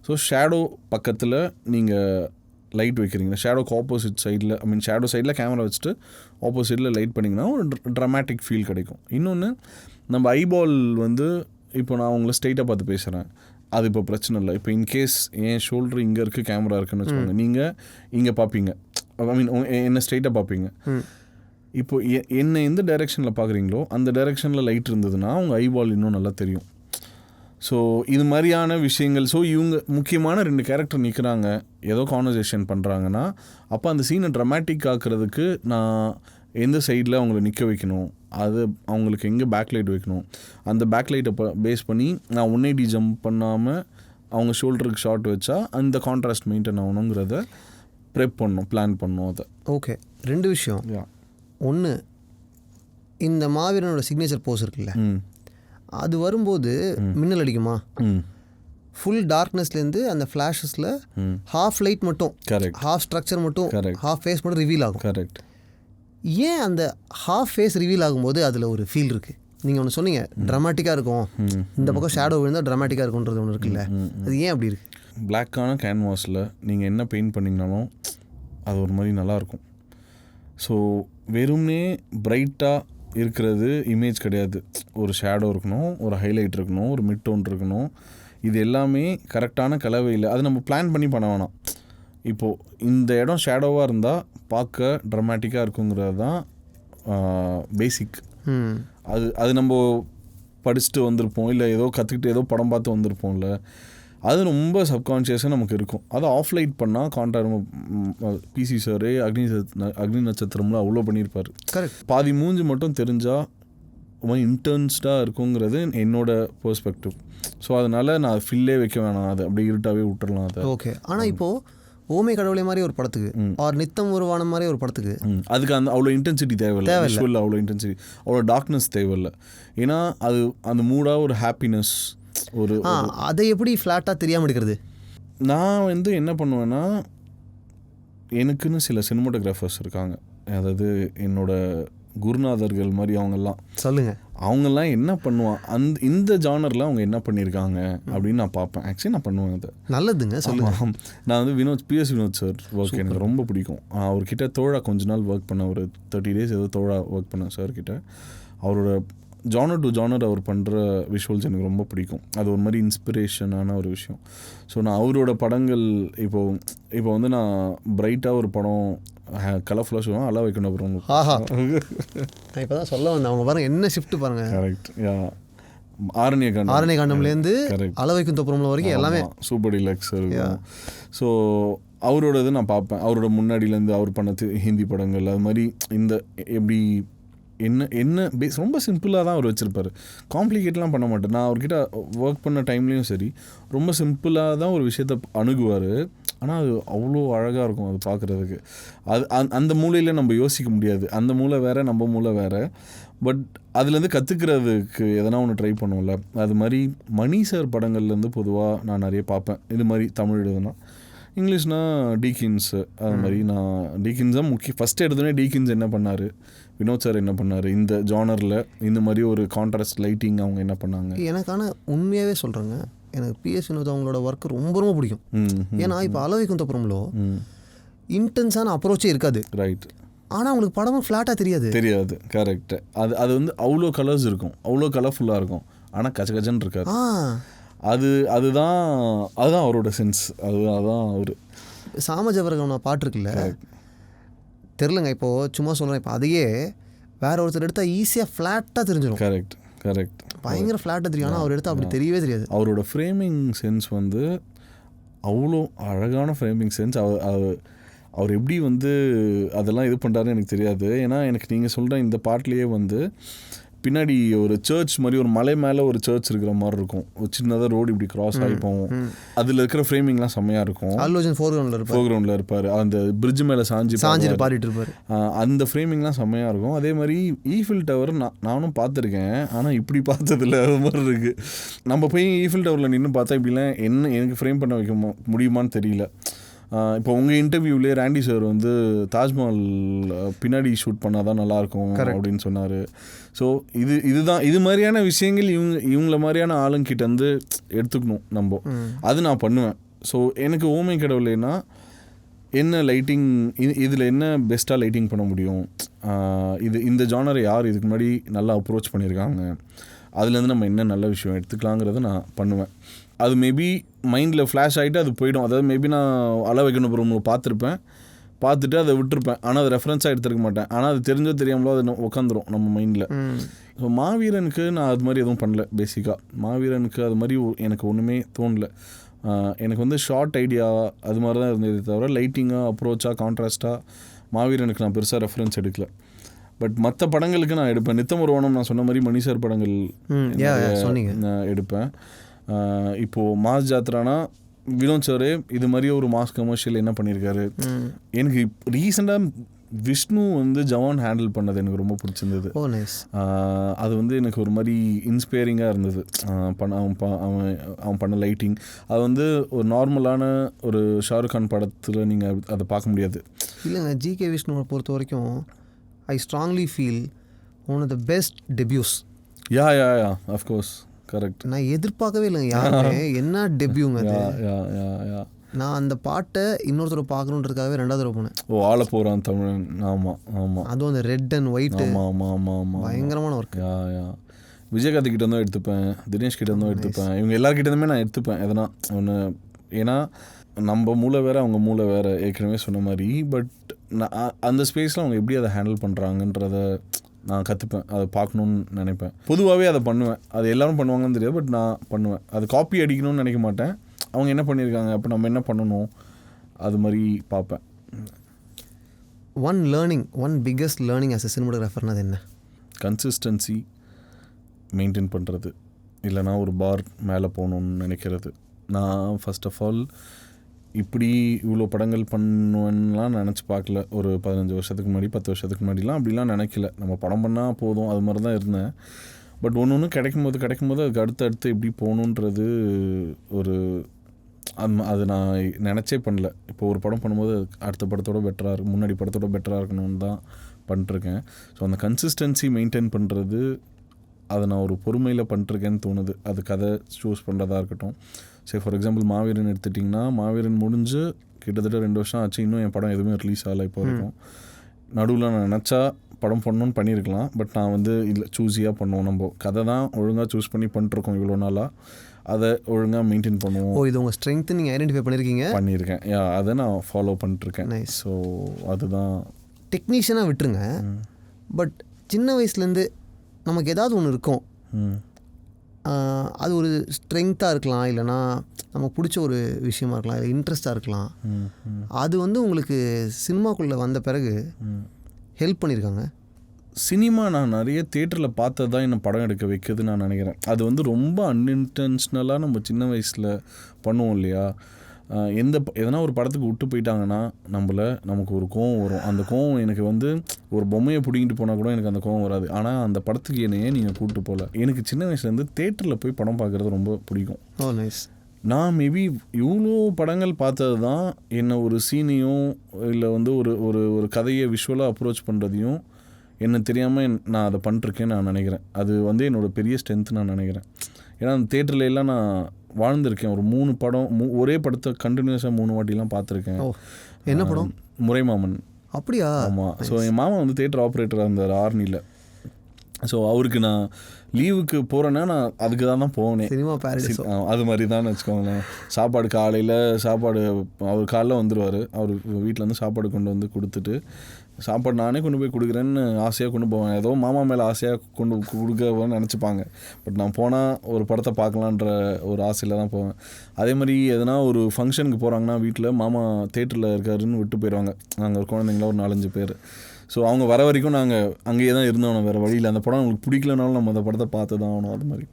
ஸோ ஷேடோ பக்கத்தில் நீங்கள் லைட் வைக்கிறீங்க, ஷேடோக்கு ஆப்போசிட் சைடில், ஷேடோ சைடில் கேமரா வச்சுட்டு ஆப்போசிட்டில் லைட் பண்ணிங்கன்னா ஒரு ட்ரமாட்டிக் ஃபீல் கிடைக்கும். இன்னொன்று, நம்ம ஐபால் வந்து இப்போ நான் உங்களை ஸ்ட்ரைட்டாக பார்த்து பேசுகிறேன், அது இப்போ பிரச்சனை இல்லை. இப்போ இன்கேஸ் என் ஷோல்டர் இங்கே இருக்குது, கேமரா இருக்குன்னு வச்சுக்கோங்க, நீங்கள் இங்கே பார்ப்பீங்க, என்ன ஸ்ட்ரைட்டாக பார்ப்பீங்க. இப்போ என்ன எந்த டைரெக்ஷனில் பார்க்குறீங்களோ அந்த டைரெக்ஷனில் லைட் இருந்ததுன்னா உங்கள் ஐபால் இன்னும் நல்லா தெரியும். ஸோ இது மாதிரியான விஷயங்கள். ஸோ இவங்க முக்கியமான 2 கேரக்டர் நிற்கிறாங்க, ஏதோ கான்வர்சேஷன் பண்ணுறாங்கன்னா, அப்போ அந்த சீனை ட்ரமாட்டிக் ஆக்குறதுக்கு நான் எந்த சைடில் அவங்கள நிற்க வைக்கணும், அது அவங்களுக்கு எங்கே பேக்லைட் வைக்கணும், அந்த பேக்லைட்டை பேஸ் பண்ணி நான் 180 ஜம்ப் பண்ணாமல் அவங்க ஷோல்டருக்கு ஷார்ட் வச்சா அந்த கான்ட்ராஸ்ட் மெயின்டைன் ஆகணுங்கிறத ப்ரெப் பண்ணணும், பிளான் பண்ணணும். அதை ஓகே, 2 விஷயம். ஒன்று, இந்த மாவீரனோட சிக்னேச்சர் போஸ் இருக்குல்ல, அது வரும்போது மின்னல் அடிக்குமா? ஃபுல் டார்க்னஸ்லேருந்து அந்த ஃப்ளாஷஸில் ஹாஃப் லைட் மட்டும், ஹாஃப் ஸ்ட்ரக்சர் மட்டும், ஹாஃப் ஃபேஸ் மட்டும் ரிவீல் ஆகும். கரெக்ட். ஏன் அந்த ஹாஃப் ஃபேஸ் ரிவீல் ஆகும்போது அதில் ஒரு ஃபீல் இருக்குது? நீங்கள் ஒன்று சொன்னீங்க, ட்ரமாட்டிக்காக இருக்கும், இந்த பக்கம் ஷேடோ விழுந்தால் ட்ரமாட்டிக்காக இருக்குன்றது ஒன்று இருக்குல்ல, அது ஏன் அப்படி இருக்குது? பிளாக்கான கேன்வாஸில் நீங்கள் என்ன பெயிண்ட் பண்ணிங்கனாலும் அது ஒரு மாதிரி நல்லாயிருக்கும். ஸோ வெறும்னே பிரைட்டாக இருக்கிறது இமேஜ் கிடையாது. ஒரு ஷேடோ இருக்கணும், ஒரு ஹைலைட் இருக்கணும், ஒரு மிட் டோன் இருக்கணும். இது எல்லாமே கரெக்டான கலவையில் அது நம்ம பிளான் பண்ணி பண்ண வேணாம். இப்போது இந்த இடம் ஷேடோவாக இருந்தால் பார்க்க ட்ரமாட்டிக்காக இருக்குங்கிறது தான் பேசிக். அது நம்ம படிச்சுட்டு வந்திருப்போம், இல்லை ஏதோ கற்றுக்கிட்டு ஏதோ படம் பார்த்து வந்திருப்போம்ல, அது ரொம்ப சப்கான்ஷியஸாக நமக்கு இருக்கும். அதை ஆஃப்லைட் பண்ணால் பிசி சார் அக்னி நட்சத்திரம்ல அவ்வளோ பண்ணியிருப்பார். கரெக்ட். பாதி மூஞ்சி மட்டும் தெரிஞ்சால் ரொம்ப இன்டென்ஸ்டாக இருக்குங்கிறது என்னோட பெர்ஸ்பெக்டிவ். ஸோ அதனால் நான் ஃபில்லே வைக்க வேணாம், அது அப்படியே இருட்டாகவே விட்டுடலாம் அதை. ஓகே. ஆனால் இப்போது ஓமை கடவுளை மாதிரி ஒரு படத்துக்கு ஆர் நித்தம் உருவான மாதிரி ஒரு படத்துக்கு அதுக்கு அந்த அவ்வளோ இன்டென்சிட்டி தேவையில்லை, விஷுவல் அவ்வளோ இன்டென்சிட்டி, அவ்வளோ டார்க்னஸ் தேவையில்லை. ஏன்னா அது அந்த மூடாக ஒரு ஹாப்பினஸ் ஒரு அதை எப்படி ஃப்ளாட்டாக தெரியாமல் எடுக்கிறது? நான் வந்து என்ன பண்ணுவேன்னா, எனக்குன்னு சில சினிமாட்டோகிராஃபர்ஸ் இருக்காங்க, அதாவது என்னோட குருநாதர்கள் மாதிரி. அவங்கெல்லாம் சொல்லுங்கள், அவங்கெல்லாம் என்ன பண்ணுவான் இந்த ஜானரில் அவங்க என்ன பண்ணியிருக்காங்க அப்படின்னு நான் பார்ப்பேன். ஆக்சுவலி நான் பண்ணுவேன் அதை. நல்லதுங்க, சொல்லுங்கள். நான் வந்து பிஎஸ் வினோத் சார் ஒர்க் எனக்கு ரொம்ப பிடிக்கும். அவர்கிட்ட தோழா கொஞ்ச நாள் ஒர்க் பண்ண, ஒரு 30 days ஏதோ தோழா ஒர்க் பண்ணேன் சார்கிட்ட. அவரோட ஜானர் டு ஜானர் அவர் பண்ணுற விஷுவல்ஸ் எனக்கு ரொம்ப பிடிக்கும். அது ஒரு மாதிரி இன்ஸ்பிரேஷனான ஒரு விஷயம். ஸோ நான் அவரோட படங்கள் இப்போ வந்து நான் பிரைட்டாக ஒரு படம் கலர்ஃபுல்லாக சொல்லுவேன், அழ வைக்கணும். அப்புறம் நான் இப்போ தான் சொல்ல வந்தேன், அவங்க பாருங்கள் என்ன ஷிஃப்ட் பாருங்கள். கரெக்ட். ஆரண்ய காண்டம்லேருந்து அழ வைக்கும் தொப்புறம்ல வரைக்கும் எல்லாமே சூப்பர் டிலக்ஸ் இருக்கும். ஸோ அவரோட இது நான் பார்ப்பேன். அவரோட முன்னாடியிலேருந்து அவர் பண்ண ஹிந்தி படங்கள் அது மாதிரி இந்த எப்படி என்ன பேஸ் ரொம்ப சிம்பிளாக தான் அவர் வச்சுருப்பார். காம்ப்ளிகேட்லாம் பண்ண மாட்டேன். நான் அவர்கிட்ட ஒர்க் பண்ண டைம்லேயும் சரி ரொம்ப சிம்பிளாக தான் ஒரு விஷயத்தை அணுகுவார். ஆனால் அது அவ்வளோ அழகாக இருக்கும் அது பார்க்குறதுக்கு. அது அந்த மூலையில் நம்ம யோசிக்க முடியாது. அந்த மூளை வேறு, நம்ம மூளை வேறு. பட் அதுலேருந்து கற்றுக்கிறதுக்கு எதனா ஒன்று ட்ரை பண்ணுவோம்ல. அது மாதிரி மணி சார் படங்கள்லேருந்து பொதுவாக நான் நிறைய பார்ப்பேன். இது மாதிரி தமிழ் எழுதுனா, இங்கிலீஷ்னால் டீக்கின்ஸ். அது மாதிரி நான் டீக்கின்ஸ் தான் ஃபஸ்ட்டு எடுத்தோடனே டீக்கின்ஸ் என்ன பண்ணார், வினோத் சார் என்ன பண்ணார், இந்த ஜானரில் இந்த மாதிரி ஒரு கான்ட்ராஸ்ட் லைட்டிங் அவங்க என்ன பண்ணாங்க. எனக்கான உண்மையாகவே சொல்கிறேங்க, எனக்கு பிஎஸ் வினோத் அவங்களோட ஒர்க்கு ரொம்ப ரொம்ப பிடிக்கும். ஏன்னா இப்போ அழ வைக்கும் தொப்புறம்ல இன்டென்ஸான அப்ரோச்சே இருக்காது. ரைட். ஆனால் அவங்களுக்கு படமும் ஃப்ளாட்டாக தெரியாது. கரெக்ட். அது வந்து அவ்வளோ கலர்ஸ் இருக்கும், அவ்வளோ கலர்ஃபுல்லாக இருக்கும். ஆனால் கச்சன்னு இருக்காது. அதுதான் அவரோட சென்ஸ். அதுதான் அவர் சாமஜவரகம்னா பாட்டு இருக்குல்ல, தெரிலங்க. இப்போது சும்மா சொல்கிறேன், இப்போ அதையே வேற ஒருத்தர் எடுத்தால் ஈஸியாக ஃப்ளாட்டாக தெரிஞ்சிடும். கரெக்ட். பயங்கர ஃப்ளாட்டாக தெரியும். ஆனால் அவர் எடுத்தால் அப்படி தெரியவே தெரியாது. அவரோட ஃப்ரேமிங் சென்ஸ் வந்து அவ்வளோ அழகான ஃப்ரேமிங் சென்ஸ். அவர் எப்படி வந்து அதெல்லாம் இது பண்ணுறாருன்னு எனக்கு தெரியாது. ஏன்னா எனக்கு நீங்கள் சொல்கிற இந்த பாட்டிலேயே வந்து பின்னாடி ஒரு சர்ச் மாதிரி, ஒரு மலை மேலே ஒரு சர்ச் இருக்கிற மாதிரி இருக்கும். ஒரு சின்னதாக ரோடு இப்படி கிராஸ் ஆகி போவோம். அதில் இருக்கிற ஃப்ரேமிங்லாம் செம்மையாக இருக்கும். அல்லோஜன் ஃபோர் கிரவுண்டில் இருப்பார். அந்த பிரிட்ஜ் மேலே சாஞ்சி பாடிட்டு இருப்பார். அந்த ஃப்ரேமிங்லாம் செம்மையாக இருக்கும். அதே மாதிரி ஈஃபில் டவர் நானும் பார்த்துருக்கேன், ஆனால் இப்படி பார்த்ததில்ல. அது மாதிரி இருக்குது. நம்ம போய் ஈஃபில் டவரில் நின்று பார்த்தா இப்படிலாம் எனக்கு ஃப்ரேம் பண்ண வைக்க முடியுமான்னு தெரியல. இப்போ உங்கள் இன்டர்வியூலேயே ராண்டி சார் வந்து தாஜ்மஹால் பின்னாடி ஷூட் பண்ணால் தான் நல்லாயிருக்கும் அப்படின்னு சொன்னார். ஸோ இது மாதிரியான விஷயங்கள் இவங்கள மாதிரியான ஆளுங்கிட்ட வந்து எடுத்துக்கணும் நம்ம. அது நான் பண்ணுவேன். ஸோ எனக்கு ஓமை கடவுளேன்னா என்ன லைட்டிங், இதில் என்ன பெஸ்ட்டாக லைட்டிங் பண்ண முடியும், இந்த ஜானரை யார் இதுக்கு முன்னாடி நல்லா அப்ரோச் பண்ணியிருக்காங்க, அதுலேருந்து நம்ம என்ன நல்ல விஷயம் எடுத்துக்கலாங்கிறத நான் பண்ணுவேன். அது மேபி மைண்டில் ஃப்ளாஷ் ஆகிட்டு அது போய்டும். அதாவது மேபி நான் அழ வைக்கணும் பொருள் பார்த்துட்டு அதை விட்டுருப்பேன். ஆனால் அது ரெஃபரன்ஸாக எடுத்துருக்க மாட்டேன். ஆனால் அது தெரிஞ்சோ தெரியாமலோ அது உட்காந்துரும் நம்ம மைண்டில். ஸோ மாவீரனுக்கு நான் அது மாதிரி எதுவும் பண்ணல. பேசிக்காக மாவீரனுக்கு அது மாதிரி எனக்கு ஒன்றுமே தோணலை. எனக்கு வந்து ஷார்ட் ஐடியா அது மாதிரி தான் இருந்தது தவிர லைட்டிங்காக, அப்ரோச்சாக, கான்ட்ராஸ்ட்டாக மாவீரனுக்கு நான் பெருசாக ரெஃபரன்ஸ் எடுக்கல. பட் மற்ற படங்களுக்கு நான் எடுப்பேன். நித்தம் ஒருவனம் நான் சொன்ன மாதிரி மணிசார் படங்கள் நான் எடுப்பேன். இப்போது மாஸ் ஜாத்ரானா வினோத் சார் இது மாதிரி ஒரு மாஸ் கமர்ஷியல் என்ன பண்ணியிருக்காரு. எனக்கு ரீசெண்டாக விஷ்ணு வந்து ஜவான் ஹேண்டில் பண்ணது எனக்கு ரொம்ப பிடிச்சிருந்தது. அது வந்து எனக்கு ஒரு மாதிரி இன்ஸ்பைரிங்காக இருந்தது. அவன் பண்ண லைட்டிங் அது வந்து ஒரு நார்மலான ஒரு ஷாருக் கான் படத்தில் நீங்கள் அதை பார்க்க முடியாது. இல்லைங்க, ஜிகே விஷ்ணுவை பொறுத்த வரைக்கும் I strongly feel one of the best debuts. Yeah of course correct. நான் எதிர்பார்க்கவே இல்லைங்க யாருமே. என்ன டெபியூங்க அது. நான் அந்த பாட்டை இன்னொருத்தர் பார்க்கணுன்றதுக்காகவே 2வது தடவை போனேன். ஆள போகிறான் தமிழன். ஆமாம். அதுவும் அந்த ரெட் அண்ட் ஒயிட். ஆமாம் பயங்கரமான ஒர்க். விஜயகாந்த் கிட்ட இருந்தும் எடுத்துப்பேன், தினேஷ் கிட்ட இருந்தும் எடுத்துப்பேன். இவங்க எல்லாருக்கிட்டேருந்துமே நான் எடுத்துப்பேன் எதனா ஒன்று. ஏன்னா நம்ம மூளை வேறு, அவங்க மூளை வேறு, ஏற்கனவே சொன்ன மாதிரி. பட் நான் அந்த ஸ்பேஸில் அவங்க எப்படி அதை ஹேண்டில் பண்ணுறாங்கன்றத நான் கற்றுப்பேன். அதை பார்க்கணுன்னு நினைப்பேன். பொதுவாகவே அதை பண்ணுவேன். அது எல்லோரும் பண்ணுவாங்கன்னு தெரியாது, பட் நான் பண்ணுவேன். அது காப்பி அடிக்கணும்னு நினைக்க மாட்டேன். அவங்க என்ன பண்ணியிருக்காங்க, அப்போ நம்ம என்ன பண்ணணும், அது மாதிரி பார்ப்பேன். One biggest learning as a சினிமாட்டோகிராஃபர்னா அது என்ன? கன்சிஸ்டன்சி மெயின்டைன் பண்ணுறது. இல்லைனா ஒரு பார் மேலே போகணுன்னு நினைக்கிறது. நான் ஃபர்ஸ்ட் ஆஃப் ஆல் இப்படி இவ்வளோ படங்கள் பண்ணுவேன்லாம் நினச்சி பார்க்கல. ஒரு 15 வருஷத்துக்கு முன்னாடி 10 வருஷத்துக்கு முன்னாடிலாம் அப்படிலாம் நினைக்கல. நம்ம படம் பண்ணால் போதும் அது மாதிரி தான் இருந்தேன். பட் ஒன்று ஒன்று கிடைக்கும்போது அதுக்கு அடுத்து எப்படி போகணுன்றது ஒரு அது நான் நினச்சே பண்ணல. இப்போ ஒரு படம் பண்ணும்போது அடுத்த படத்தோட பெட்டராக இருக்கு, முன்னாடி படத்தோட பெட்டராக இருக்கணும்னு தான் பண்ணிட்டுருக்கேன். ஸோ அந்த கன்சிஸ்டன்சி மெயின்டைன் பண்ணுறது அதை நான் ஒரு பொறுமையில் பண்ணிட்டுருக்கேன்னு தோணுது. அது கதை சூஸ் பண்ணுறதா இருக்கட்டும். சரி, ஃபார் எக்ஸாம்பிள் மாவீரன் எடுத்துட்டிங்கன்னா, மாவீரன் முடிஞ்சு கிட்டத்தட்ட 2 வருஷம் ஆச்சு. இன்னும் என் படம் எதுவுமே ரிலீஸ் ஆகலை இப்போ வரைக்கும். நடுவில் நான் நினச்சா படம் பண்ணணுன்னு பண்ணியிருக்கலாம். பட் நான் வந்து இல்லை, சூஸியாக பண்ணுவோம். நம்ம கதை தான் ஒழுங்காக சூஸ் பண்ணி பண்ணிட்டுருக்கோம் இவ்வளோ நாளாக. அதை ஒழுங்காக மெயின்டைன் பண்ணுவோம். இது உங்கள் ஸ்ட்ரென்த்து நீங்கள் ஐடென்டிஃபை பண்ணியிருக்கேன். அதை நான் ஃபாலோ பண்ணிட்டுருக்கேன். ஸோ அதுதான். டெக்னீஷியனாக விட்டுருங்க. பட் சின்ன வயசுலேருந்து நமக்கு ஏதாவது ஒன்று இருக்கும். அது ஒரு ஸ்ட்ரென்த்தாக இருக்கலாம், இல்லைனா நமக்கு பிடிச்ச ஒரு விஷயமா இருக்கலாம், இல்லை இன்ட்ரெஸ்டாக இருக்கலாம். அது வந்து உங்களுக்கு சினிமாக்குள்ளே வந்த பிறகு ஹெல்ப் பண்ணியிருக்காங்க. சினிமா நான் நிறைய தியேட்டரில் பார்த்தது தான் என்னை படம் எடுக்க வைக்குதுன்னு நான் நினைக்கிறேன். அது வந்து ரொம்ப அன்இன்டென்ஷ்னலாக நம்ம சின்ன வயசில் பண்ணுவோம் இல்லையா. எதனா ஒரு படத்துக்கு விட்டு போயிட்டாங்கன்னா நமக்கு ஒரு கோவம் வரும். அந்த கோவம் எனக்கு வந்து ஒரு பொம்மையை பிடிங்கிட்டு போனால் கூட எனக்கு அந்த கோவம் வராது. ஆனால் அந்த படத்துக்கு என்னையே நீங்கள் கூப்பிட்டு போகல. எனக்கு சின்ன வயசுலேருந்து தியேட்டரில் போய் படம் பார்க்குறது ரொம்ப பிடிக்கும். நைஸ். நான் மேபி இவ்வளோ படங்கள் பார்த்தது தான் என்னை ஒரு சீனையும் இல்லை வந்து ஒரு கதையை விஷுவலாக அப்ரோச் பண்ணுறதையும் என்ன தெரியாமல் நான் அதை பண்ணிருக்கேன்னு நான் நினைக்கிறேன். அது வந்து என்னோடய பெரிய ஸ்ட்ரென்த்து நான் நினைக்கிறேன். ஏன்னா அந்த தேட்டரில் எல்லாம் நான் வாழ்ந்திருக்கேன். ஒரு 3 படம் ஒரே படத்தை கண்டினியூஸாக 3 வாட்டிலாம் பார்த்துருக்கேன். என்ன படம்? முறைமாமன். அப்படியா? ஆமாம். ஸோ என் மாமா வந்து தேட்டர் ஆப்ரேட்டராக இருந்தார் ஆர்னியில். ஸோ அவருக்கு நான் லீவுக்கு போகிறேன்னா நான் அதுக்கு தான் போனேன். சினிமா பேரடைஸ் அது மாதிரி தான் வச்சுக்கோங்களேன். சாப்பாடு காலையில் அவர் காலைல வந்துடுவார். அவர் வீட்டிலேருந்து சாப்பாடு கொண்டு வந்து கொடுத்துட்டு, சாப்பாடு நானே கொண்டு போய் கொடுக்குறேன்னு ஆசையாக கொண்டு போவேன். ஏதோ மாமா மேலே ஆசையாக கொண்டு கொடுக்கன்னு நினச்சிப்பாங்க. பட் நான் போனால் ஒரு படத்தை பார்க்கலான்ற ஒரு ஆசையில் தான் போவேன். அதே மாதிரி எதனா ஒரு ஃபங்க்ஷனுக்கு போகிறாங்கன்னா வீட்டில் மாமா தேட்டரில் இருக்காருன்னு விட்டு போயிடுவாங்க. நாங்கள் ஒரு குழந்தைங்கள ஒரு 4-5 பேர். ஸோ அவங்க வர வரைக்கும் நாங்கள் அங்கேயே தான் இருந்தோம். வேறு வழியில் அந்த படம் நம்மளுக்கு பிடிக்கலனாலும் நம்ம அந்த படத்தை பார்த்து தான் ஆகணும். அது மாதிரி.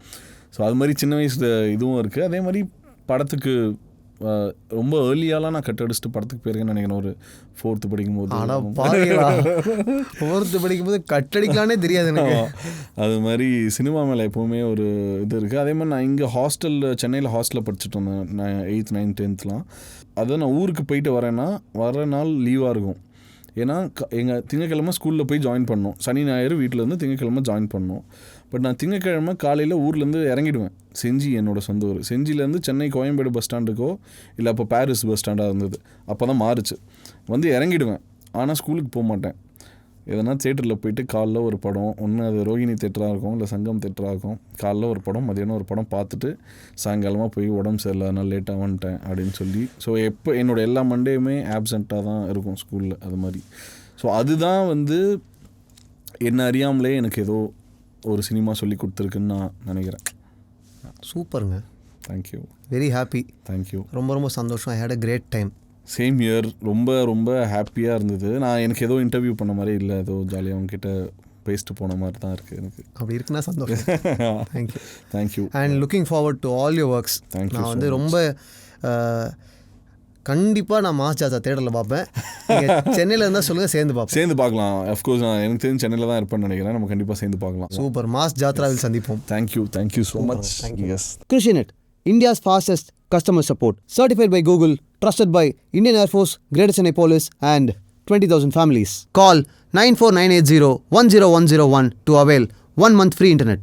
ஸோ அது மாதிரி சின்ன வயசில் இதுவும் இருக்குது. அதே மாதிரி படத்துக்கு ரொம்ப ஏர்லியாலாம் நான் கட்டடிச்சுட்டு படத்துக்கு போயிருக்கேன்னு நினைக்கிறேன். ஒரு 4th படிக்கும்போது. 4th படிக்கும்போது கட்டடிக்கலானே தெரியாது எனக்கு. அது மாதிரி சினிமா மேலே எப்போவுமே ஒரு இது இருக்குது. அதே மாதிரி நான் இங்கே சென்னையில் ஹாஸ்டலில் படிச்சுட்டு வந்தேன். நான் 8th 9th 10thலாம். அதை நான் ஊருக்கு போயிட்டு வர நாள் லீவாக இருக்கும். ஏன்னா எங்கள் திங்கக்கிழமை ஸ்கூலில் போய் ஜாயின் பண்ணோம். சனி ஞாயிறு வீட்டிலேருந்து திங்கக்கிழமை ஜாயின் பண்ணோம். பட் நான் திங்கக்கிழமை காலையில் ஊர்லேருந்து இறங்கிடுவேன். செஞ்சி என்னோடய சொந்த ஊர். செஞ்சிலேருந்து சென்னை கோயம்பேடு பஸ் ஸ்டாண்டுக்கோ இல்லை அப்போ பாரிஸ் பஸ் ஸ்டாண்டாக இருந்தது, அப்போ தான் மாறுச்சு. வந்து இறங்கிடுவேன். ஆனால் ஸ்கூலுக்கு போக மாட்டேன். எதனா தேட்டரில் போயிட்டு காலைல ஒரு படம், ஒன்று அது ரோகிணி தேட்டராக இருக்கும் இல்லை சங்கம் தேட்டராக இருக்கும். காலைல ஒரு படம், மதியானம் ஒரு படம் பார்த்துட்டு சாயங்காலமாக போய் உடம்பு சரியில்லை அதனால் லேட்டாக வந்துட்டேன் அப்படின்னு சொல்லி. ஸோ எப்போ என்னோடய எல்லா மண்டேயுமே ஆப்சண்ட்டாக தான் இருக்கும் ஸ்கூலில். அது மாதிரி. ஸோ அதுதான் வந்து என்ன அறியாமலே எனக்கு ஏதோ ஒரு சினிமா சொல்லி கொடுத்துருக்குன்னு நான் நினைக்கிறேன். சூப்பருங்க. தேங்க்யூ. Very happy. தேங்க்யூ. ரொம்ப சந்தோஷம். I had a great time. Same year. ரொம்ப ஹாப்பியாக இருந்தது. நான் எனக்கு ஏதோ இன்டர்வியூ பண்ண மாதிரி இல்லை, ஏதோ ஜாலியாக அவங்ககிட்ட பேசிட்டு போன மாதிரி தான் இருக்குது எனக்கு. அப்படி இருக்குன்னா சந்தோஷம். Thank you. And looking forward to all your works. நான் வந்து ரொம்ப கண்டிப்பாக நான் மாஸ் ஜாத்ரா தேட்டரில் பார்ப்பேன். சென்னையில் இருந்தால் சொல்லுங்கள், சேர்ந்து பார்க்கலாம். அஃப்கோர்ஸ் நான் எனக்கு தெரிஞ்சு சென்னையில் தான் இருப்பேன்னு நினைக்கிறேன். நம்ம கண்டிப்பாக சேர்ந்து பார்க்கலாம். சூப்பர். மாஸ் ஜாத்ராவில் சந்திப்போம். Thank you so much. Yes. Crucianet, India's fastest customer support. Certified by Google, trusted by Indian Air Force, Greater Chennai Police and 20,000 families. Call 94980 10101 to avail 1 month free internet.